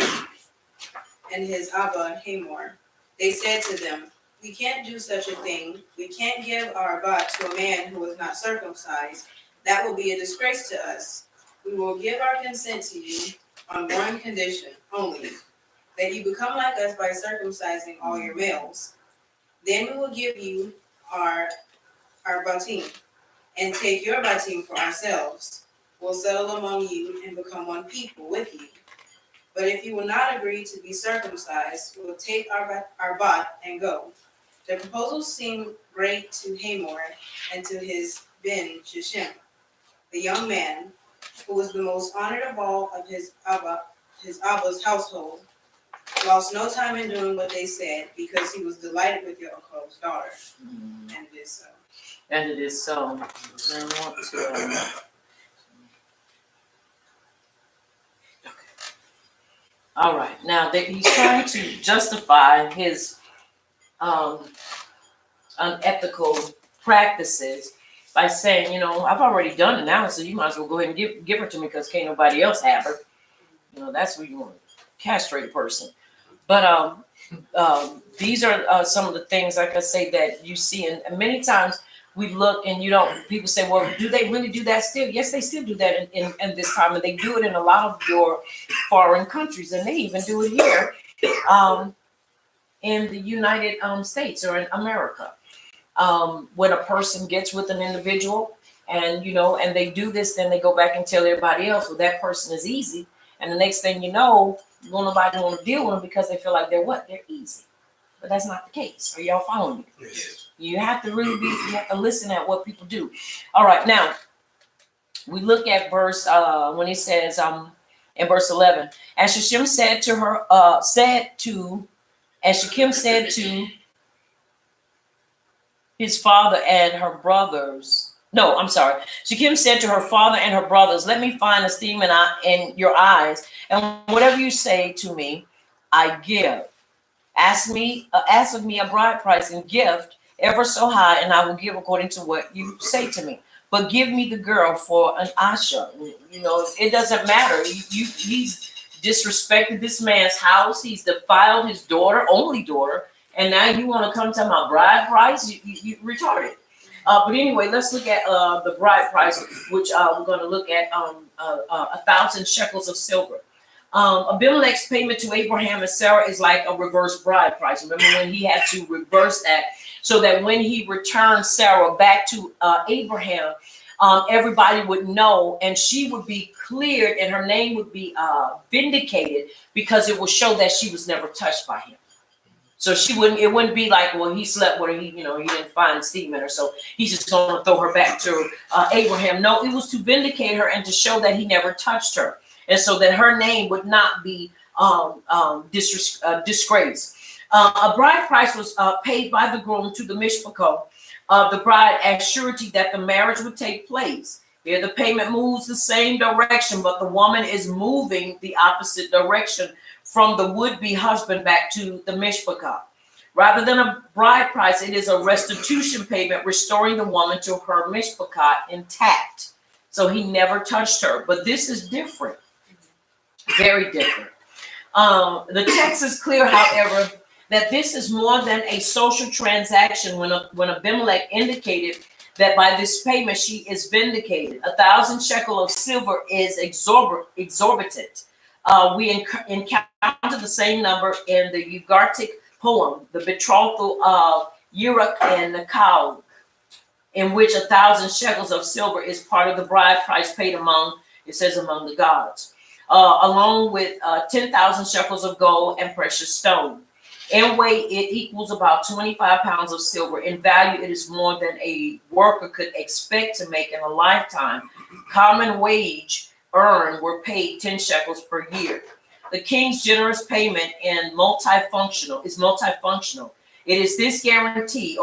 and his Abba Hamor. They said to them, we can't do such a thing. We can't give our bat to a man who is not circumcised. That will be a disgrace to us. We will give our consent to you on one condition only, that you become like us by circumcising all your males. Then we will give you our batim and take your batim for ourselves. We'll settle among you and become one people with you. But if you will not agree to be circumcised, we will take our bat and go. The proposal seemed great to Hamor and to his ben Shechem, the young man, who was the most honored of all of his Abba's household, lost no time in doing what they said, because he was delighted with Yaakov's daughter. And it is so. And it is so. I want to. All right. Now that he's trying to justify his unethical practices by saying, I've already done it now, so you might as well go ahead and give her to me because can't nobody else have her. That's what you want to castrate a person. But these are some of the things, like I say, that you see, and many times we look and people say, well, do they really do that still? Yes, they still do that in this time, and they do it in a lot of your foreign countries, and they even do it here in the United States or in America. When a person gets with an individual and and they do this, then they go back and tell everybody else, well, that person is easy. And the next thing you know, nobody want to deal with them because they feel like they're easy. But that's not the case. Are y'all following me? Yes. You have to you have to listen at what people do. All right, now we look at verse when he says in verse 11, and Shechem said to her, and Shechem said to his father and her brothers. No, I'm sorry. Shechem said to her father and her brothers, let me find esteem in your eyes, and whatever you say to me, I give. Ask of me a bride price and gift ever so high, and I will give according to what you say to me. But give me the girl for an asha. It doesn't matter. He's disrespected this man's house. He's defiled his daughter, only daughter, and now you want to come to my bride price? You retarded. But anyway, let's look at the bride price, which we're going to look at 1,000 shekels of silver. Abimelech's payment to Abraham and Sarah is like a reverse bride price. Remember when he had to reverse that so that when he returned Sarah back to Abraham, everybody would know and she would be cleared and her name would be vindicated because it will show that she was never touched by him. So it wouldn't be like, well, he slept with her, he didn't find semen or so he's just going to throw her back to Abraham. No, it was to vindicate her and to show that he never touched her. And so that her name would not be disgraced. A bride price was paid by the groom to the mishpachah of the bride as surety that the marriage would take place. Here the payment moves the same direction, but the woman is moving the opposite direction from the would-be husband back to the mishpachah. Rather than a bride price, it is a restitution payment restoring the woman to her mishpachah intact. So he never touched her. But this is different. Very different. The text is clear, however, that this is more than a social transaction when Abimelech indicated that by this payment she is vindicated. 1,000 shekel of silver is exorbitant. We encounter the same number in the Ugartic poem, the betrothal of Uruk and Nakau, in which 1,000 shekels of silver is part of the bride price paid among the gods, along with 10,000 shekels of gold and precious stone. In weight, it equals about 25 pounds of silver. In value, it is more than a worker could expect to make in a lifetime. Common wage earned were paid 10 shekels per year. The king's generous payment is multifunctional. It is his guarantee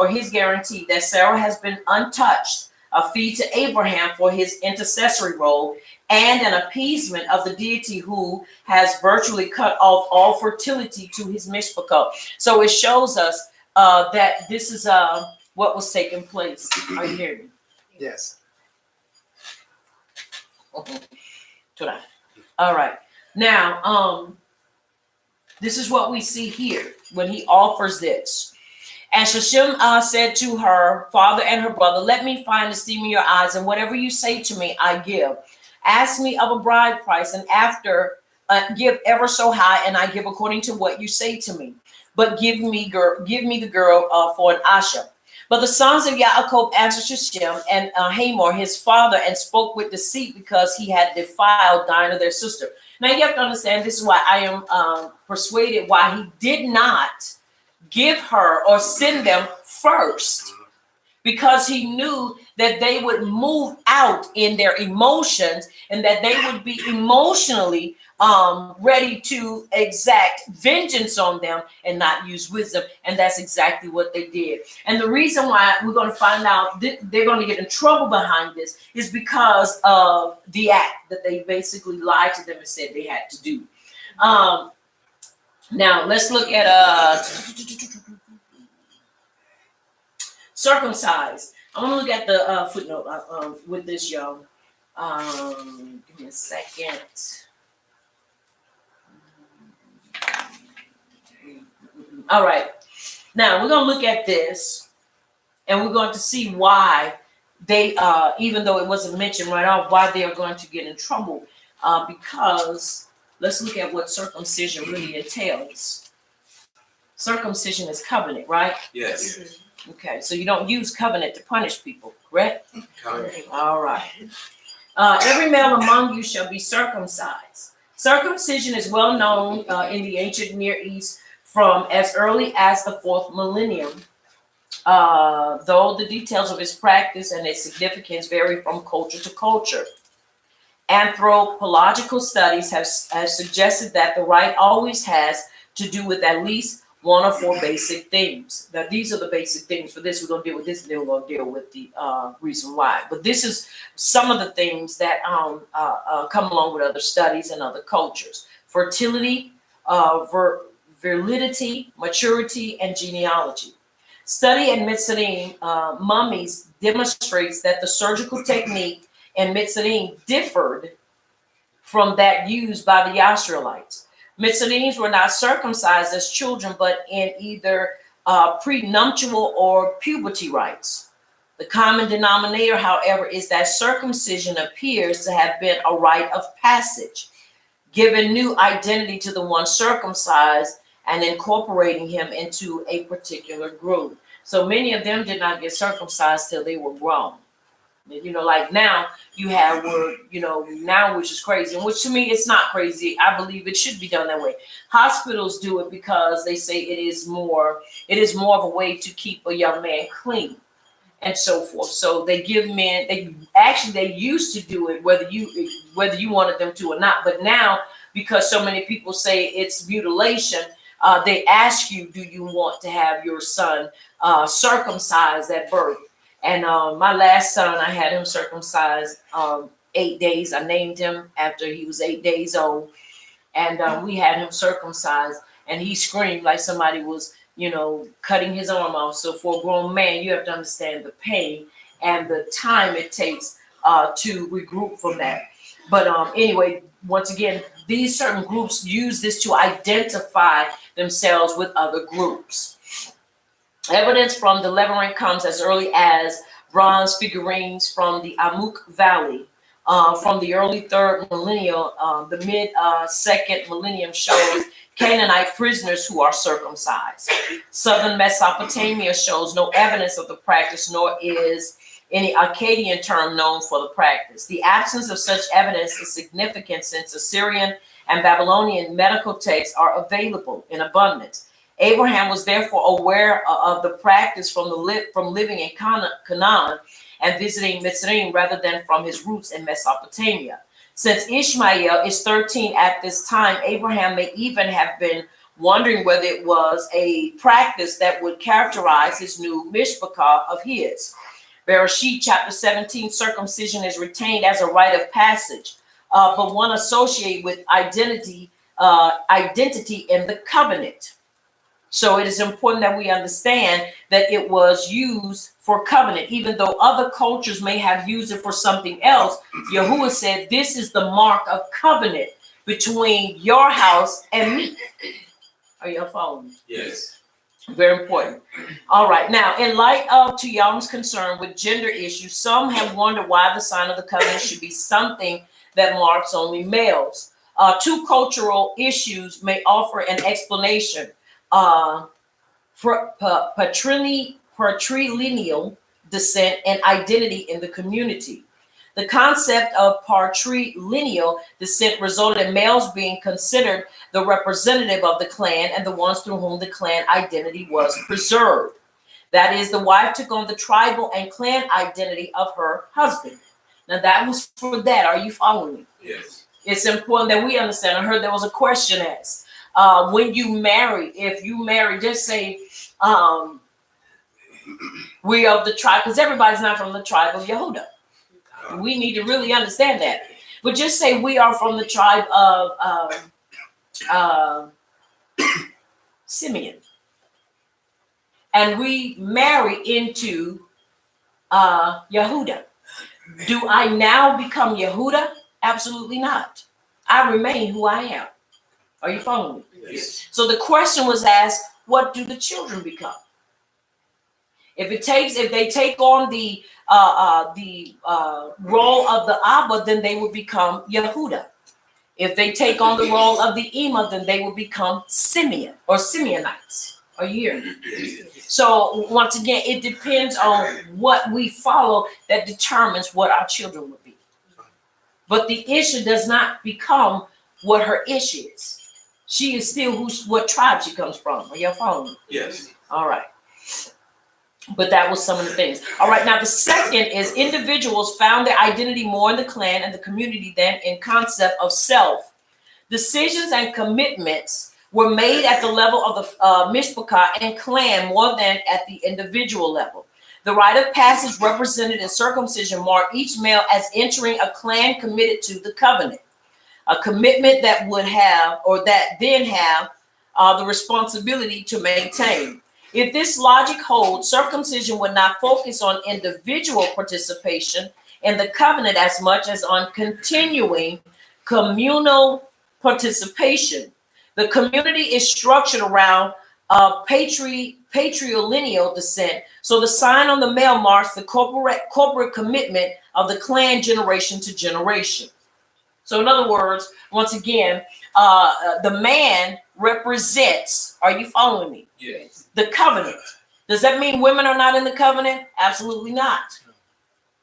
that Sarah has been untouched, a fee to Abraham for his intercessory role, and an appeasement of the deity who has virtually cut off all fertility to his mishpachah. So it shows us that this is what was taking place. Are you hearing me? Yes. All right. Now, this is what we see here when he offers this. And Shechem said to her father and her brother, let me find esteem in your eyes, and whatever you say to me, I give. Ask me of a bride price, and after give ever so high, and I give according to what you say to me. But give me the girl for an asha. But the sons of Yaakov answered Shechem and Hamor, his father, and spoke with deceit because he had defiled Dinah, their sister. Now you have to understand, this is why I am persuaded why he did not give her or send them first, because he knew that they would move out in their emotions and that they would be emotionally ready to exact vengeance on them and not use wisdom. And that's exactly what they did. And the reason why we're going to find out they're going to get in trouble behind this is because of the act that they basically lied to them and said they had to do. Now let's look at circumcised. I'm gonna look at the footnote with this, y'all. Give me a second. All right. Now we're gonna look at this, and we're going to see why they, even though it wasn't mentioned right off, why they are going to get in trouble. Because let's look at what circumcision really entails. Circumcision is covenant, right? Yes. Okay, so you don't use covenant to punish people, correct? Correct. All right. Every male among you shall be circumcised. Circumcision is well known in the ancient Near East from as early as the 4th millennium, though the details of its practice and its significance vary from culture to culture. Anthropological studies have suggested that the rite always has to do with at least one or four basic things. Now, these are the basic things. For this, we're going to deal with this, and then we're going to deal with the reason why. But this is some of the things that come along with other studies and other cultures. Fertility, virility, maturity, and genealogy. Study in Mitzrayim mummies demonstrates that the surgical technique in Mitzrayim differed from that used by the Israelites. Mitzrayim were not circumcised as children, but in either prenuptial or puberty rites. The common denominator, however, is that circumcision appears to have been a rite of passage, giving new identity to the one circumcised and incorporating him into a particular group. So many of them did not get circumcised till they were grown. You know, like now you have word, you know, now, which is crazy, and which to me it's not crazy. I believe it should be done that way. Hospitals do it because they say it is more of a way to keep a young man clean and so forth. So they give men, they used to do it whether you wanted them to or not. But now, because so many people say it's mutilation, they ask you, do you want to have your son circumcised at birth? And my last son, I had him circumcised 8 days. I named him after he was 8 days old. And we had him circumcised. And he screamed like somebody was, you know, cutting his arm off. So for a grown man, you have to understand the pain and the time it takes to regroup from that. But anyway, once again, these certain groups use this to identify themselves with other groups. Evidence from the Levant comes as early as bronze figurines from the Amuk Valley. From the early 3rd millennium, the mid-2nd millennium shows Canaanite prisoners who are circumcised. Southern Mesopotamia shows no evidence of the practice, nor is any Akkadian term known for the practice. The absence of such evidence is significant since Assyrian and Babylonian medical texts are available in abundance. Abraham was therefore aware of the practice from living in Canaan and visiting Mitzrayim rather than from his roots in Mesopotamia. Since Ishmael is 13 at this time, Abraham may even have been wondering whether it was a practice that would characterize his new mishpachah of his. Bereshit chapter 17, circumcision is retained as a rite of passage, but one associated with identity in the covenant. So it is important that we understand that it was used for covenant, even though other cultures may have used it for something else. Yahuwah said, this is the mark of covenant between your house and me. Are you following me? Yes. Very important. All right. Now, in light of Tuyam's concern with gender issues, some have wondered why the sign of the covenant should be something that marks only males. Two cultural issues may offer an explanation. Patrilineal descent and identity in the community. The concept of patrilineal descent resulted in males being considered the representative of the clan and the ones through whom the clan identity was preserved. That is, the wife took on the tribal and clan identity of her husband. Now that was for that. Are you following me? Yes. It's important that we understand. I heard there was a question asked. When you marry, if you marry, just say, we of the tribe, because everybody's not from the tribe of Yehuda. We need to really understand that. But just say we are from the tribe of Simeon. And we marry into Yehuda. Do I now become Yehuda? Absolutely not. I remain who I am. Are you following me? Yes. So the question was asked, what do the children become? If they take on the role of the Abba, then they will become Yehuda. If they take on the role of the Ima, then they will become Simeon or Simeonites. Are you hearing? So once again, it depends on what we follow that determines what our children will be. But the issue does not become what her issue is. She is still what tribe she comes from. Are y'all following me? Yes. All right. But that was some of the things. All right. Now the second is individuals found their identity more in the clan and the community than in concept of self. Decisions and commitments were made at the level of the mishpachah and clan more than at the individual level. The rite of passage represented in circumcision marked each male as entering a clan committed to the covenant, a commitment that would have or that then have the responsibility to maintain. If this logic holds, circumcision would not focus on individual participation in the covenant as much as on continuing communal participation. The community is structured around patrilineal descent. So the sign on the male marks the corporate commitment of the clan generation to generation. So in other words, once again, the man represents, are you following me? Yes. The covenant. Does that mean women are not in the covenant? Absolutely not.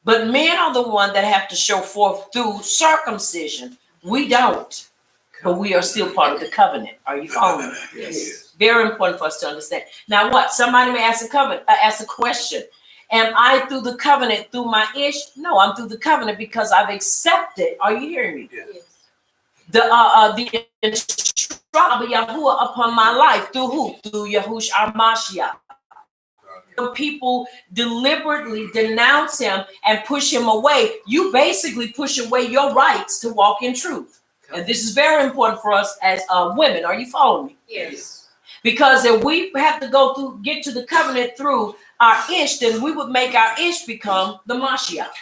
But men are the one that have to show forth through circumcision. We don't. But we are still part of the covenant. Are you following me? Yes. Very important for us to understand. Now what? Somebody may ask a question. Am I through the covenant through my ish? No, I'm through the covenant because I've accepted. Are you hearing me? Yes. The instruction of Yahuwah upon my life through who? Through Yahush Mashiach. When people deliberately denounce him and push him away, you basically push away your rights to walk in truth. And this is very important for us as women. Are you following me? Yes. Because if we have to get to the covenant through our ish, then we would make our ish become the Mashiach.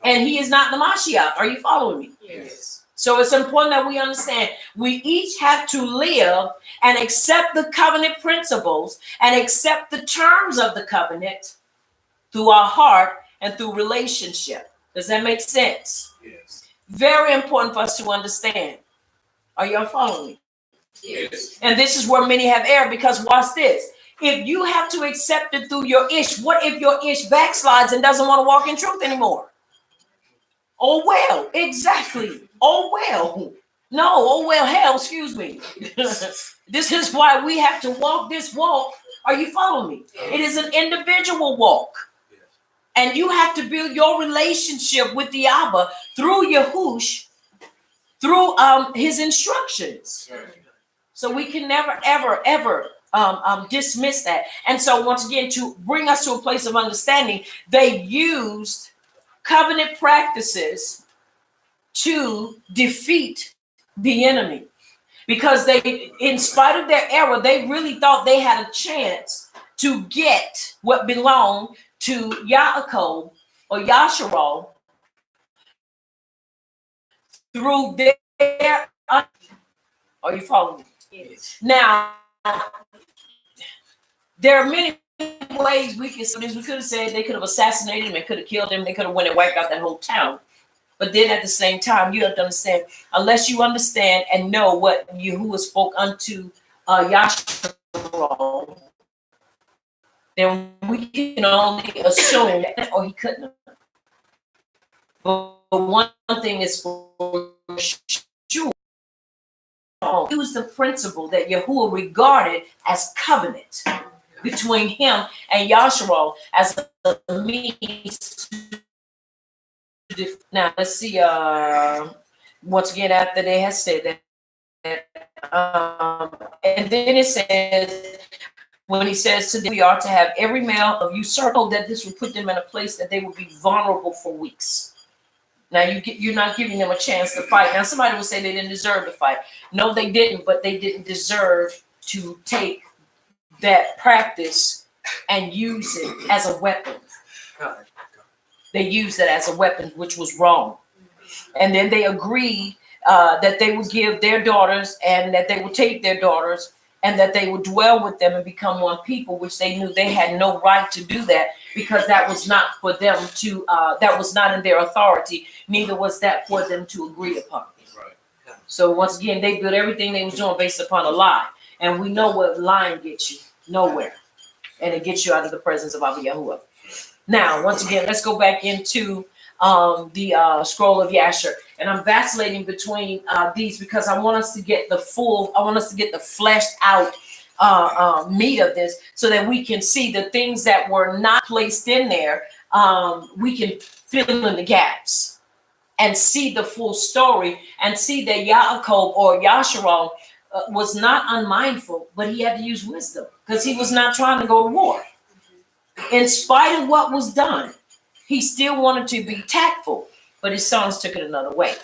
And he is not the Mashiach. Are you following me? Yes. So it's important that we understand we each have to live and accept the covenant principles and accept the terms of the covenant through our heart and through relationship. Does that make sense? Yes. Very important for us to understand. Are y'all following me? Yes. And this is where many have erred because watch this. If you have to accept it through your ish, what if your ish backslides and doesn't want to walk in truth anymore? Oh, well, exactly. Oh, well. No, oh, well, hell, excuse me. This is why we have to walk this walk. Are you following me? It is an individual walk. And you have to build your relationship with the Abba through Yahush, through his instructions. So we can never, ever, ever dismiss that. And so once again, to bring us to a place of understanding, they used covenant practices to defeat the enemy. Because they, in spite of their error, they really thought they had a chance to get what belonged to Yaakov or Yasharal through their. Are you following me? Yes. Now, there are many ways we can say this. We could have said they could have assassinated him and could have killed him. They could have went and wiped out that whole town. But then at the same time, you have to understand, unless you understand and know what Yahuwah spoke unto Yasharal, then we can only assume that, or he couldn't have. But one thing is for sure. It was the principle that Yahuwah regarded as covenant between him and Yasharal as a means. Now let's see. Once again, after they had said that, and then it says, when he says to them, we are to have every male of you circle, that this will put them in a place that they will be vulnerable for weeks. Now you're not giving them a chance to fight. Now somebody will say they didn't deserve to fight. No, they didn't, but they didn't deserve to take that practice and use it as a weapon. They used it as a weapon, which was wrong. And then they agreed that they would give their daughters and that they would take their daughters and that they would dwell with them and become one people, which they knew they had no right to do that because that was not for them to, that was not in their authority. Neither was that for them to agree upon. Right. So once again, they built everything they was doing based upon a lie. And we know what lying gets you. Nowhere. And it gets you out of the presence of Abba Yahuwah. Now, once again, let's go back into the scroll of Yasher. And I'm vacillating between these because I want us to get the fleshed out meat of this so that we can see the things that were not placed in there. We can fill in the gaps and see the full story and see that Yaakov or Yasharal was not unmindful, but he had to use wisdom because he was not trying to go to war. In spite of what was done, he still wanted to be tactful, but his sons took it another way.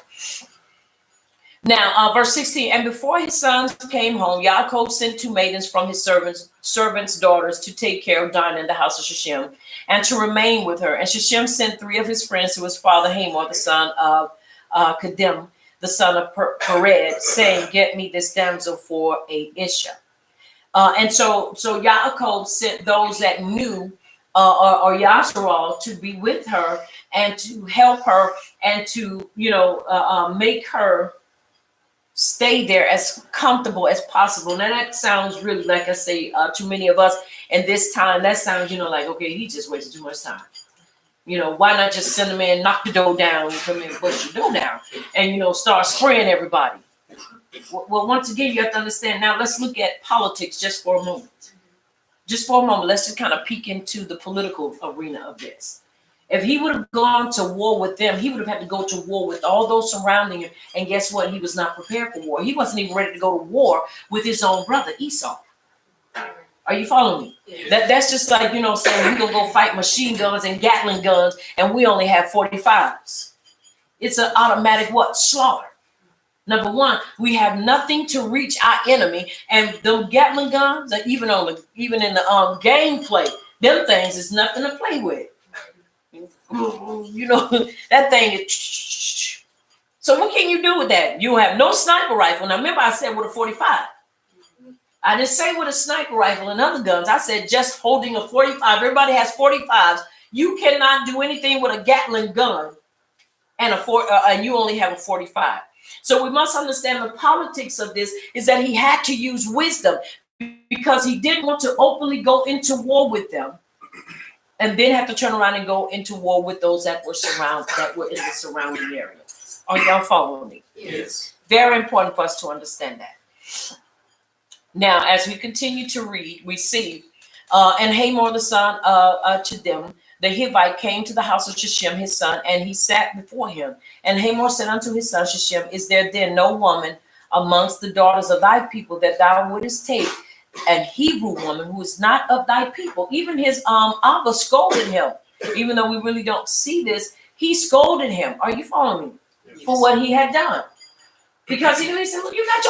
Now, verse 16, and before his sons came home, Yaakov sent 2 maidens from his servants' daughters to take care of Dinah in the house of Shechem and to remain with her. And Shechem sent 3 of his friends to his father Hamor, the son of Kedem, the son of Pered, saying, get me this damsel for a Isha. And so Yaakov sent those that knew or Yasharal to be with her and to help her and to, make her stay there as comfortable as possible. Now that sounds really, like I say, to many of us in this time, that sounds, like, okay, he just wasted too much time. Why not just send him in, knock the door down, come in, push the door down, and, start spraying everybody. Well, once again, you have to understand. Now let's look at politics just for a moment. Just for a moment, let's just kind of peek into the political arena of this. If he would have gone to war with them, he would have had to go to war with all those surrounding him. And guess what? He was not prepared for war. He wasn't even ready to go to war with his own brother, Esau. Are you following me? Yeah. That's just like, saying we're going to go fight machine guns and Gatling guns, and we only have 45s. It's an automatic what? Slaughter. Number one, we have nothing to reach our enemy, and those Gatling guns, even in the gameplay, them things is nothing to play with. That thing is. So what can you do with that? You have no sniper rifle. Now remember, I said with a 45. I didn't say with a sniper rifle and other guns. I said just holding a 45. Everybody has 45s. You cannot do anything with a Gatling gun and you only have a 45. So we must understand the politics of this is that he had to use wisdom because he didn't want to openly go into war with them and then have to turn around and go into war with those that were in the surrounding area. Are y'all following me? Yes. Very important for us to understand that. Now, as we continue to read, we see, and Hamor the son of Chedem, the Hivite, came to the house of Shechem, his son, and he sat before him. And Hamor said unto his son Shechem, is there then no woman amongst the daughters of thy people that thou wouldest take an Hebrew woman who is not of thy people? Even his Abba scolded him. Even though we really don't see this, he scolded him. Are you following me? Yes. For what he had done. Because he said, look, you got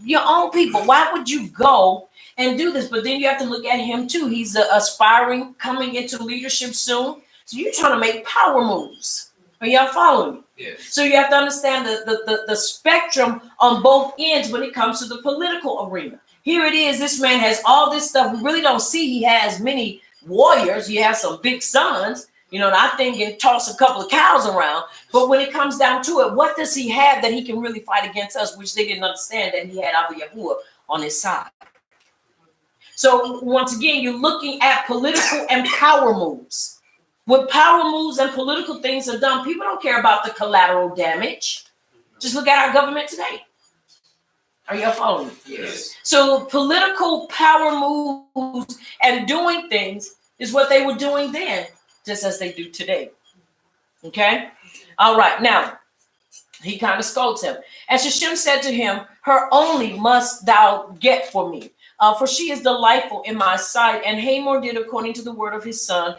your own people. Why would you go and do this? But then you have to look at him too. He's aspiring, coming into leadership soon. So you're trying to make power moves. Are y'all following me? Yes. So you have to understand the spectrum on both ends when it comes to the political arena. Here it is. This man has all this stuff. We really don't see he has many warriors. He has some big sons. I think he can toss a couple of cows around. But when it comes down to it, what does he have that he can really fight against us, which they didn't understand that he had Abba Yahuwah on his side. So once again, you're looking at political and power moves. When power moves and political things are done, people don't care about the collateral damage. Just look at our government today. Are y'all following me? Yes. So political power moves and doing things is what they were doing then, just as they do today. Okay? All right. Now, he kind of scolds him. And Shechem said to him, her only must thou get for me, for she is delightful in my sight. And Hamor did according to the word of his son,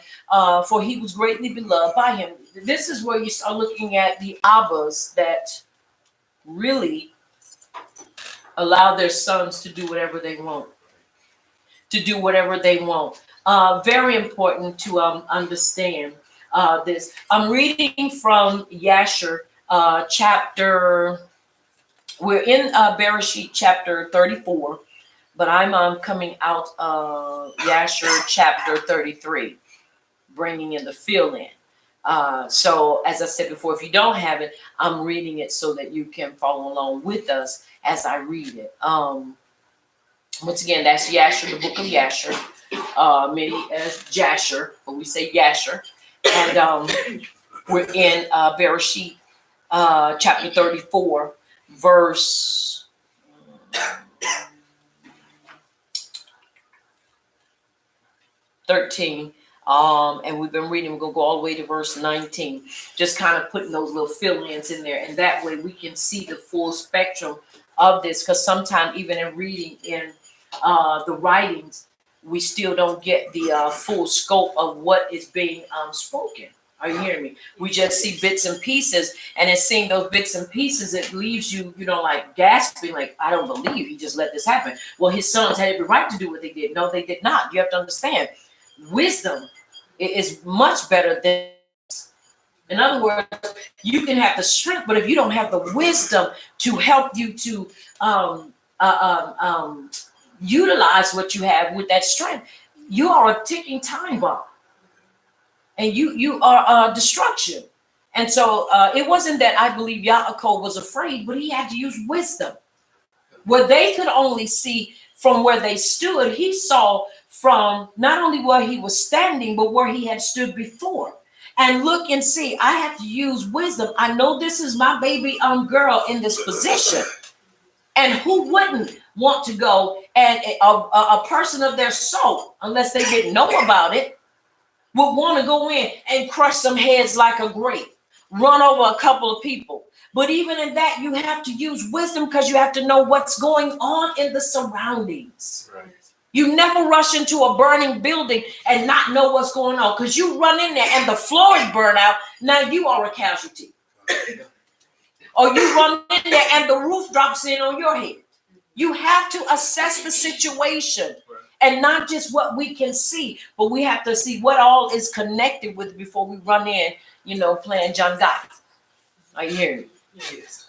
for he was greatly beloved by him. This is where you start looking at the Abbas that really allow their sons to do whatever they want. Very important to understand this. I'm reading from Yasher, we're in Bereshit chapter 34, but I'm coming out of Yasher chapter 33, bringing in the fill-in. So as I said before, if you don't have it, I'm reading it so that you can follow along with us as I read it. Once again, that's Yasher, the book of Yasher. Many as Jasher, but we say Yasher. And we're in Bereshit, chapter 34, verse 13. And we've been reading, we're going to go all the way to verse 19. Just kind of putting those little fill-ins in there. And that way we can see the full spectrum of this. Because sometimes even in reading in the writings, we still don't get the full scope of what is being spoken. Are you hearing me? We just see bits and pieces, and in seeing those bits and pieces, it leaves you, like gasping, like, I don't believe he just let this happen. Well, his sons had every right to do what they did. No, they did not. You have to understand, wisdom is much better than. In other words, you can have the strength, but if you don't have the wisdom to help you to utilize what you have with that strength, you are a ticking time bomb. And you are destruction. And so it wasn't that I believe Yaakov was afraid, but he had to use wisdom. Where they could only see from where they stood, he saw from not only where he was standing, but where he had stood before. And look and see, I have to use wisdom. I know this is my baby girl in this position. And who wouldn't want to go and a person of their soul, unless they didn't know about it, would want to go in and crush some heads like a grape, run over a couple of people. But even in that, you have to use wisdom because you have to know what's going on in the surroundings. Right. You never rush into a burning building and not know what's going on because you run in there and the floor is burnt out. Now you are a casualty. Or you run in there and the roof drops in on your head. You have to assess the situation. And not just what we can see, but we have to see what all is connected with before we run in, playing John Gotti. Are you hearing me? Yes.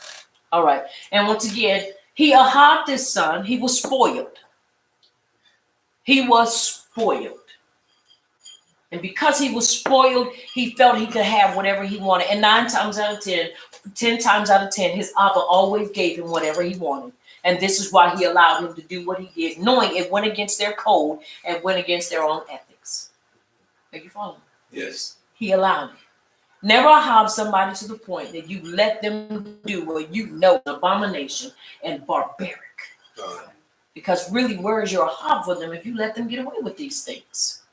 All right. And once again, he ahabbed his son. He was spoiled. He was spoiled. And because he was spoiled, he felt he could have whatever he wanted. And 10 times out of 10, his Abba always gave him whatever he wanted. And this is why he allowed him to do what he did, knowing it went against their code and went against their own ethics. Are you following? Yes. He allowed it. Never have somebody to the point that you let them do what an abomination and barbaric. Because really, where is your hob for them if you let them get away with these things?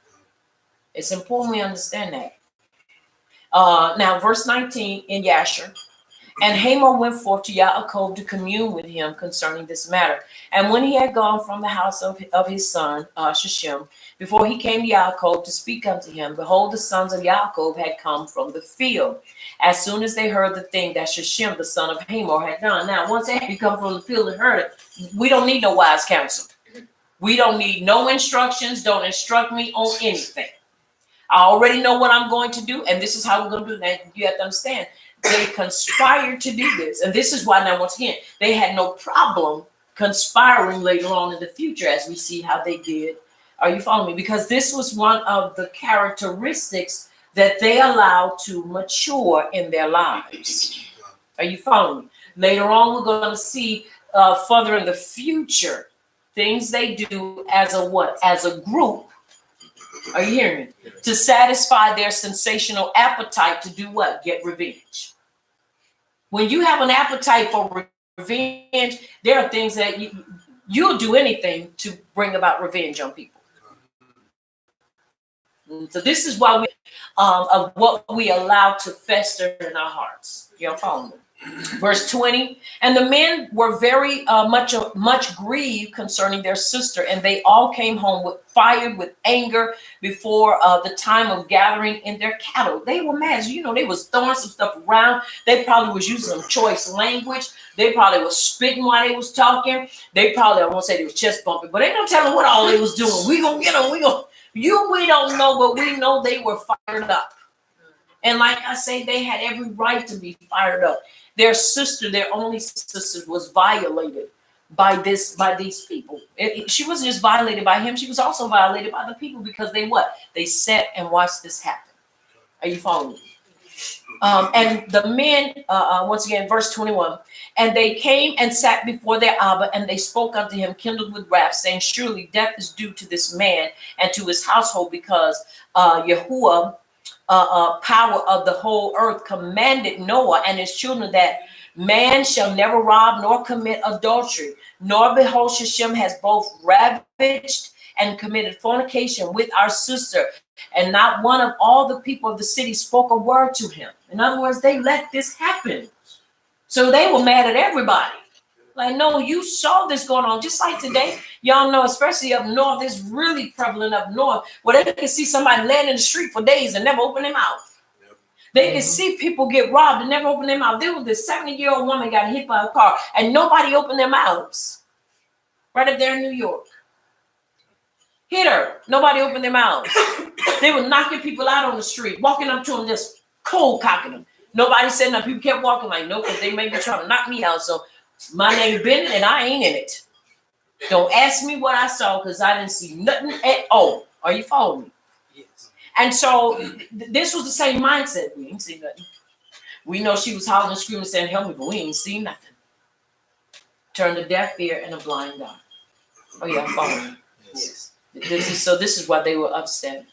It's important we understand that. Now, verse 19 in Yasher. And Hamor went forth to Yaakov to commune with him concerning this matter. And when he had gone from the house of his son, Shechem, before he came to Yaakov to speak unto him, behold, the sons of Yaakov had come from the field. As soon as they heard the thing that Shechem, the son of Hamor, had done. Now, once they had come from the field and heard it, we don't need no wise counsel. We don't need no instructions. Don't instruct me on anything. I already know what I'm going to do, and this is how we're going to do that. You have to understand. They conspired to do this. And this is why now, once again, they had no problem conspiring later on in the future, as we see how they did. Are you following me? Because this was one of the characteristics that they allowed to mature in their lives. Are you following me? Later on, we're going to see further in the future things they do as a what? As a group. Are you hearing me? To satisfy their sensational appetite to do what? Get revenge. When you have an appetite for revenge, there are things that you'll do anything to bring about revenge on people. So this is why we of what we allow to fester in our hearts. Y'all follow me? Verse 20, and the men were very much grieved concerning their sister, and they all came home fired with anger before the time of gathering in their cattle. They were mad. So, they was throwing some stuff around. They probably was using some choice language. They probably was spitting while they was talking. They probably, I won't say they was chest bumping, but ain't no telling what all they was doing. We gonna get them. We don't know, but we know they were fired up. And like I say, they had every right to be fired up. Their sister, their only sister, was violated by these people. She wasn't just violated by him; she was also violated by the people because they sat and watched this happen. Are you following me? And the men, once again, verse 21, And they came and sat before their Abba, and they spoke unto him, kindled with wrath, saying, surely death is due to this man and to his household, because Yahuwah, power of the whole earth, commanded Noah and his children that man shall never rob nor commit adultery, nor behold Shechem has both ravaged and committed fornication with our sister. And not one of all the people of the city spoke a word to him. In other words, they let this happen. So they were mad at everybody. Like, no, you saw this going on. Just like today, y'all know, especially up north, it's really prevalent up north, where they can see somebody laying in the street for days and never open their mouth. Yep. They can see people get robbed and never open their mouth. There was this 70-year-old woman got hit by a car and nobody opened their mouths. Right up there in New York. Hit her. Nobody opened their mouths. They were knocking people out on the street, walking up to them, just cold cocking them. Nobody said nothing. People kept walking like, no, because they may be trying to knock me out. So my name Bennett and I ain't in it. Don't ask me what I saw because I didn't see nothing at all. Are you following me? Yes. And so this was the same mindset. We didn't see nothing. We know she was hollering and screaming, saying, help me, but we ain't see nothing. Turned a deaf ear and a blind eye. Oh, yeah, I'm following. Yes. This is why they were upset.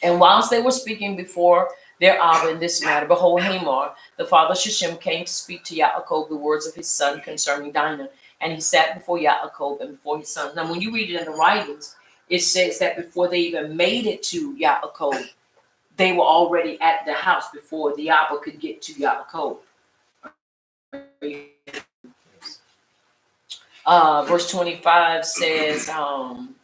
And whilst they were speaking before their Abba in this matter, behold, Hamor, the father of Shechem, came to speak to Yaakov the words of his son concerning Dinah. And he sat before Yaakov and before his sons. Now, when you read it in the writings, it says that before they even made it to Yaakov, they were already at the house before the Abba could get to Yaakov. Verse 25 says,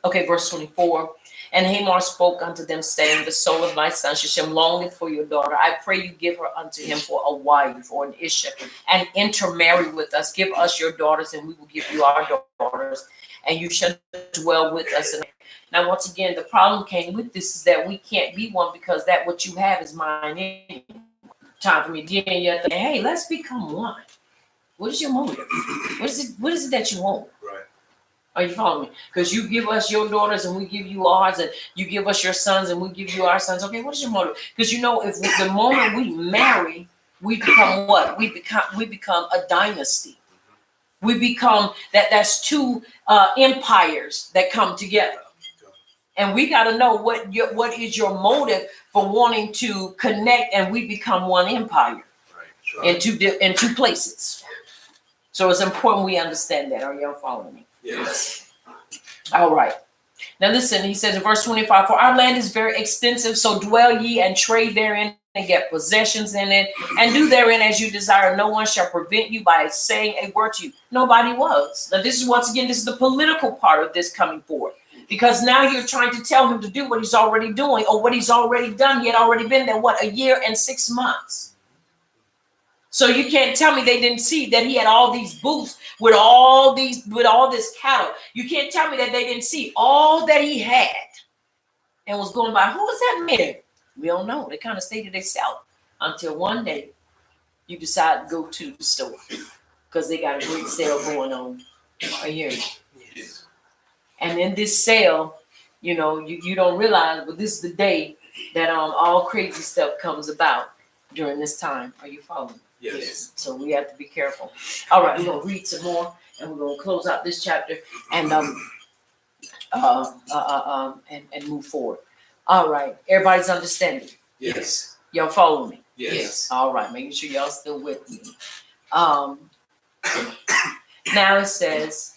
verse 24. And Hamor spoke unto them, saying, the soul of my son Shechem longeth for your daughter. I pray you give her unto him for a wife or an Isha, and intermarry with us. Give us your daughters, and we will give you our daughters, and you shall dwell with us. Now, once again, the problem came with this is that we can't be one because that what you have is mine. Anyway. Time for me, hey, let's become one. What is your motive? What is it that you want? Right. Are you following me? Because you give us your daughters and we give you ours, and you give us your sons and we give you our sons. Okay, what is your motive? Because the moment we marry, we become what? We become a dynasty. We become that's two empires that come together. And we got to know what is your motive for wanting to connect, and we become one empire in two places. So it's important we understand that. Are y'all following me? Yes. All right. Now listen, he says in verse 25, for our land is very extensive, so dwell ye and trade therein and get possessions in it, and do therein as you desire. No one shall prevent you by saying a word to you. Nobody was. Now this is the political part of this coming forward. Because now you're trying to tell him to do what he's already doing or what he's already done. He had already been there, a year and 6 months. So you can't tell me they didn't see that he had all these booths with all this cattle. You can't tell me that they didn't see all that he had and was going by. Who was that man? We don't know. They kind of stayed to themselves until one day you decide to go to the store because they got a great sale going on. I hear you. Yes. And in this sale, you don't realize, but this is the day that all crazy stuff comes about during this time. Are you following? Yes. So we have to be careful. All right, we're gonna read some more, and we're gonna close out this chapter and move forward. All right, everybody's understanding. Yes. Y'all follow me? Yes. All right, making sure y'all still with me. Now it says,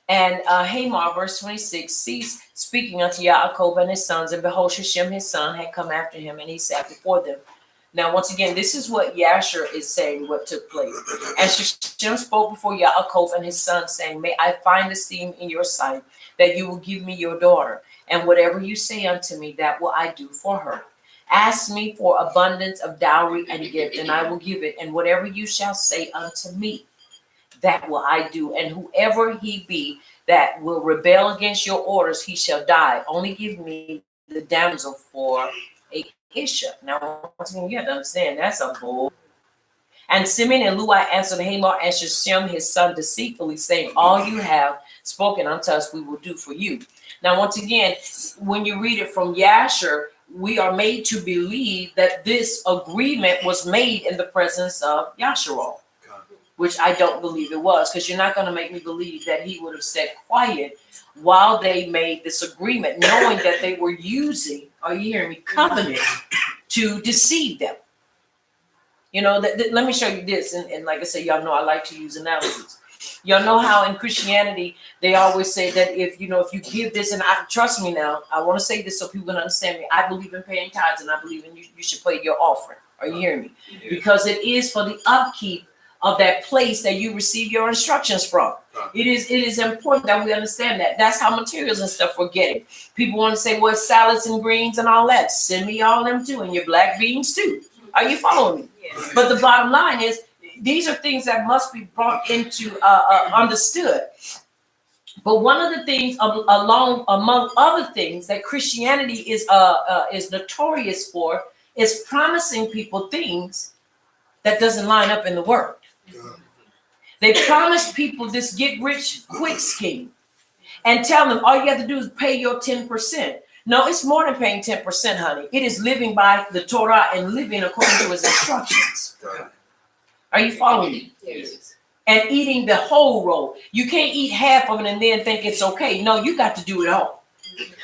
and Hamor, verse 26, ceased speaking unto Yaakov and his sons, and behold, Shechem his son had come after him, and he sat before them. Now, once again, this is what Yasher is saying, what took place. And Shechem spoke before Yaakov and his son, saying, may I find esteem in your sight, that you will give me your daughter, and whatever you say unto me, that will I do for her. Ask me for abundance of dowry and gift, and I will give it, and whatever you shall say unto me, that will I do. And whoever he be that will rebel against your orders, he shall die. Only give me the damsel for a Isha. Now, once again, you have to understand, that's a bull. And Simeon and Luai answered Hamor and Shechem his son deceitfully, saying, all you have spoken unto us, we will do for you. Now, once again, when you read it from Yasher, we are made to believe that this agreement was made in the presence of Yasharal. which I don't believe it was, because you're not going to make me believe that he would have sat quiet while they made this agreement, knowing that they were using, are you hearing me, covenant to deceive them. You know, let me show you this. And like I said, y'all know I like to use analogies. Y'all know how in Christianity, they always say that if you give this, and trust me now, I want to say this so people can understand me. I believe in paying tithes, and I believe in you should pay your offering. Are you hearing me? Because it is for the upkeep of that place that you receive your instructions from. It is important that we understand that. That's how materials and stuff we're getting. People want to say, well, salads and greens and all that. Send me all them too, and your black beans too. Are you following me? Yes. But the bottom line is, these are things that must be brought into understood. But one of the things, among other things, that Christianity is notorious for is promising people things that doesn't line up in the Word. They promise people this get rich quick scheme and tell them all you have to do is pay your 10%. No, it's more than paying 10%, honey. It is living by the Torah and living according to his instructions. Are you following me? Yes. And eating the whole roll. You can't eat half of it and then think it's okay. No, you got to do it all.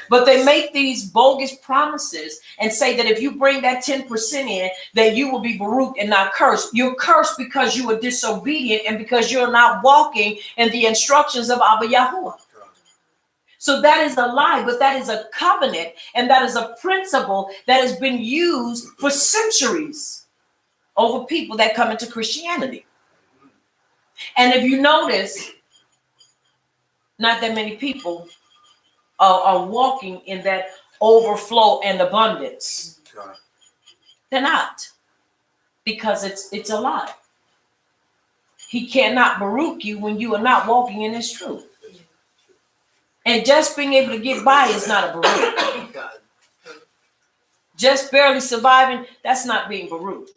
But they make these bogus promises and say that if you bring that 10% in, that you will be baruch and not cursed. You're cursed because you were disobedient and because you're not walking in the instructions of Abba Yahuwah. So that is a lie, but that is a covenant, and that is a principle that has been used for centuries over people that come into Christianity. And if you notice, not that many people are walking in that overflow and abundance. They're not, because it's a lie. He cannot baruch you when you are not walking in his truth. And just being able to get by is not a baruch. Just barely surviving, that's not being baruch.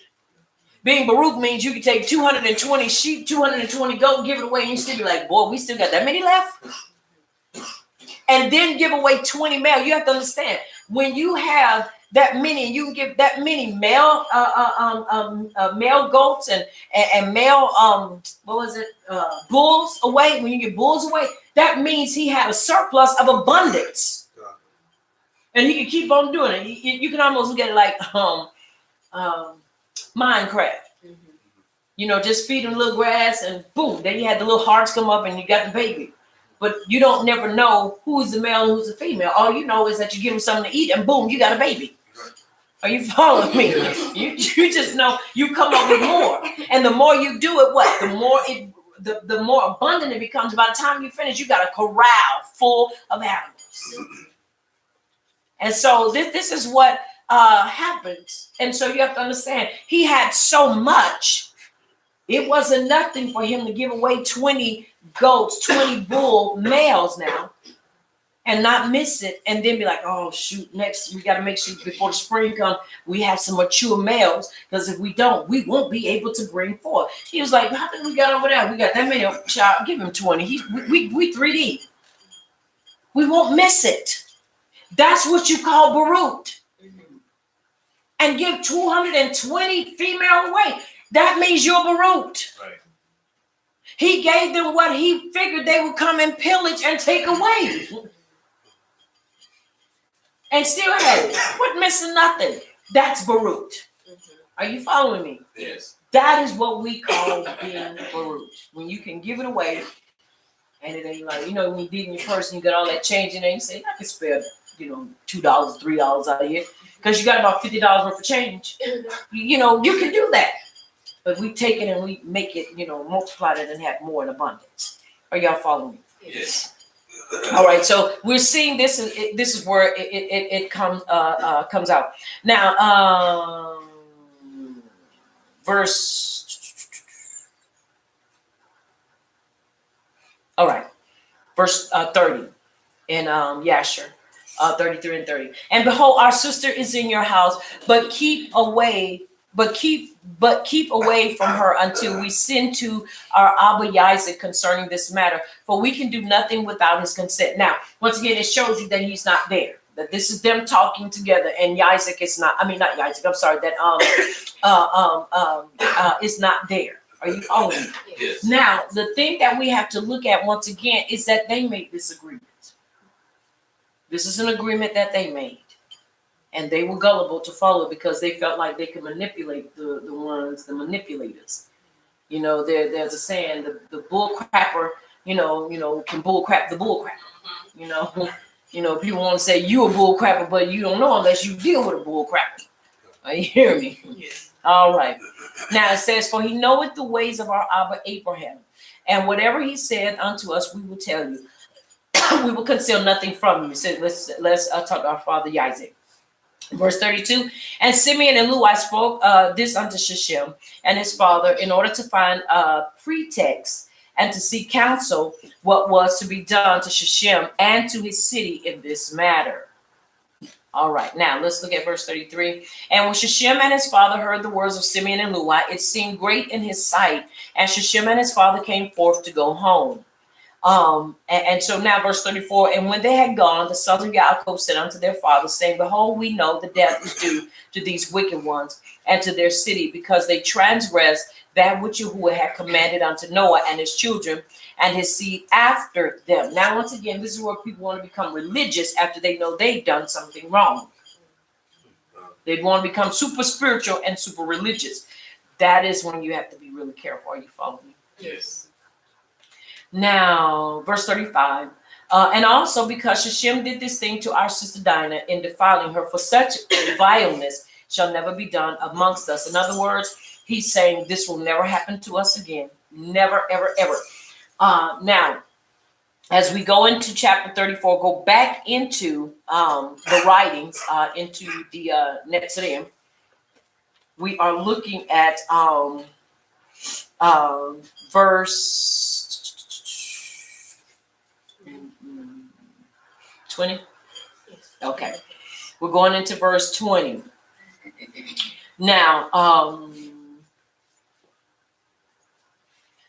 Being baruch means you can take 220 sheep, 220 goat, give it away, and you still be like, boy, we still got that many left. And then give away 20 male. You have to understand, when you have that many, you can give that many male male goats and male bulls away. When you get bulls away, that means he had a surplus of abundance, and he can keep on doing it. You can almost look at it like Minecraft. Just feed them little grass, and boom, then you had the little hearts come up, and you got the baby. But you don't never know who's the male and who's the female. All you know is that you give them something to eat, and boom, you got a baby. Are you following me? You just know you come up with more, and the more you do it, what? The more abundant it becomes. By the time you finish, you got a corral full of animals. And so this is what happens. And so you have to understand, he had so much. It wasn't nothing for him to give away 20 goats, 20 bull males now, and not miss it, and then be like, oh shoot, next we got to make sure before the spring comes we have some mature males, because if we don't, we won't be able to bring forth. He was like, how many we got over there? We got that many. Child, give him 20. We 3D. We won't miss it. That's what you call baruch. And give 220 female away. That means you're baruch. Right. He gave them what he figured they would come and pillage and take away. And still had it. Wasn't missing nothing. That's baruch. Are you following me? Yes. That is what we call being baruch. When you can give it away, and it ain't like, when you dig in your purse and you got all that change in there, you say, I can spare, $2, $3 out of here. Because you got about $50 worth of change. You can do that. But we take it and we make it, multiply it and have more in abundance. Are y'all following me? Yes. All right. So we're seeing this, and this is where it comes out. Now, verse 30 in Yasher. 33 and 30. And behold, our sister is in your house, but keep away from her until we send to our Abba Isaac concerning this matter, for we can do nothing without his consent. Now, once again, it shows you that he's not there. That this is them talking together, and Isaac is not. I mean, not Isaac. I'm sorry. That is not there. Are you following me? Yes. Now, the thing that we have to look at once again is that they made this agreement. This is an agreement that they made. And they were gullible to follow because they felt like they could manipulate the manipulators. You know, there's a saying, the bull crapper, can bull crap the bull crapper. People want to say you a bull crapper, but you don't know unless you deal with a bull crapper. Are you hear me? Yes. All right. Now it says, for he knoweth the ways of our Abba Abraham, and whatever he said unto us, we will tell you. We will conceal nothing from you. So let's talk to our father Isaac. Verse 32, and Simeon and Levi spoke this unto Shechem and his father in order to find a pretext and to seek counsel what was to be done to Shechem and to his city in this matter. All right, now let's look at verse 33. And when Shechem and his father heard the words of Simeon and Levi, it seemed great in his sight, and Shechem and his father came forth to go home. And so now verse 34, and when they had gone, the sons of Yaakov said unto their father, saying, behold, we know the death is due to these wicked ones and to their city, because they transgressed that which Yahuwah had commanded unto Noah and his children and his seed after them. Now, once again, this is where people want to become religious after they know they've done something wrong. They want to become super spiritual and super religious. That is when you have to be really careful. Are you following me? Yes. Now, verse 35, and also because Shechem did this thing to our sister Dinah in defiling her, for such vileness shall never be done amongst us. In other words, he's saying this will never happen to us again. Never, ever, ever. Now, as we go into chapter 34, go back into the writings, into the Netzarim, we are looking at verse 20. Okay, we're going into verse 20 now.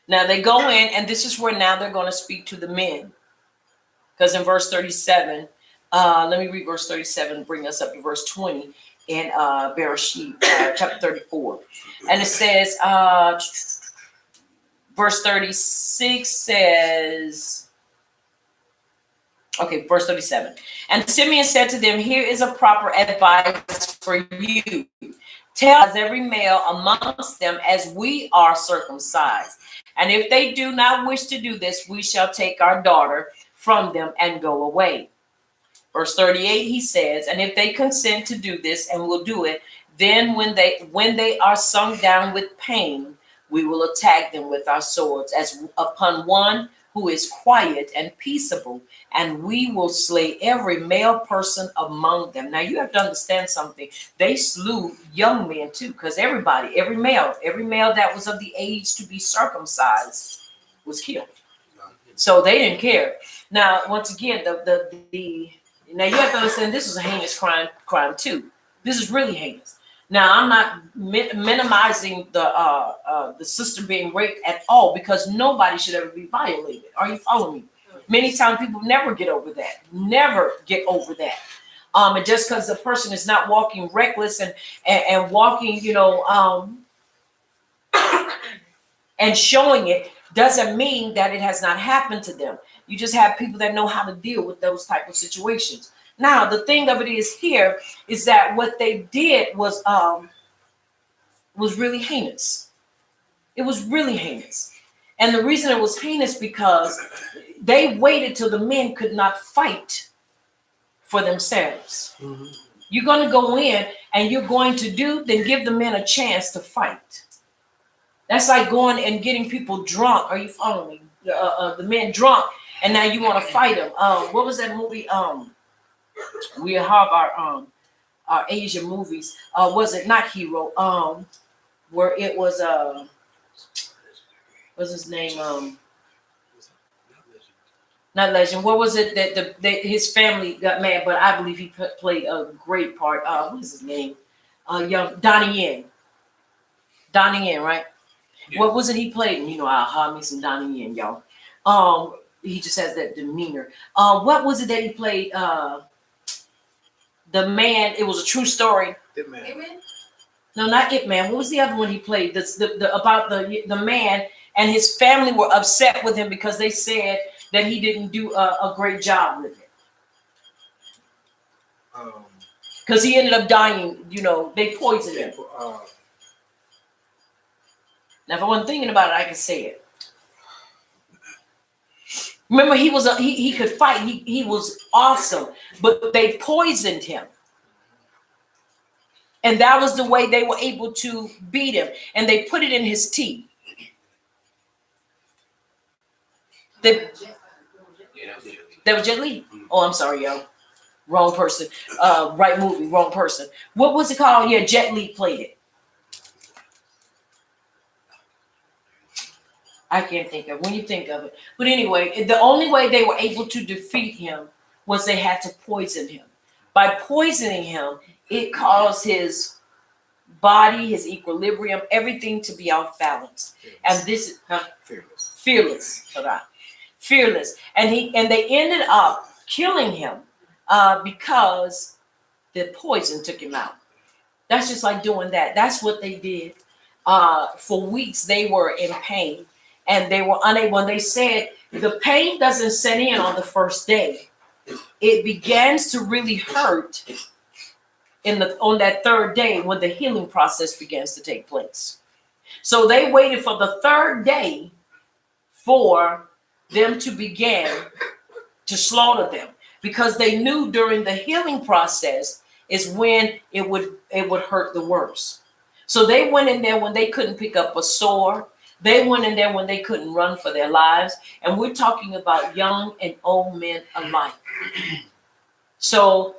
Now they go in, and this is where now they're going to speak to the men, because in verse 37, let me read verse 37, bring us up to verse 20 in Bereshit chapter 34, and it says, verse 36 says. Okay, verse 37. And Simeon said to them, here is a proper advice for you. Tell us every male amongst them as we are circumcised. And if they do not wish to do this, we shall take our daughter from them and go away. Verse 38, he says, and if they consent to do this and will do it, then when they are sunk down with pain, we will attack them with our swords as upon one who is quiet and peaceable, and we will slay every male person among them. Now you have to understand something. They slew young men too, because every male that was of the age to be circumcised was killed. So they didn't care. Now, once again, now you have to understand this was a heinous crime too. This is really heinous. Now, I'm not minimizing the sister being raped at all, because nobody should ever be violated. Are you following me? Many times people never get over that. Never get over that. And just because the person is not walking reckless and walking, and showing it, doesn't mean that it has not happened to them. You just have people that know how to deal with those type of situations. Now, the thing of it is here is that what they did was really heinous. It was really heinous. And the reason it was heinous because they waited till the men could not fight for themselves. Mm-hmm. You're going to go in and you're going to then give the men a chance to fight. That's like going and getting people drunk. Are you following me? The men drunk, and now you want to fight them. What was that movie? We have our Asian movies. Was it not Hero? Where it was what's his name? Not Legend. What was it that his family got mad? But I believe he played a great part. What is his name? Young Donnie Yen. Donnie Yen, right? Yeah. What was it he played? And I'll have me some Donnie Yen, y'all. He just has that demeanor. What was it that he played? The man. It was a true story. The man. No, not Ip Man. What was the other one he played? The about the man and his family were upset with him because they said that he didn't do a great job with it. Because he ended up dying. You know, they poisoned him. Now, if I wasn't thinking about it, I can say it. Remember, he could fight. He was awesome, but they poisoned him. And that was the way they were able to beat him. And they put it in his tea. That was Jet Li. Oh, I'm sorry, yo. Wrong person. Right movie, wrong person. What was it called? Yeah, Jet Li played it. I can't think of it when you think of it. But anyway, the only way they were able to defeat him was they had to poison him. By poisoning him, it caused his body, his equilibrium, everything to be off balance. And this is fearless. Fearless. And they ended up killing him because the poison took him out. That's just like doing that. That's what they did. For weeks they were in pain and they were unable. And they said the pain doesn't set in on the first day. It begins to really hurt on that third day when the healing process begins to take place. So they waited for the third day for them to begin to slaughter them because they knew during the healing process is when it would hurt the worst. So they went in there when they couldn't pick up a sword. They went in there when they couldn't run for their lives. And we're talking about young and old men alike. So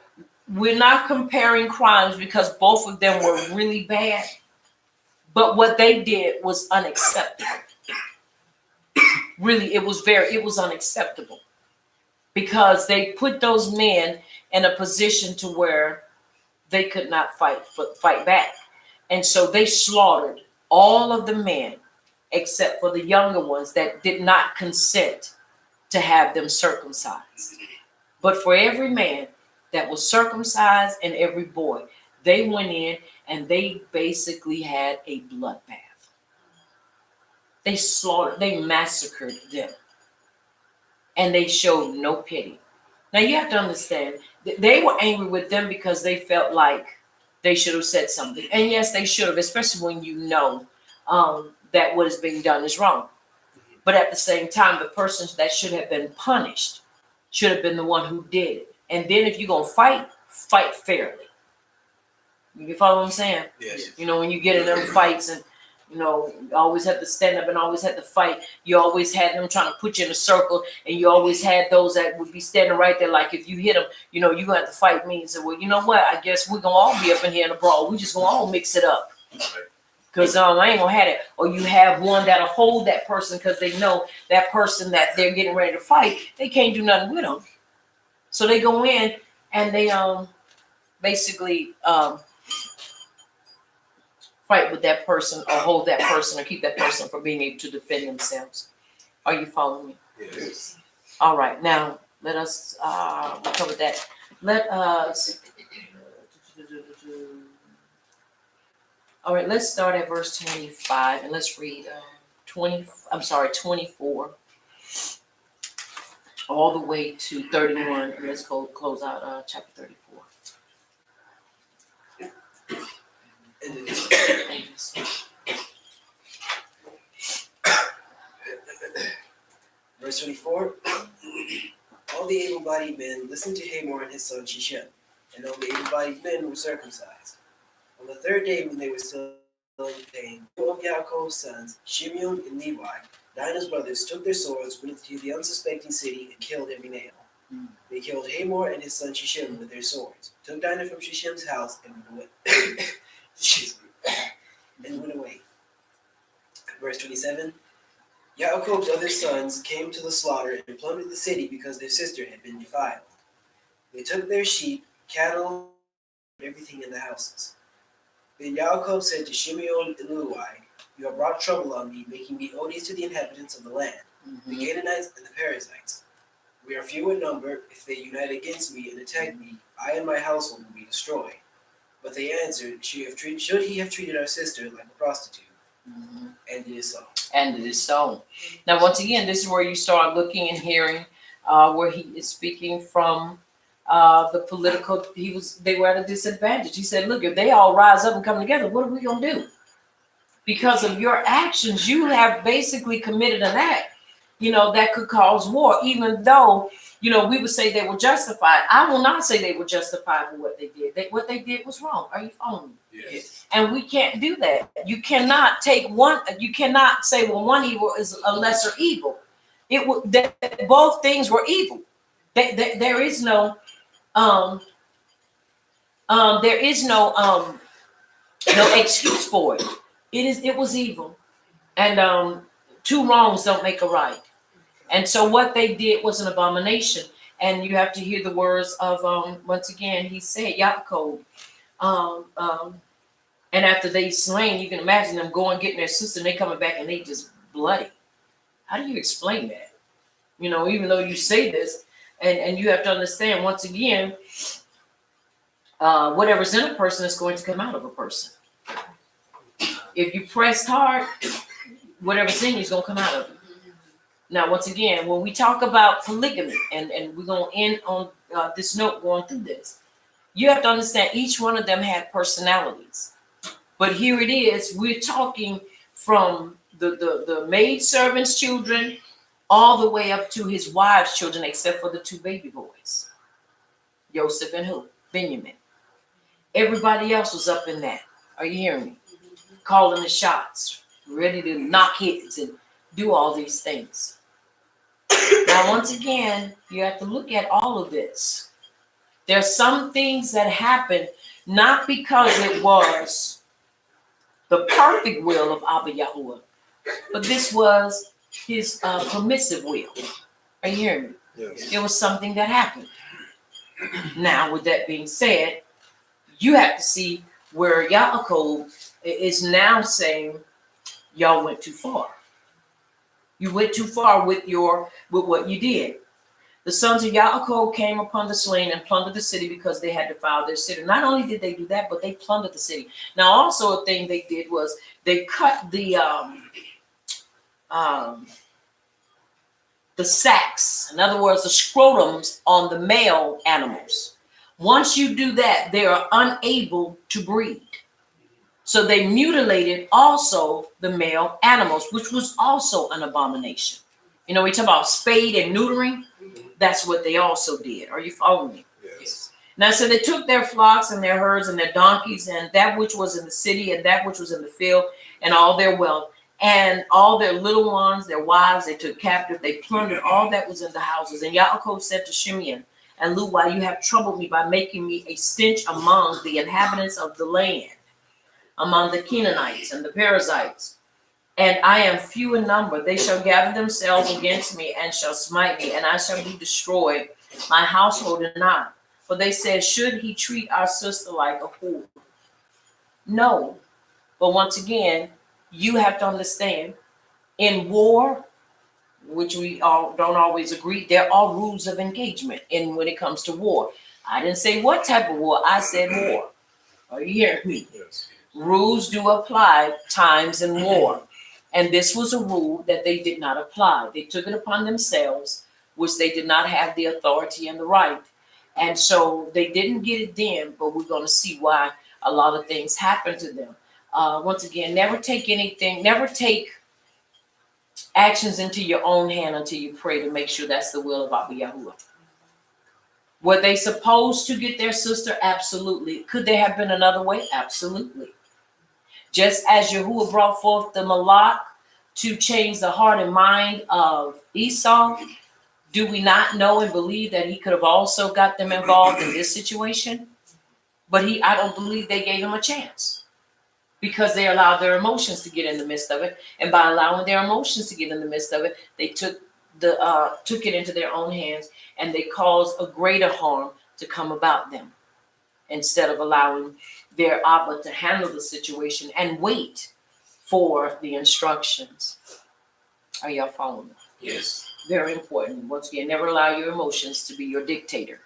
we're not comparing crimes because both of them were really bad. But what they did was unacceptable. Really, it was unacceptable. Because they put those men in a position to where they could not fight back. And so they slaughtered all of the men except for the younger ones that did not consent to have them circumcised. But for every man that was circumcised and every boy, they went in and they basically had a bloodbath. They slaughtered, they massacred them. And they showed no pity. Now you have to understand, they were angry with them because they felt like they should have said something. And yes, they should have, especially when you know that what is being done is wrong. But at the same time, the person that should have been punished should have been the one who did it. And then if you're going to fight fairly. You follow what I'm saying? Yes. You know, when you get in them fights and, you know, you always have to stand up and always have to fight. You always had them trying to put you in a circle, and you always had those that would be standing right there. Like if you hit them, you know, you're going to have to fight me and say, well, you know what? I guess we're going to all be up in here in a brawl. We just going to all mix it up. Because I ain't going to have it. Or you have one that'll hold that person because they know that person that they're getting ready to fight, they can't do nothing with them. So they go in and they basically fight with that person or hold that person or keep that person from being able to defend themselves. Are you following me? Yes. All right. Now, let us we'll cover that. Let us. All right. Let's start at verse 25 and let's read 24 all the way to 31. And let's go close out chapter 34. Verse 24. All the able-bodied men listened to Hamor and his son Shechem, and all the able-bodied men were circumcised. On the third day, when they were still in pain, two of Yaakov's sons, Shimeon and Levi, Dinah's brothers, took their swords, went to the unsuspecting city, and killed every male. They killed Hamor and his son Shechem with their swords, took Dinah from Shechem's house, and went away. and went away. Verse 27. Yaakov's other sons came to the slaughter and plundered the city because their sister had been defiled. They took their sheep, cattle, and everything in the houses. Then Yaakov said to Shimeon and Levi, you have brought trouble on me, making me odious to the inhabitants of the land, the Canaanites and the Perizzites. We are few in number. If they unite against me and attack me, I and my household will be destroyed. But they answered, should he have treated our sister like a prostitute? Mhm. And it is so. And it is so. Now, once again, this is where you start looking and hearing where he is speaking from the political. They were at a disadvantage. He said, "Look, if they all rise up and come together, what are we gonna do? Because of your actions, you have basically committed an act, that could cause war. Even though, we would say they were justified. I will not say they were justified for what they did. What they did was wrong. Are you following me? Yes. And we can't do that. You cannot take one. You cannot say, well, one evil is a lesser evil. Both things were evil. There is no no excuse for it. It was evil, and two wrongs don't make a right. And so what they did was an abomination. And you have to hear the words of once again he said Yaakov. And after they slain, you can imagine them going getting their sister, and they coming back and they just bloody. How do you explain that? Even though you say this, and you have to understand once again, whatever's in a person is going to come out of a person. If you press hard, whatever's in you is going to come out of you. Now, once again, when we talk about polygamy, and we're going to end on this note going through this, you have to understand each one of them had personalities. But here it is, we're talking from the maid servant's children all the way up to his wife's children, except for the two baby boys, Joseph and who? Benjamin. Everybody else was up in that. Are you hearing me? Calling the shots, ready to knock hits and do all these things. Now, once again, you have to look at all of this. There's some things that happen not because it was the perfect will of Abba Yahuwah, but this was his permissive will. Are you hearing me? Yes. It was something that happened. Now, with that being said, you have to see where Yaakov is now saying, y'all went too far. You went too far with what you did. The sons of Yaakov came upon the slain and plundered the city because they had defiled their city. Not only did they do that, but they plundered the city. Now, also a thing they did was they cut the sacks, in other words, the scrotums on the male animals. Once you do that, they are unable to breed. So they mutilated also the male animals, which was also an abomination. We talk about spade and neutering. That's what they also did. Are you following me? Yes. Now, so they took their flocks and their herds and their donkeys and that which was in the city and that which was in the field and all their wealth and all their little ones, their wives, they took captive. They plundered all that was in the houses. And Yaakov said to Shimeon and Luwai, you have troubled me by making me a stench among the inhabitants of the land, among the Canaanites and the Perizzites. And I am few in number. They shall gather themselves against me and shall smite me, and I shall be destroyed, my household and I. For they said, should he treat our sister like a whore? No. But once again, you have to understand, in war, which we all don't always agree, there are rules of engagement when it comes to war. I didn't say what type of war, I said war. Are you hearing me? Yes. Rules do apply times in war. And this was a rule that they did not apply. They took it upon themselves, which they did not have the authority and the right. And so they didn't get it then, but we're going to see why a lot of things happened to them. Once again, never take actions into your own hand until you pray to make sure that's the will of Abba Yahuwah. Were they supposed to get their sister? Absolutely. Could there have been another way? Absolutely. Just as Yahuwah brought forth the Malak to change the heart and mind of Esau, do we not know and believe that he could have also got them involved in this situation? But I don't believe they gave him a chance because they allowed their emotions to get in the midst of it. And by allowing their emotions to get in the midst of it, they took it into their own hands and they caused a greater harm to come about them instead of allowing their Abba to handle the situation and wait for the instructions. Are y'all following me? Yes. Very important. Once again, never allow your emotions to be your dictator.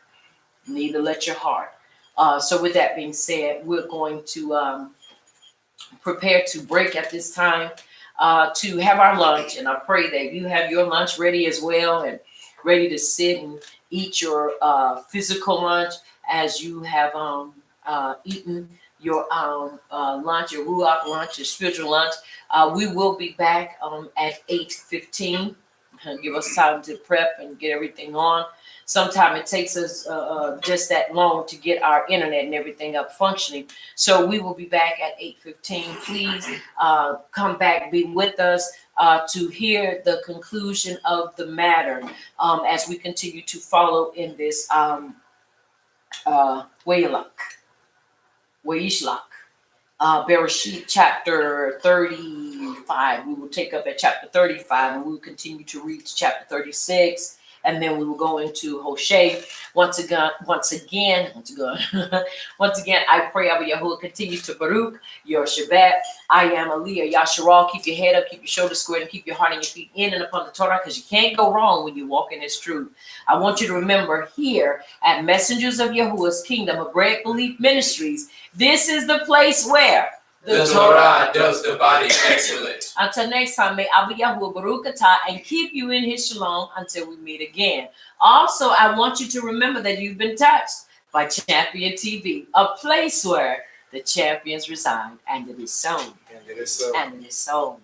Neither let your heart. So with that being said, we're going to prepare to break at this time to have our lunch. And I pray that you have your lunch ready as well and ready to sit and eat your physical lunch as you have eaten your lunch, your ruach lunch, your spiritual lunch. We will be back at 8:15. Give us time to prep and get everything on. Sometimes it takes us just that long to get our internet and everything up functioning. So we will be back at 8:15. Please come back, be with us to hear the conclusion of the matter as we continue to follow in this Wayishlach. Bereshit chapter 35. We will take up at chapter 35 and we will continue to read to chapter 36. And then we will go into Hosea. Once again, I pray Abba Yahuwah continues to Baruch your Shabbat. I am Aliyah Yasharal. Keep your head up, keep your shoulders squared, and keep your heart and your feet in and upon the Torah, because you can't go wrong when you walk in this truth. I want you to remember here at Messengers of Yahuwah's Kingdom of Bread Belief Ministries, this is the place where The Torah does the body excellent. Until next time, may Abba Yahuwah Baruch Atah and keep you in his shalom until we meet again. Also, I want you to remember that you've been touched by Champion TV, a place where the champions reside, and it is so. And it is so. And it is so.